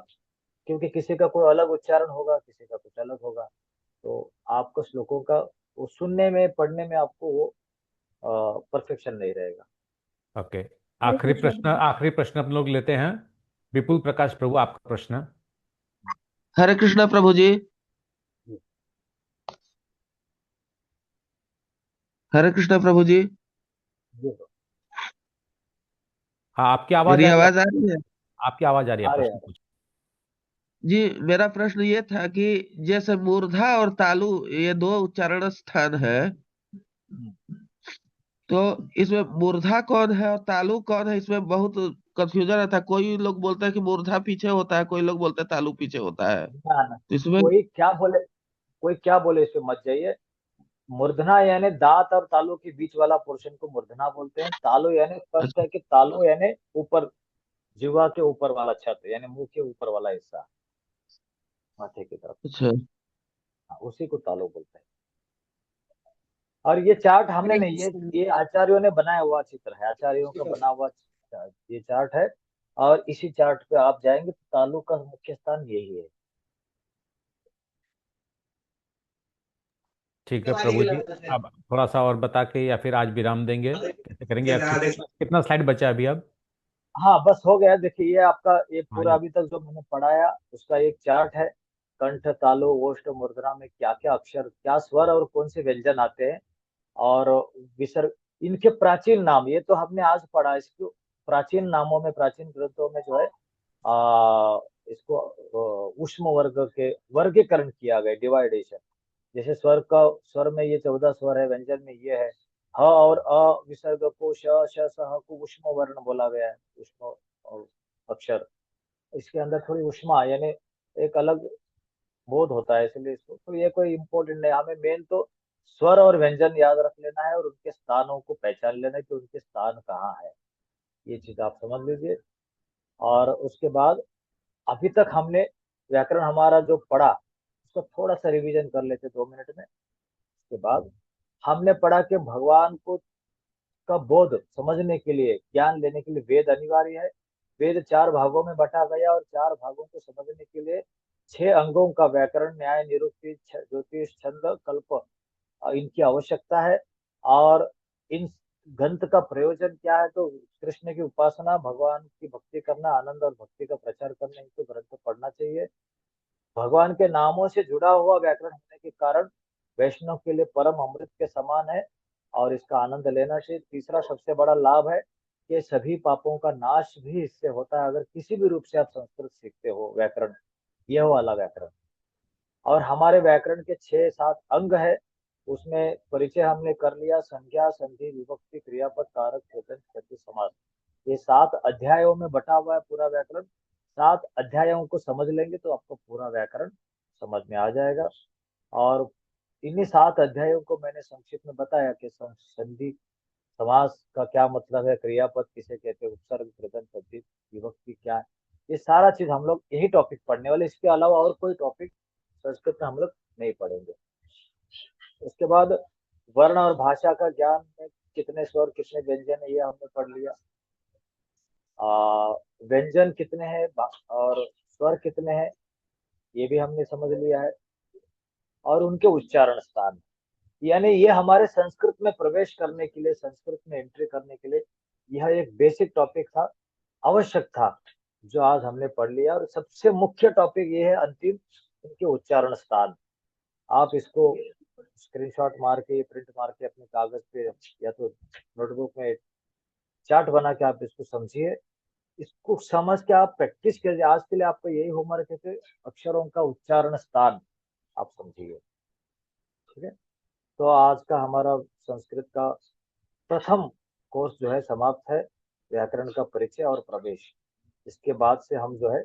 क्योंकि किसी का कोई अलग उच्चारण होगा, किसी का कुछ अलग होगा, तो आपको श्लोकों का वो सुनने में, पढ़ने में आपको वो परफेक्शन नहीं रहेगा। ओके, आखिरी प्रश्न अपन लोग लेते हैं। विपुल प्रकाश प्रभु, आपका प्रश्न। हरे कृष्णा प्रभु जी। हरे कृष्णा प्रभु जी। हाँ, आपकी आवाज मेरी आ रही है, आवाज आ रही है? आपकी आवाज आ रही है, आ रहे प्रश्न हैं। पूछिए। जी, मेरा प्रश्न ये था कि जैसे मूर्धा और तालु ये दो उच्चारण स्थान है, तो इसमें मूर्धा कौन है और तालु कौन है, इसमें बहुत कंफ्यूजन रहता है। कोई लोग बोलते हैं कि मूर्धा पीछे होता है, कोई लोग बोलते हैं तालु पीछे होता है, ना ना, तो इसमें कोई क्या बोले इस पे मत जाइए। मूर्धना यानी दांत और तालू के बीच वाला पोर्शन को मूर्धना बोलते हैं। तालु यानी स्पष्ट है कि तालु यानी ऊपर, जिह्वा के ऊपर वाला छत, यानी मुंह के ऊपर वाला हिस्सा, माथे की तरफ। अच्छा। हाँ, उसी को तालु बोलते हैं। और ये चार्ट हमने हरे नहीं, कृष्ण। ये आचार्यों ने बनाया हुआ चित्र है, आचार्यों का बना हुआ ये चार्ट है। और इसी चार्ट पे आप जाएंगे तो तालु का मुख्य स्थान यही है। ठीक है प्रभु जी, अब थोड़ा सा और बता के या फिर आज विराम देंगे, कैसे करेंगे? अब कितना कितना स्लाइड बचा है अभी अब? हाँ बस हो गया। देखिए ये आपका ये हाँ पूरा ये अभी तक जो मैंने पढ़ाया उसका एक चार्ट है। कंठ, तालु, ओष्ठ, मूर्धना में क्या क्या अक्षर, क्या स्वर और कौन से व्यंजन आते हैं, और विसर्ग, इनके प्राचीन नाम, ये तो हमने आज पढ़ा। इसको प्राचीन नामों में, प्राचीन ग्रंथों में जो है इसको उष्म वर्ग के वर्गीकरण किया गया, डिवाइडेशन। जैसे स्वर में ये 14 स्वर है, व्यंजन में ये है। ह और अ विसर्ग को श श स ह को उष्म वर्ण बोला गया है, उष्म अक्षर। इसके अंदर थोड़ी उष्मा यानी एक अलग बोध होता है, इसलिए इसको तो ये कोई इम्पोर्टेंट नहीं। हमें मेन तो स्वर और व्यंजन याद रख लेना है और उनके स्थानों को पहचान लेना है कि उनके स्थान कहाँ है। ये चीज आप समझ लीजिए। और उसके बाद अभी तक हमने व्याकरण हमारा जो पढ़ा उसका थोड़ा सा रिवीजन कर लेते 2 मिनट में। उसके बाद हमने पढ़ा कि भगवान को का बोध समझने के लिए, ज्ञान लेने के लिए वेद अनिवार्य है। वेद 4 भागों में बंटा गया और 4 भागों को समझने के लिए 6 अंगों का व्याकरण, न्याय, निरुक्ति, ज्योतिष, छंद, कल्प, इनकी आवश्यकता है। और इन ग्रंथ का प्रयोजन क्या है? तो कृष्ण की उपासना, भगवान की भक्ति करना, आनंद और भक्ति का प्रचार करना, इनको ग्रंथ पढ़ना चाहिए। भगवान के नामों से जुड़ा हुआ व्याकरण होने के कारण वैष्णव के लिए परम अमृत के समान है और इसका आनंद लेना चाहिए। तीसरा सबसे बड़ा लाभ है कि सभी पापों का नाश भी इससे होता है, अगर किसी भी रूप से आप संस्कृत सीखते हो व्याकरण, यह वाला व्याकरण। और हमारे व्याकरण के 6-7 अंग है, उसमें परिचय हमने कर लिया। संज्ञा, संधि, विभक्ति, क्रियापद, कारक, प्रत्यय, प्रत्यय, समास, ये 7 अध्यायों में बटा हुआ है पूरा व्याकरण। 7 अध्यायों को समझ लेंगे तो आपको पूरा व्याकरण समझ में आ जाएगा। और इन्हीं 7 अध्यायों को मैंने संक्षिप्त में बताया कि संधि, समास का क्या मतलब है, क्रियापद किसे कहते हैं, उपसर्ग, प्रथम, तद्धित, विभक्ति क्या है, ये सारा चीज हम लोग यही टॉपिक पढ़ने वाले। इसके अलावा और कोई टॉपिक संस्कृत में हम लोग नहीं पढ़ेंगे। उसके बाद वर्ण और भाषा का ज्ञान में कितने स्वर, कितने व्यंजन है, ये हमने पढ़ लिया। व्यंजन कितने हैं और स्वर कितने हैं, ये भी हमने समझ लिया है। और उनके उच्चारण स्थान, यानी ये हमारे संस्कृत में प्रवेश करने के लिए, संस्कृत में एंट्री करने के लिए यह एक बेसिक टॉपिक था, आवश्यक था, जो आज हमने पढ़ लिया। और सबसे मुख्य टॉपिक ये है अंतिम, इनके उच्चारण स्थान। आप इसको स्क्रीनशॉट मार के, प्रिंट मार के अपने कागज पे या तो नोटबुक में चार्ट बना के आप इसको समझिए। इसको समझ के आप प्रैक्टिस कीजिए। आज के लिए आपका यही होमवर्क है कि अक्षरों का उच्चारण स्थान आप समझिए। ठीक है, तो आज का हमारा संस्कृत का प्रथम कोर्स जो है समाप्त है, व्याकरण का परिचय और प्रवेश। इसके बाद से हम जो है